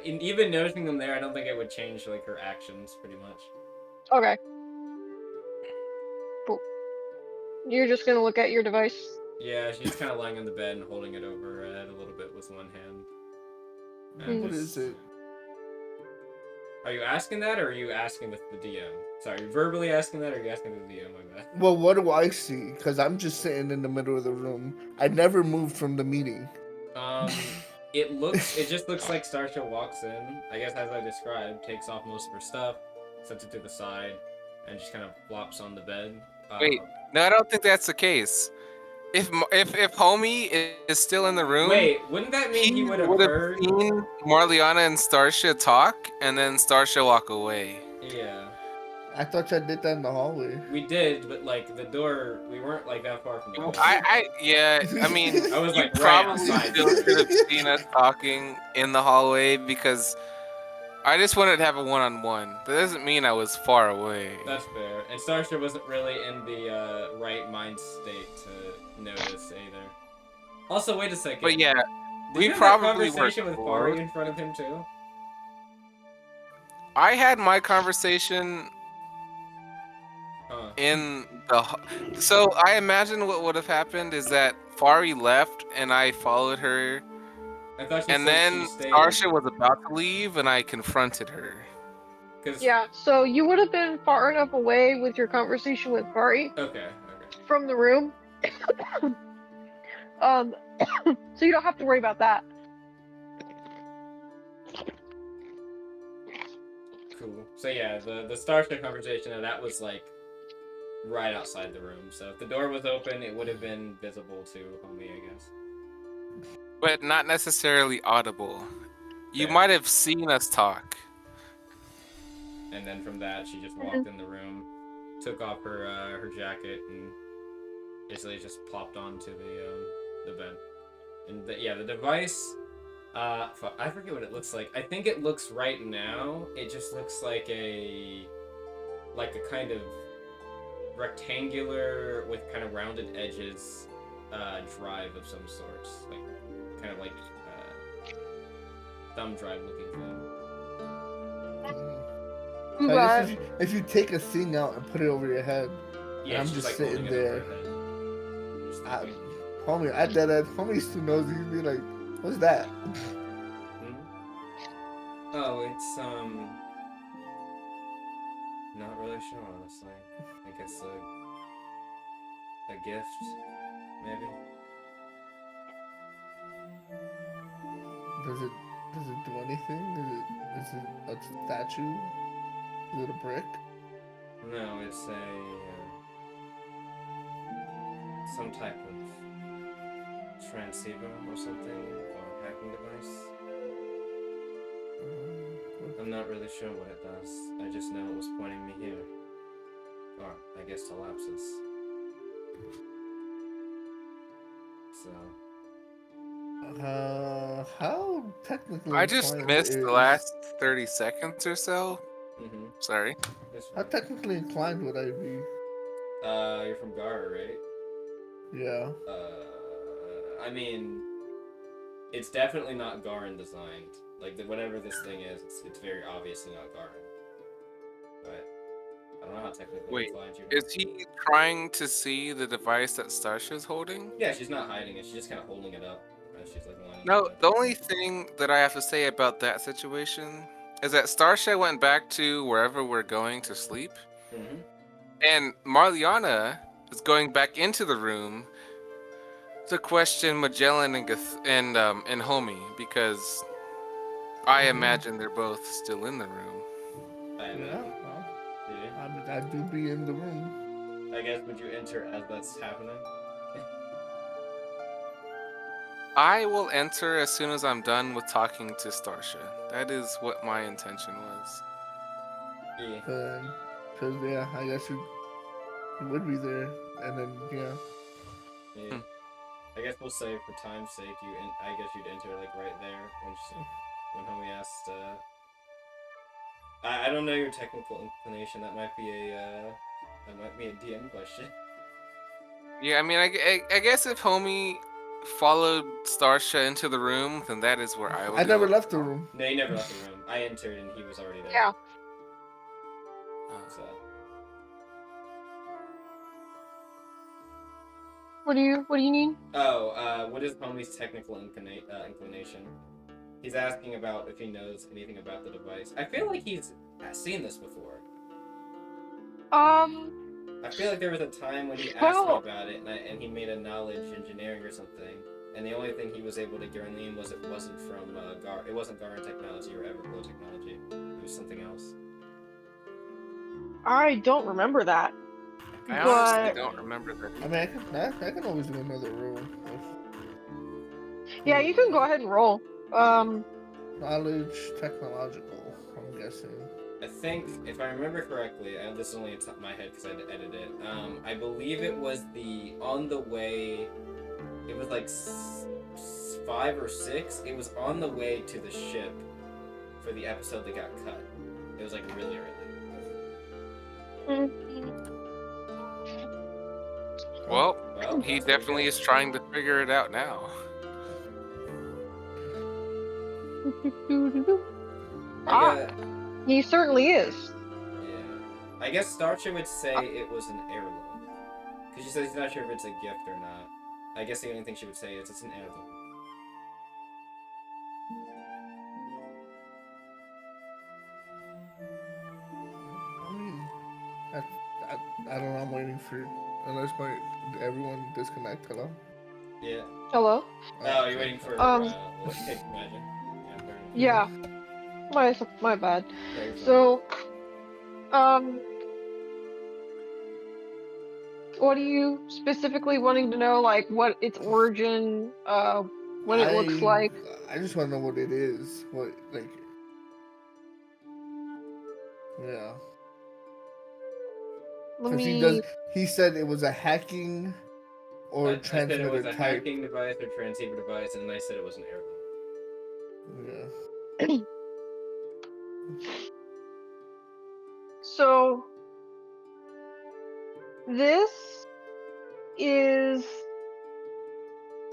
even noticing them there. I don't think it would change like her actions pretty much. Okay. Cool. You're just gonna look at your device. Yeah, she's kind of lying on the bed and holding it over her head a little bit with one hand. What is it? Are you asking that, or are you asking the DM? Sorry, you're verbally asking that, or are you asking the DM? My bad. Well, what do I see? Because I'm just sitting in the middle of the room. I never moved from the meeting. It just looks like Starsha walks in, I guess as I described, takes off most of her stuff, sets it to the side, and just kind of flops on the bed. Wait, no, I don't think that's the case. If Homie is still in the room, wait, wouldn't that mean he would have heard? Seen Marliana and Starsha talk, and then Starsha walk away. Yeah. I thought I did that in the hallway. We did, but like the door, we weren't like that far from the door. I mean, I was you like right probably outside. still could have seen us talking in the hallway because I just wanted to have a one-on-one. That doesn't mean I was far away. That's fair. And Starsha wasn't really in the right mind state to notice either. Also, wait a second. But yeah, we probably have a conversation with Fari in front of him too. I had my conversation in the. So I imagine what would have happened is that Fari left and I followed her. I thought and then Starsha was about to leave and I confronted her. Yeah, so you would have been far enough away with your conversation with Fari. Okay. From the room. So you don't have to worry about that. Cool. So yeah, the Starsha conversation, that was like right outside the room. So if the door was open, it would have been visible to Homie, I guess. But not necessarily audible. You might have seen us talk. And then from that, she just walked in the room, took off her jacket, and basically just plopped onto the bed. And the device, I forget what it looks like. I think it looks right now. It just looks like a kind of rectangular with kind of rounded edges, drive of some sort, like kind of like thumb drive looking thing. If you take a thing out and put it over your head, yeah, I'm just like sitting there. Homie, I did that. Homie still knows. He'd be like, "What's that?" Oh, it's not really sure, honestly. I think it's a gift, maybe. Does it do anything? Is it a statue? Is it a brick? No, it's some type of transceiver or something, or hacking device. I'm not really sure what it does. I just know it was pointing me here. Or, I guess to Lapsus. So... how technically I just missed the last 30 seconds or so. Sorry. How technically inclined would I be? You're from Gara, right? Yeah. I mean, it's definitely not Garan designed. Like, whatever this thing is, it's very obviously not Garan. But I don't know how technically inclined you are. Is he trying to see the device that Starsha's holding? Yeah, she's not hiding it. She's just kind of holding it up. She's like no, the only thing that I have to say about that situation is that Starsha went back to wherever we're going to sleep. And Marliana is going back into the room to question Magellan and Homie because I imagine they're both still in the room. I do be in the room. I guess, would you enter as that's happening? I will enter as soon as I'm done with talking to Starsha. That is what my intention was. Yeah. Because, I guess you would be there. And then, Yeah. I guess we'll say for time's sake, I guess you'd enter like right there when Homie asked. I don't know your technical inclination. That might be a DM question. Yeah, I mean, I guess if Homie followed Starsha into the room, then that is where I would. I never left the room. No, you never left the room. I entered and he was already there. Yeah. So. What do you need? Oh, what is Homie's technical inclination? He's asking about if he knows anything about the device. I feel like he's seen this before. I feel like there was a time when he asked me about it, and he made a knowledge engineering or something, and the only thing he was able to glean was it wasn't from it wasn't Garan technology or Everglow technology. It was something else. I don't remember that. I honestly don't remember that. I mean, I can always do another roll. Yeah, you can go ahead and roll. Knowledge technological, I'm guessing. I think, if I remember correctly, this is only on top of my head because I had to edit it. I believe it was on the way. It was like 5 or 6. It was on the way to the ship for the episode that got cut. It was like really early. Well, he definitely is trying to figure it out now. He certainly is. Yeah. I guess Starcher would say it was an heirloom. Because she says she's not sure if it's a gift or not. I guess the only thing she would say is it's an heirloom. I don't know, I'm waiting for... Unless everyone disconnect, hello? Yeah. Hello? Oh, you're waiting for magic. Yeah. My bad. So, what are you specifically wanting to know? Like, what its origin, what it looks like? I just want to know what it is. What, like... Yeah. He said it was a hacking or transmitter type. I said it was a hacking device or transceiver device, and I said it was an heirloom. Yeah. So, this is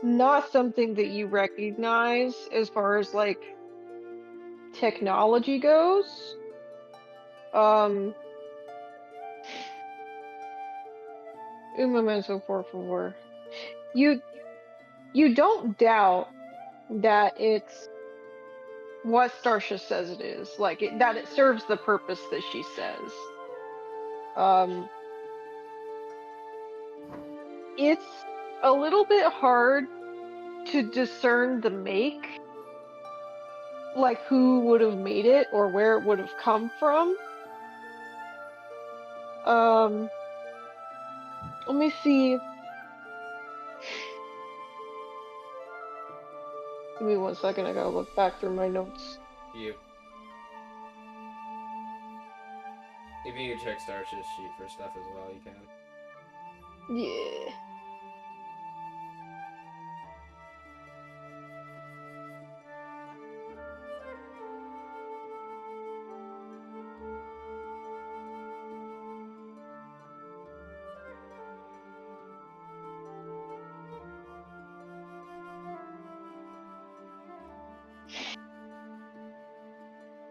not something that you recognize as far as like technology goes. Un momento, por favor. You don't doubt that it's what Starsha says it is, like that it serves the purpose that she says. It's a little bit hard to discern the make, like who would have made it or where it would have come from. Let me see. Give me 1 second, I gotta look back through my notes. If you can check Starsha's sheet for stuff as well, you can. Yeah.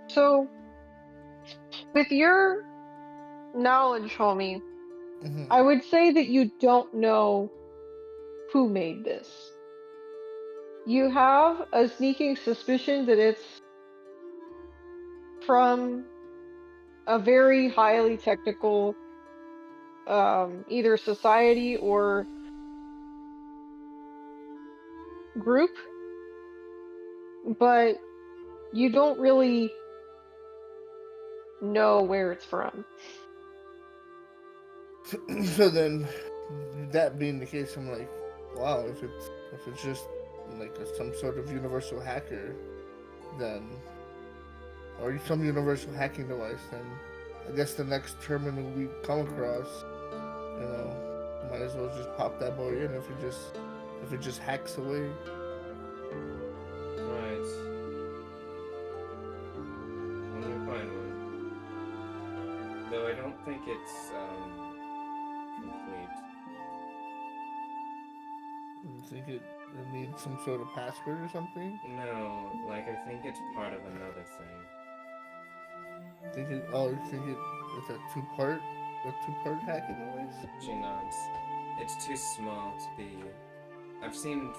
So, with your knowledge, homie, I would say that you don't know who made this. You have a sneaking suspicion that it's from a very highly technical, either society or group, but you don't really know where it's from. So then, that being the case, I'm like, wow, if it's just like some sort of universal hacker, then, or some universal hacking device, then I guess the next terminal we come across, you know, might as well just pop that boy in if it just hacks away. Right. Let me find one. Though I don't think it's complete. You think it needs some sort of password or something? No, like I think it's part of another thing. You think it's a two-part hacking device? She nods. It's too small to be I've seen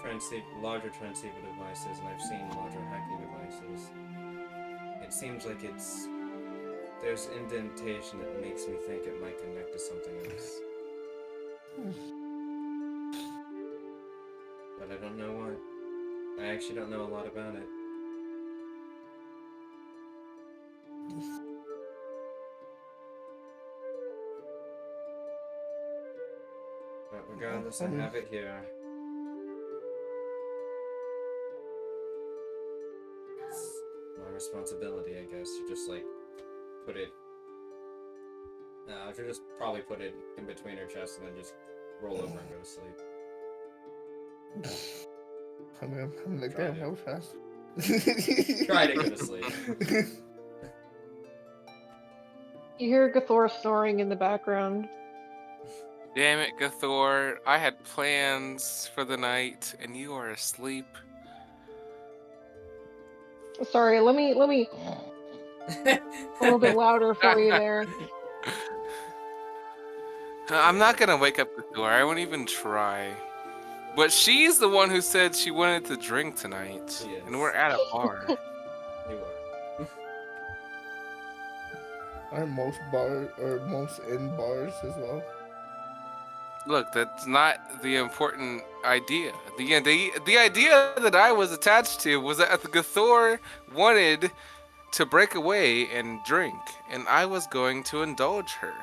larger transceiver devices, and I've seen larger hacking devices. It seems like there's indentation that makes me think it might connect to something else. But I don't know what. I actually don't know a lot about it. But regardless, I have it here. It's my responsibility, I guess, to just like put it. I should just probably put it in between her chest and then just roll over and go to sleep. I'm like, damn, that was fast. Try to go to sleep. You hear Gathor snoring in the background. Damn it, Gathor. I had plans for the night, and you are asleep. Sorry, let me a little bit louder for you there. I'm not gonna wake up Gathor. I won't even try. But she's the one who said she wanted to drink tonight, and we're at a bar. You are. Are most bars or most in bars as well? Look, that's not the important idea. The idea that I was attached to was that Gathor wanted to break away and drink, and I was going to indulge her.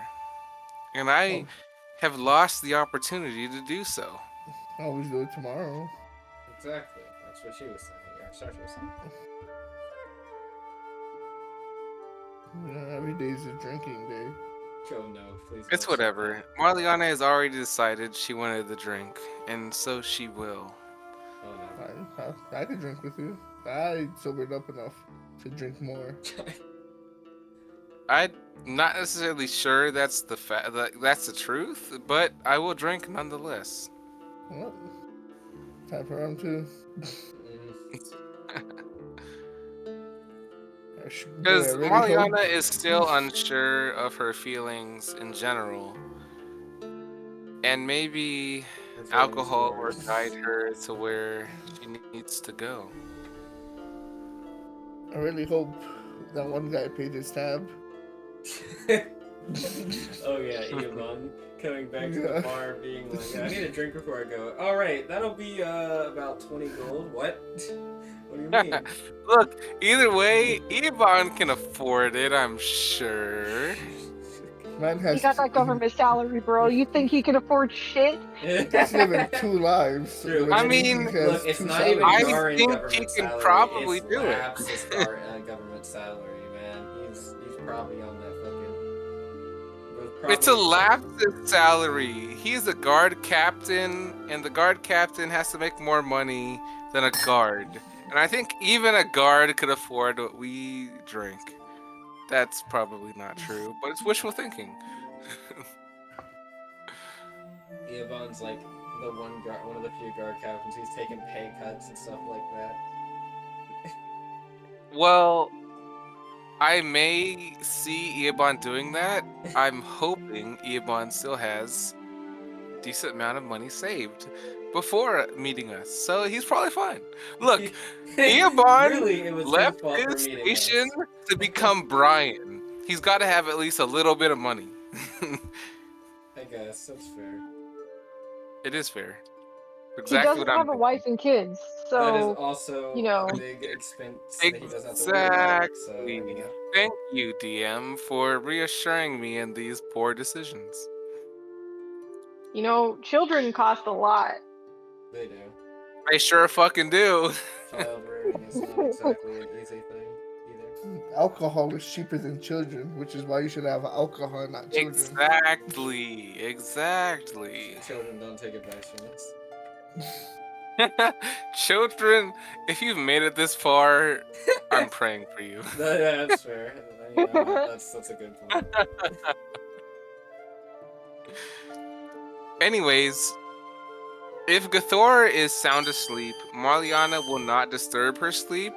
And I have lost the opportunity to do so. Always do it tomorrow. Exactly. That's what she was saying. Or Sartre was saying. Yeah, every day's a drinking day. Oh no, please. It's whatever. Marliana has already decided she wanted the drink, and so she will. Oh no. I could drink with you. I sobered up enough to drink more. I'm not necessarily sure that's that's the truth, but I will drink nonetheless. Well, time for round two. Because Mariana is still unsure of her feelings in general. And maybe alcohol will guide her to where she needs to go. I really hope that one guy paid his tab. Oh yeah, Iabon coming back to the bar being like, I need a drink before I go. Alright, that'll be about 20 gold. What? What do you mean? Look, either way, Iabon can afford it, I'm sure. Man has he got that government salary, bro. You think he can afford shit? He's living 2 lives. True. I mean, look, it's not even I Garin think government he can salary. probably it's do it. Laps's government salary, man. He's probably on that fucking. It's a Laps's salary. He's a guard captain, and the guard captain has to make more money than a guard. And I think even a guard could afford what we drink. That's probably not true, but it's wishful thinking. Iabon's like one of the few guard captains who's taking pay cuts and stuff like that. Well, I may see Iabon doing that. I'm hoping Iabon still has a decent amount of money saved before meeting us, so he's probably fine. Look, Iabon really, left his station to become Brian. He's got to have at least a little bit of money. I guess that's fair. It is fair. He doesn't have a wife and kids, so that is also a big expense that he doesn't have to worry about. So, Thank you, DM, for reassuring me in these poor decisions. You know, children cost a lot. They do. They sure fucking do. Child rearing is not exactly an easy thing either. Alcohol is cheaper than children, which is why you should have alcohol, not children. Exactly. Children don't take advice from us. Children, if you've made it this far, I'm praying for you. Yeah, that's fair. That's a good point. Anyways, if Gathor is sound asleep, Marliana will not disturb her sleep,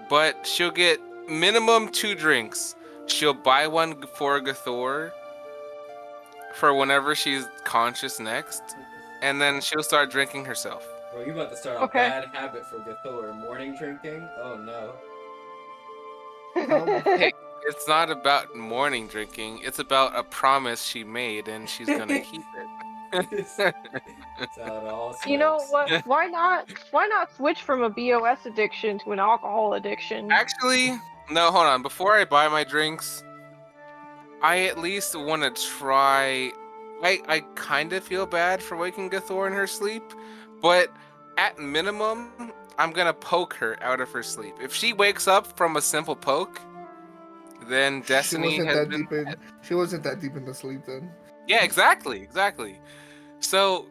but she'll get minimum 2 drinks. She'll buy one for Gathor for whenever she's conscious next, and then she'll start drinking herself. Bro, you about to start a bad habit for Githor. Morning drinking? Oh no. Hey, it's not about morning drinking. It's about a promise she made, and she's gonna keep it. That's how it all You know starts. what? Why not? Why not switch from a BOS addiction to an alcohol addiction? Actually, no, hold on. Before I buy my drinks, I at least want to try. I kind of feel bad for waking Githor in her sleep, but at minimum, I'm gonna poke her out of her sleep. If she wakes up from a simple poke, then Destiny has been. She wasn't that deep into sleep then. Yeah, exactly. So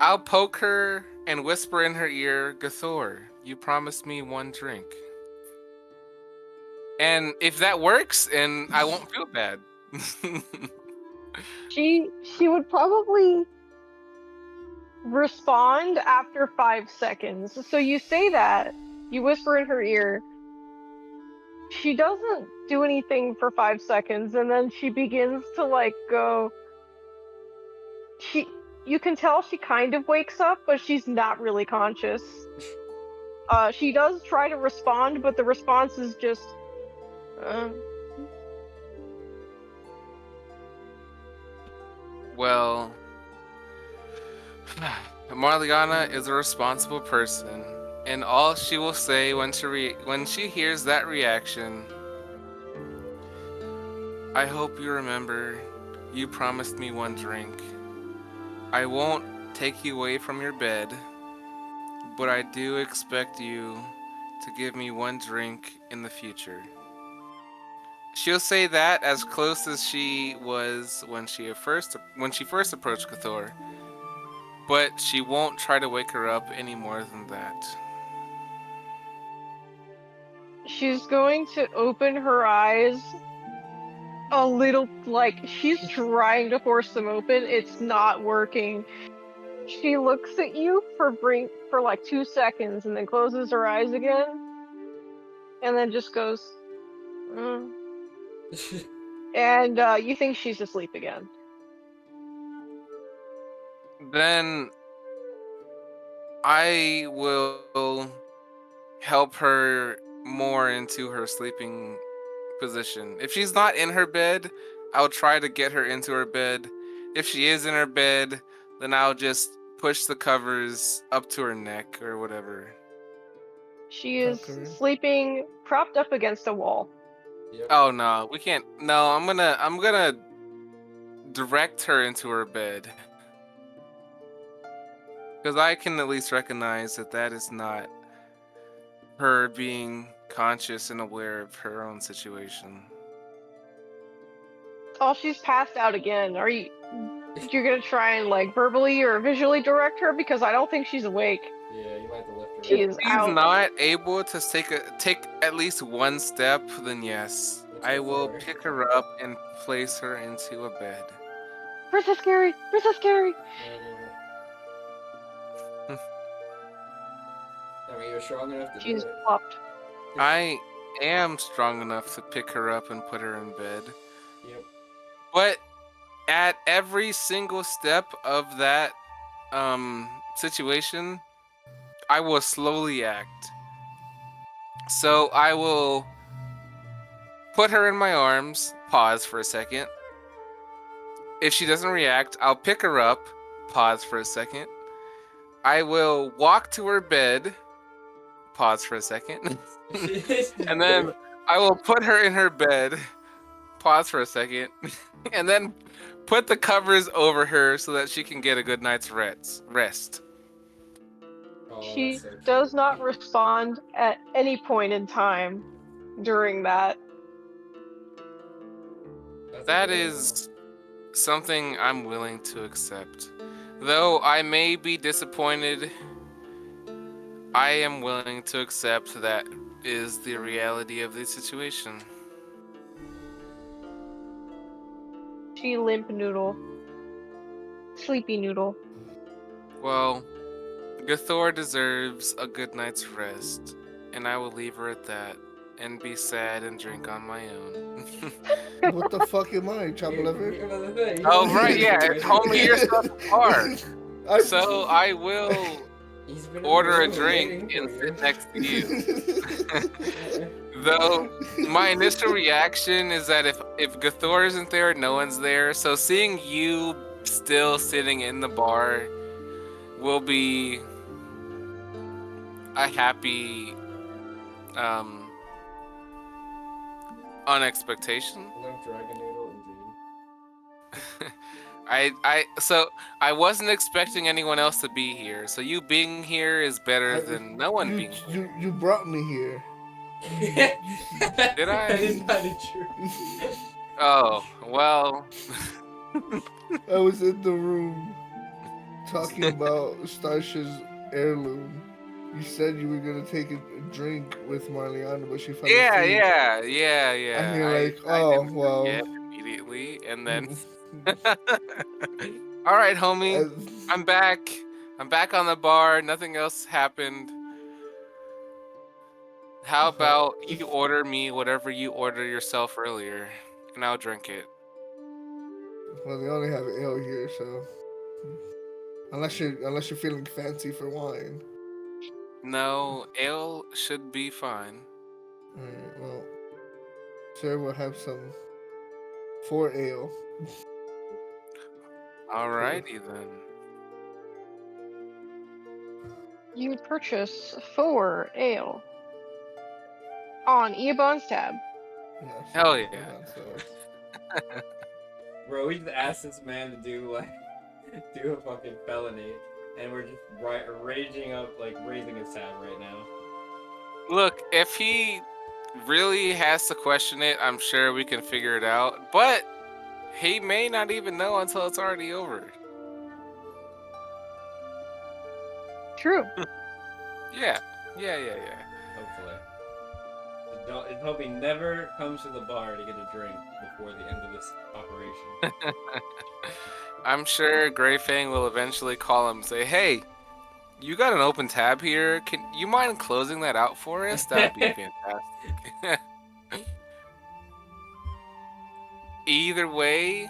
I'll poke her and whisper in her ear, Githor, you promised me one drink. And if that works, and I won't feel bad. She would probably respond after 5 seconds. So you say that, you whisper in her ear. She doesn't do anything for 5 seconds, and then she begins to like go. You can tell she kind of wakes up, but she's not really conscious. She does try to respond, but the response is just. Well, Marliana is a responsible person, and all she will say when she hears that reaction, I hope you remember, you promised me one drink. I won't take you away from your bed, but I do expect you to give me one drink in the future. She'll say that as close as she was when she first approached Githor, but she won't try to wake her up any more than that. She's going to open her eyes a little, like she's trying to force them open. It's not working. She looks at you for like 2 seconds and then closes her eyes again, and then just goes. And you think she's asleep again. Then I will help her more into her sleeping position. If she's not in her bed, I'll try to get her into her bed. If she is in her bed, then I'll just push the covers up to her neck or whatever. She is sleeping propped up against a wall. Yep. Oh no, we can't. No, I'm gonna direct her into her bed, because I can at least recognize that is not her being conscious and aware of her own situation. Oh, she's passed out again. You're gonna try and like verbally or visually direct her, because I don't think she's awake. Yeah, you might have to lift her. She is out. Not able to take at least one step, then yes, I will pick her up and place her into a bed. Princess Scary! Princess Scary! I mean, you're strong enough to She's do it. flopped. I am strong enough to pick her up and put her in bed. Yep. But at every single step of that situation, I will slowly act. So I will put her in my arms, pause for a second. If she doesn't react, I'll pick her up, pause for a second. I will walk to her bed, pause for a second. And then I will put her in her bed, pause for a second, and then put the covers over her so that she can get a good night's rest. She does not respond at any point in time during that. That is something I'm willing to accept. Though I may be disappointed, I am willing to accept that is the reality of the situation. She limp noodle. Sleepy noodle. Well, Githor deserves a good night's rest, and I will leave her at that, and be sad and drink on my own. What the fuck am I, chop liver? Oh right, yeah, it's only yourself apart. So I will order a drink and sit next to you. Though my initial reaction is that if Gathor isn't there, no one's there. So seeing you still sitting in the bar will be a happy unexpectation. So I wasn't expecting anyone else to be here. So you being here is better than no one being here. You brought me here. Did I? That is not true. Oh, well. I was in the room talking about Starsha's heirloom. You said you were gonna take a drink with Marliana, but she fell asleep. Yeah. And you're like, I oh, didn't well. forget immediately, and then. All right, homie. I'm back. I'm back on the bar. Nothing else happened. How about you order me whatever you order yourself earlier, and I'll drink it. Well, they only have ale here, so unless you're feeling fancy for wine. No, ale should be fine. Alright, well, sir, we'll have some 4 ale. Alrighty then. You purchase 4 ale on Iabon's tab. Yes, Hell yeah. Bro, we just asked this man to do a fucking felony, and we're just raging up, raising his tab right now. Look, if he really has to question it, I'm sure we can figure it out. But he may not even know until it's already over. True. Yeah. Hopefully. Just hope he never comes to the bar to get a drink before the end of this operation. I'm sure Grayfang will eventually call him and say, hey, you got an open tab here. Can you mind closing that out for us? That would be fantastic. Either way,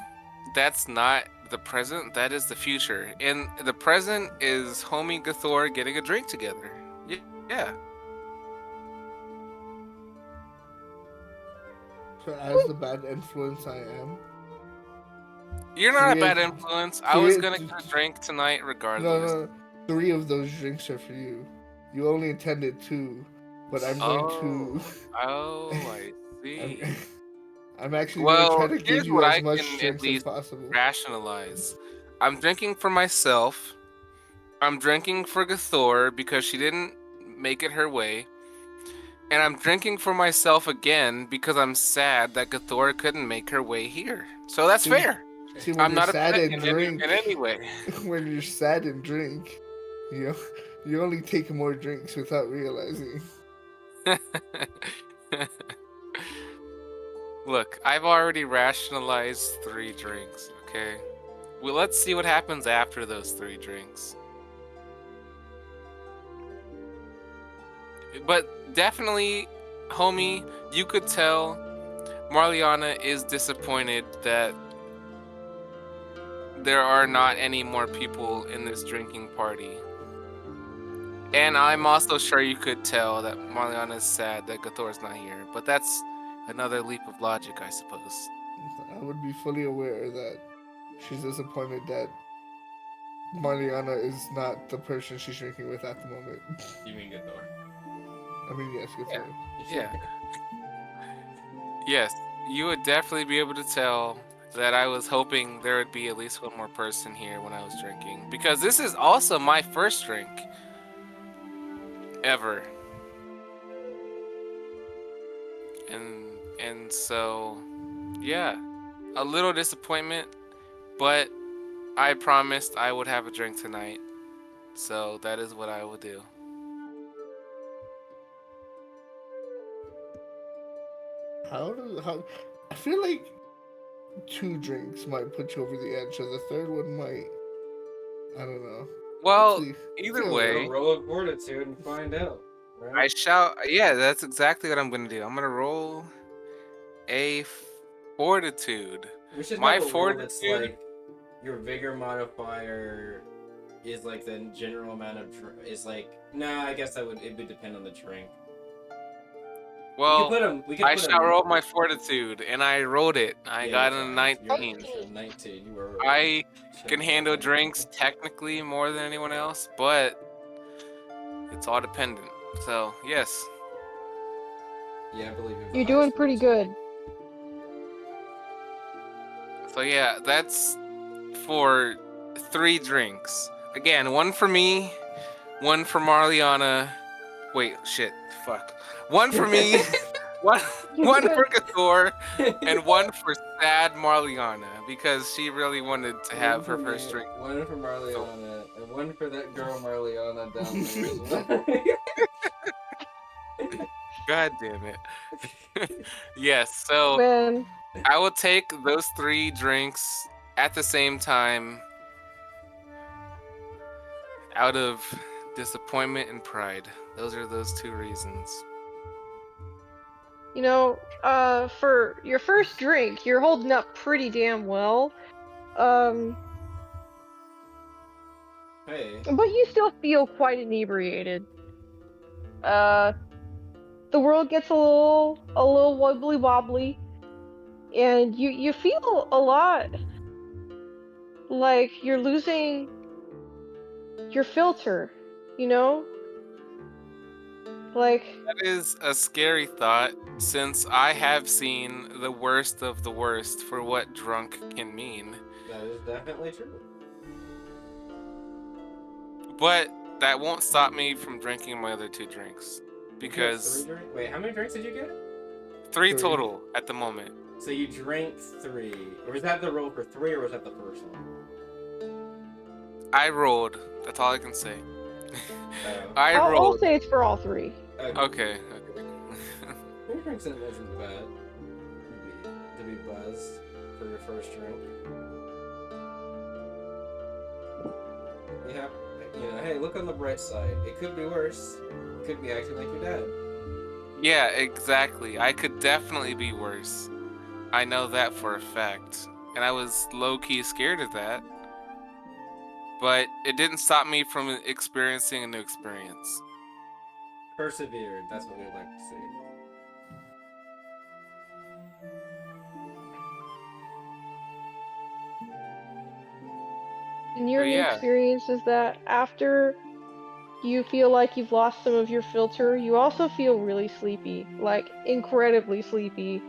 that's not the present, that is the future. And the present is homie Gathor getting a drink together. Yeah. So as the bad influence I am. You're not a bad influence. I was gonna get a drink tonight regardless. No. 3 of those drinks are for you. You only intended 2, but I'm going to. Oh, I see. I'm actually going to try to give you as much can drinks as possible. Rationalize. I'm drinking for myself. I'm drinking for Gathor because she didn't make it her way. And I'm drinking for myself again because I'm sad that Gathor couldn't make her way here. So that's fair. See, I'm not sad and drink in any way. When you're sad and drink, you only take more drinks without realizing. Look, I've already rationalized 3 drinks, okay? Well, let's see what happens after those 3 drinks. But definitely, homie, you could tell Marliana is disappointed that there are not any more people in this drinking party. And I'm also sure you could tell that Marliana is sad that Gathor's not here. But that's another leap of logic, I suppose. I would be fully aware that she's disappointed that Marliana is not the person she's drinking with at the moment. You mean Gathor? I mean, yes, Gathor. Yeah. Yes, you would definitely be able to tell that I was hoping there would be at least one more person here when I was drinking. Because this is also my first drink. Ever. And so, yeah, a little disappointment, but I promised I would have a drink tonight, so that is what I will do. How? I feel like 2 drinks might put you over the edge, so the 3rd one might. I don't know. Well, either way, roll a fortitude and find out. Right? Yeah, that's exactly what I'm gonna do. I'm gonna roll a fortitude. We should My have a fortitude. like your vigor modifier is like the general amount of is like I guess it would depend on the drink. Well, I put shall roll my fortitude, and I rolled it. I got a 19. 19. You were. I can handle drinks technically more than anyone else, but it's all dependent. So yes. Yeah, I believe You're doing pretty good. So yeah, that's for 3 drinks. Again, 1 for me, 1 for Marliana. Wait, shit, fuck. 1 for me, one for Gathor, and 1 for sad Marliana because she really wanted to have her first drink. 1 for Marliana, and 1 for that girl Marliana down there. God damn it. Yes, so Man. I will take those 3 drinks at the same time out of disappointment and pride. Those are those 2 reasons. You know, for your first drink, you're holding up pretty damn well. Hey. But you still feel quite inebriated. The world gets a little wobbly wobbly, and you feel a lot like you're losing your filter, you know? Like, that is a scary thought, since I have seen the worst of the worst for what drunk can mean. That is definitely true. But that won't stop me from drinking my other 2 drinks. Because... Wait, how many drinks did you get? 3 total at the moment. So you drank 3. Or was that the roll for 3, or was that the first one? I rolled. That's all I can say. I'll say it's for all 3. Okay. 3 drinks isn't bad. To be buzzed for your first drink. Yeah, hey, look on the bright side. It could be worse. It could be acting like your dad. Yeah, exactly. I could definitely be worse. I know that for a fact. And I was low-key scared of that. But it didn't stop me from experiencing a new experience. Persevered, that's what we like to see. And your new experience is that after you feel like you've lost some of your filter, you also feel really sleepy, like incredibly sleepy.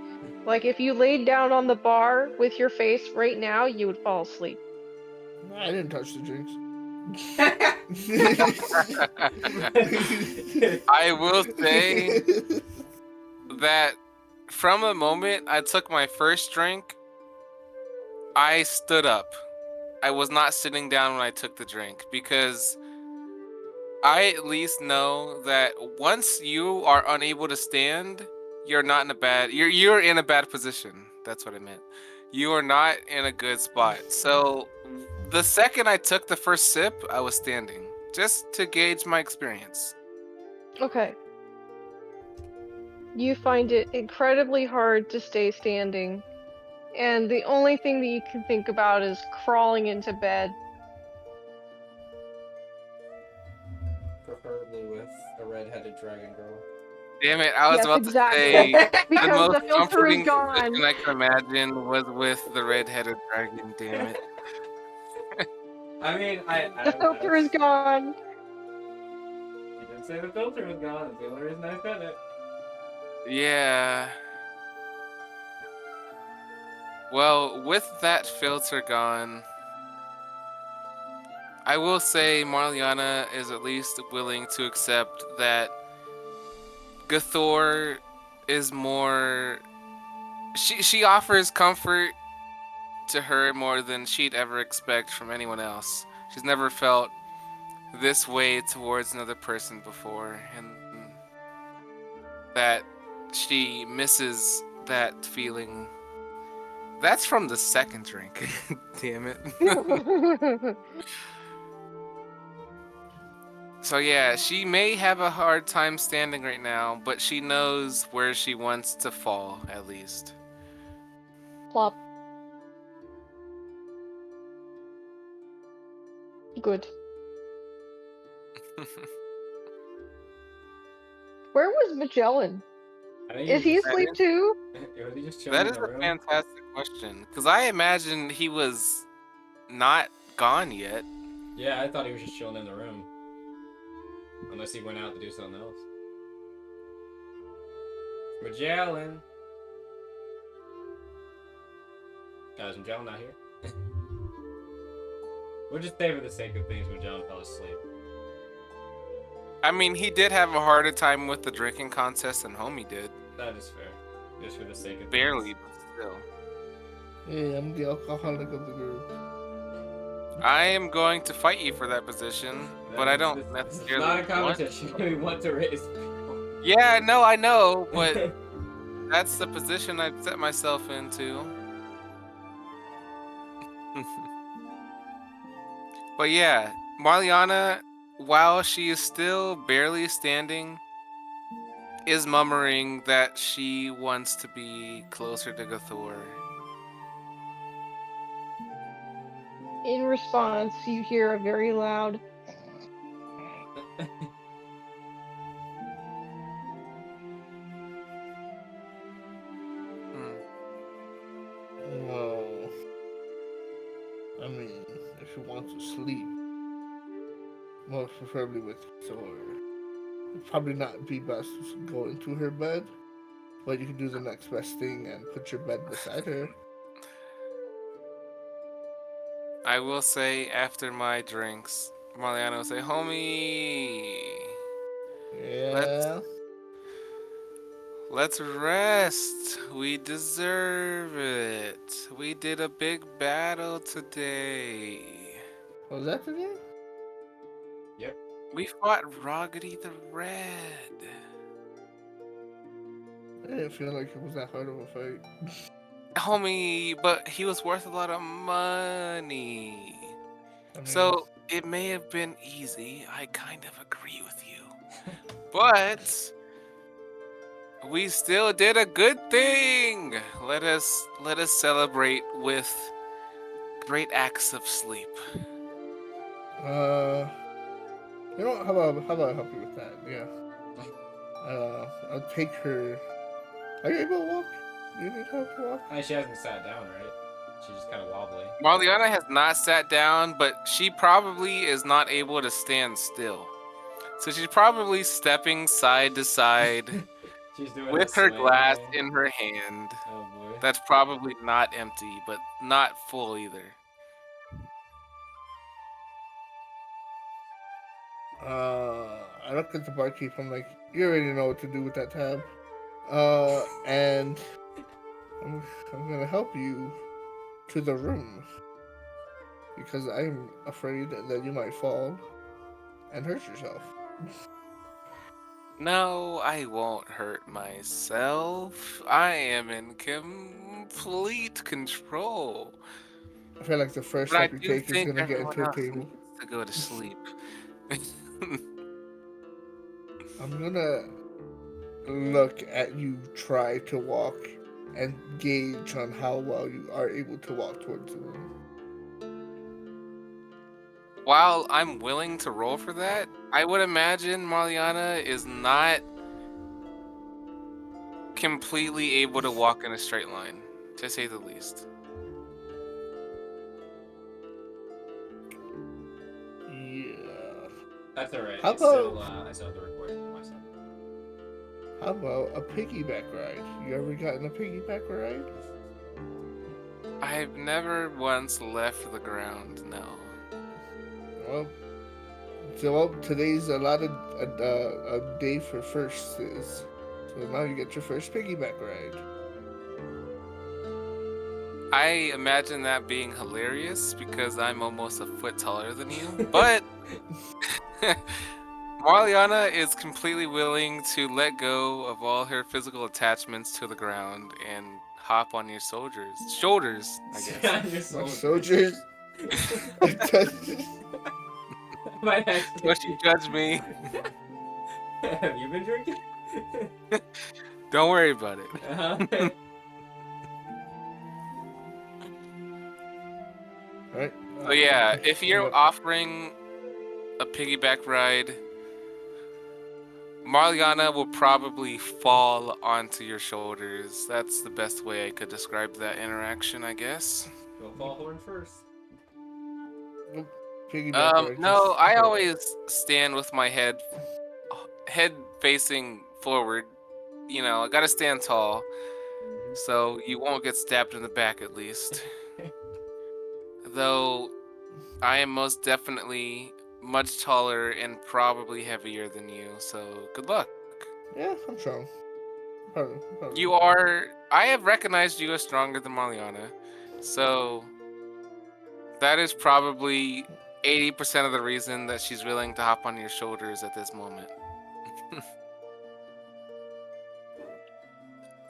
Like if you laid down on the bar with your face right now, you would fall asleep. I didn't touch the drinks. I will say that from the moment I took my first drink, I stood up. I was not sitting down when I took the drink, because I at least know that once you are unable to stand, you're not in a bad you're in a bad position. That's what I meant. You are not in a good spot. So the second I took the first sip, I was standing, just to gauge my experience. Okay. You find it incredibly hard to stay standing, and the only thing that you can think about is crawling into bed. Preferably with a red-headed dragon girl. Damn it, I was about to say the most comforting position I can imagine was with the red-headed dragon, damn it. I mean, the filter is gone. You didn't say the filter was gone. That's the only reason I said it. Yeah. Well, with that filter gone, I will say Marliana is at least willing to accept that Gathor is more... She offers comfort to her more than she'd ever expect from anyone else. She's never felt this way towards another person before, and that she misses that feeling. That's from the second drink. Damn it. So yeah, she may have a hard time standing right now, but she knows where she wants to fall, at least. Plop. Good. Where was Magellan? I think Is he asleep too? Was he just chilling That in is the a room? fantastic question. Because I imagined he was not gone yet. Yeah, I thought he was just chilling in the room. Unless he went out to do something else. Magellan. Guys, Magellan not here? We'll just say for the sake of things, Magellan fell asleep. I mean, he did have a harder time with the drinking contest than Homie did. That is fair. Just for the sake of Barely, things. but still. Hey, I'm the alcoholic of the group. I am going to fight you for that position, but I don't necessarily This is not a want competition. We want to raise people. Yeah, no, I know, but that's the position I've set myself into. But yeah, Marliana, while she is still barely standing, is murmuring that she wants to be closer to Gathor. In response, you hear a very loud. Well, I mean, if she wants to sleep, most preferably with Thor, it'd probably not be best to go into her bed, but you can do the next best thing and put your bed beside her. I will say after my drinks, Marliana will say, "Homie, Yeah. let's rest. We deserve it. We did a big battle today. Was that today? Yep. We fought Roggedy the Red. I didn't feel like it was that hard of a fight. Homie, but he was worth a lot of money. I mean, So it may have been easy. I kind of agree with you. But we still did a good thing. Let us celebrate with great acts of sleep. you know what? How about I help you with that? Yeah. I'll take her. Are you able to walk? Do you need help to walk? She hasn't sat down, right? She's just kind of wobbly. Marliana has not sat down, but she probably is not able to stand still. So she's probably stepping side to side She's doing with the her swing glass thing. in her hand. Oh boy. That's probably not empty, but not full either. I look at the barkeep. I'm like, you already know what to do with that tab. And I'm gonna help you to the room because I'm afraid that you might fall and hurt yourself. No, I won't hurt myself. I am in complete control. I feel like the first But I step you do take is think gonna get everyone into a else table. needs to go to sleep. I'm gonna look at you try to walk and gauge on how well you are able to walk towards the room. While I'm willing to roll for that, I would imagine Marliana is not completely able to walk in a straight line, to say the least. Yeah. That's alright. How I still about- have the recording for myself. How about a piggyback ride? You ever gotten a piggyback ride? I've never once left the ground, no. Well, today's a day for firsts. So now you get your first piggyback ride. I imagine that being hilarious because I'm almost a foot taller than you. But Marliana is completely willing to let go of all her physical attachments to the ground and hop on your shoulders, I guess. Your Soldiers. Don't you judge me. Have you been drinking? Don't worry about it. Uh-huh. Right. So yeah, if you're offering a piggyback ride, Marliana will probably fall onto your shoulders. That's the best way I could describe that interaction, I guess. Go Fallhorn first. No, I always stand with my head facing forward. You know, I gotta stand tall, so you won't get stabbed in the back at least. Though, I am most definitely much taller and probably heavier than you, so good luck. Yeah, I'm strong. Probably. You are. I have recognized you as stronger than Marliana, so that is probably 80% of the reason that she's willing to hop on your shoulders at this moment.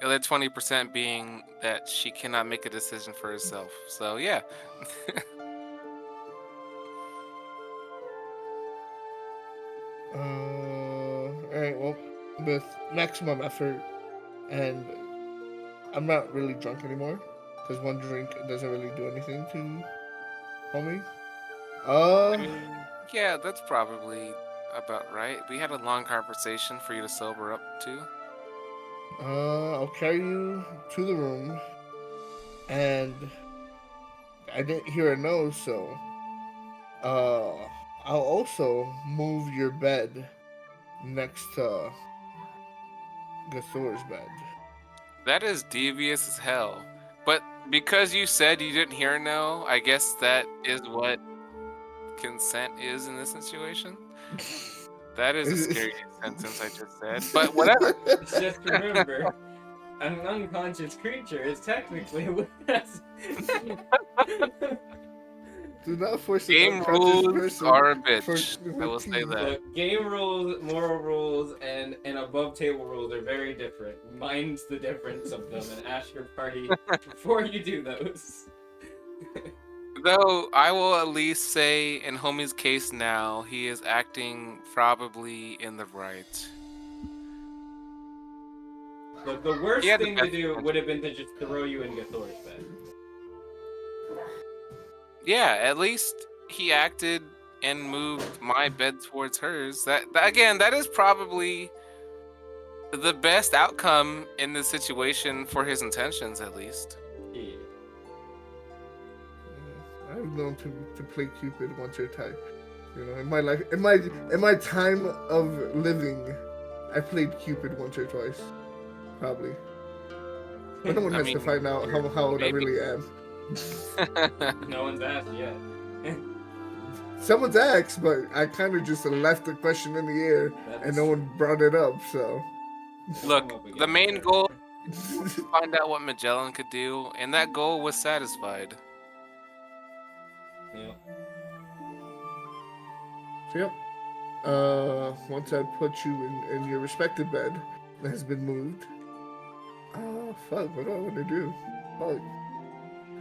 The other 20% being that she cannot make a decision for herself. So yeah. Alright, well, with maximum effort, and I'm not really drunk anymore, because one drink doesn't really do anything to homie. Yeah, that's probably about right. We had a long conversation for you to sober up to. I'll carry you to the room, and I didn't hear a no, so I'll also move your bed next to Gathor's bed. That is devious as hell. But because you said you didn't hear no, I guess that is what consent is in this situation. That is a scary sentence I just said. But whatever. Just remember, an unconscious creature is technically with us. Do not force game rules are a bitch. I will say that. Look, game rules, moral rules, and above table rules are very different. Mind's the difference of them, and ask your party before you do those. Though I will at least say, in Homie's case now, he is acting probably in the right. Look, the worst thing to do would have been to just throw you in Gathor's bed. Yeah, at least he acted and moved my bed towards hers. That again, that is probably the best outcome in this situation for his intentions, at least. Yeah. I've known to play Cupid once or twice. You know, in my life, in my time of living, I played Cupid once or twice, probably. But no one has to find out how old I really am. No one's asked yet. Someone's asked, but I kind of just left the question in the air, and no one brought it up. So, look, the main goal was to find out what Magellan could do, and that goal was satisfied. Yeah. So, yep. Once I put you in your respective bed that has been moved. Oh, fuck, what do I want to do? Fuck.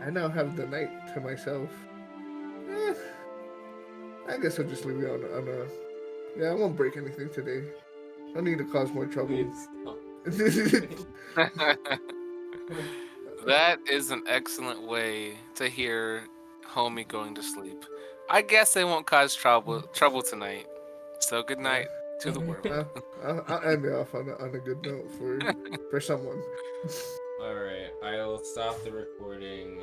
I now have the night to myself. I guess I'll just leave you on a... Yeah, I won't break anything today. I need to cause more trouble. That is an excellent way to hear Homie going to sleep. I guess they won't cause trouble tonight. So good night to the world. I'll end it off on a good note for someone. Alright, I'll stop the recording.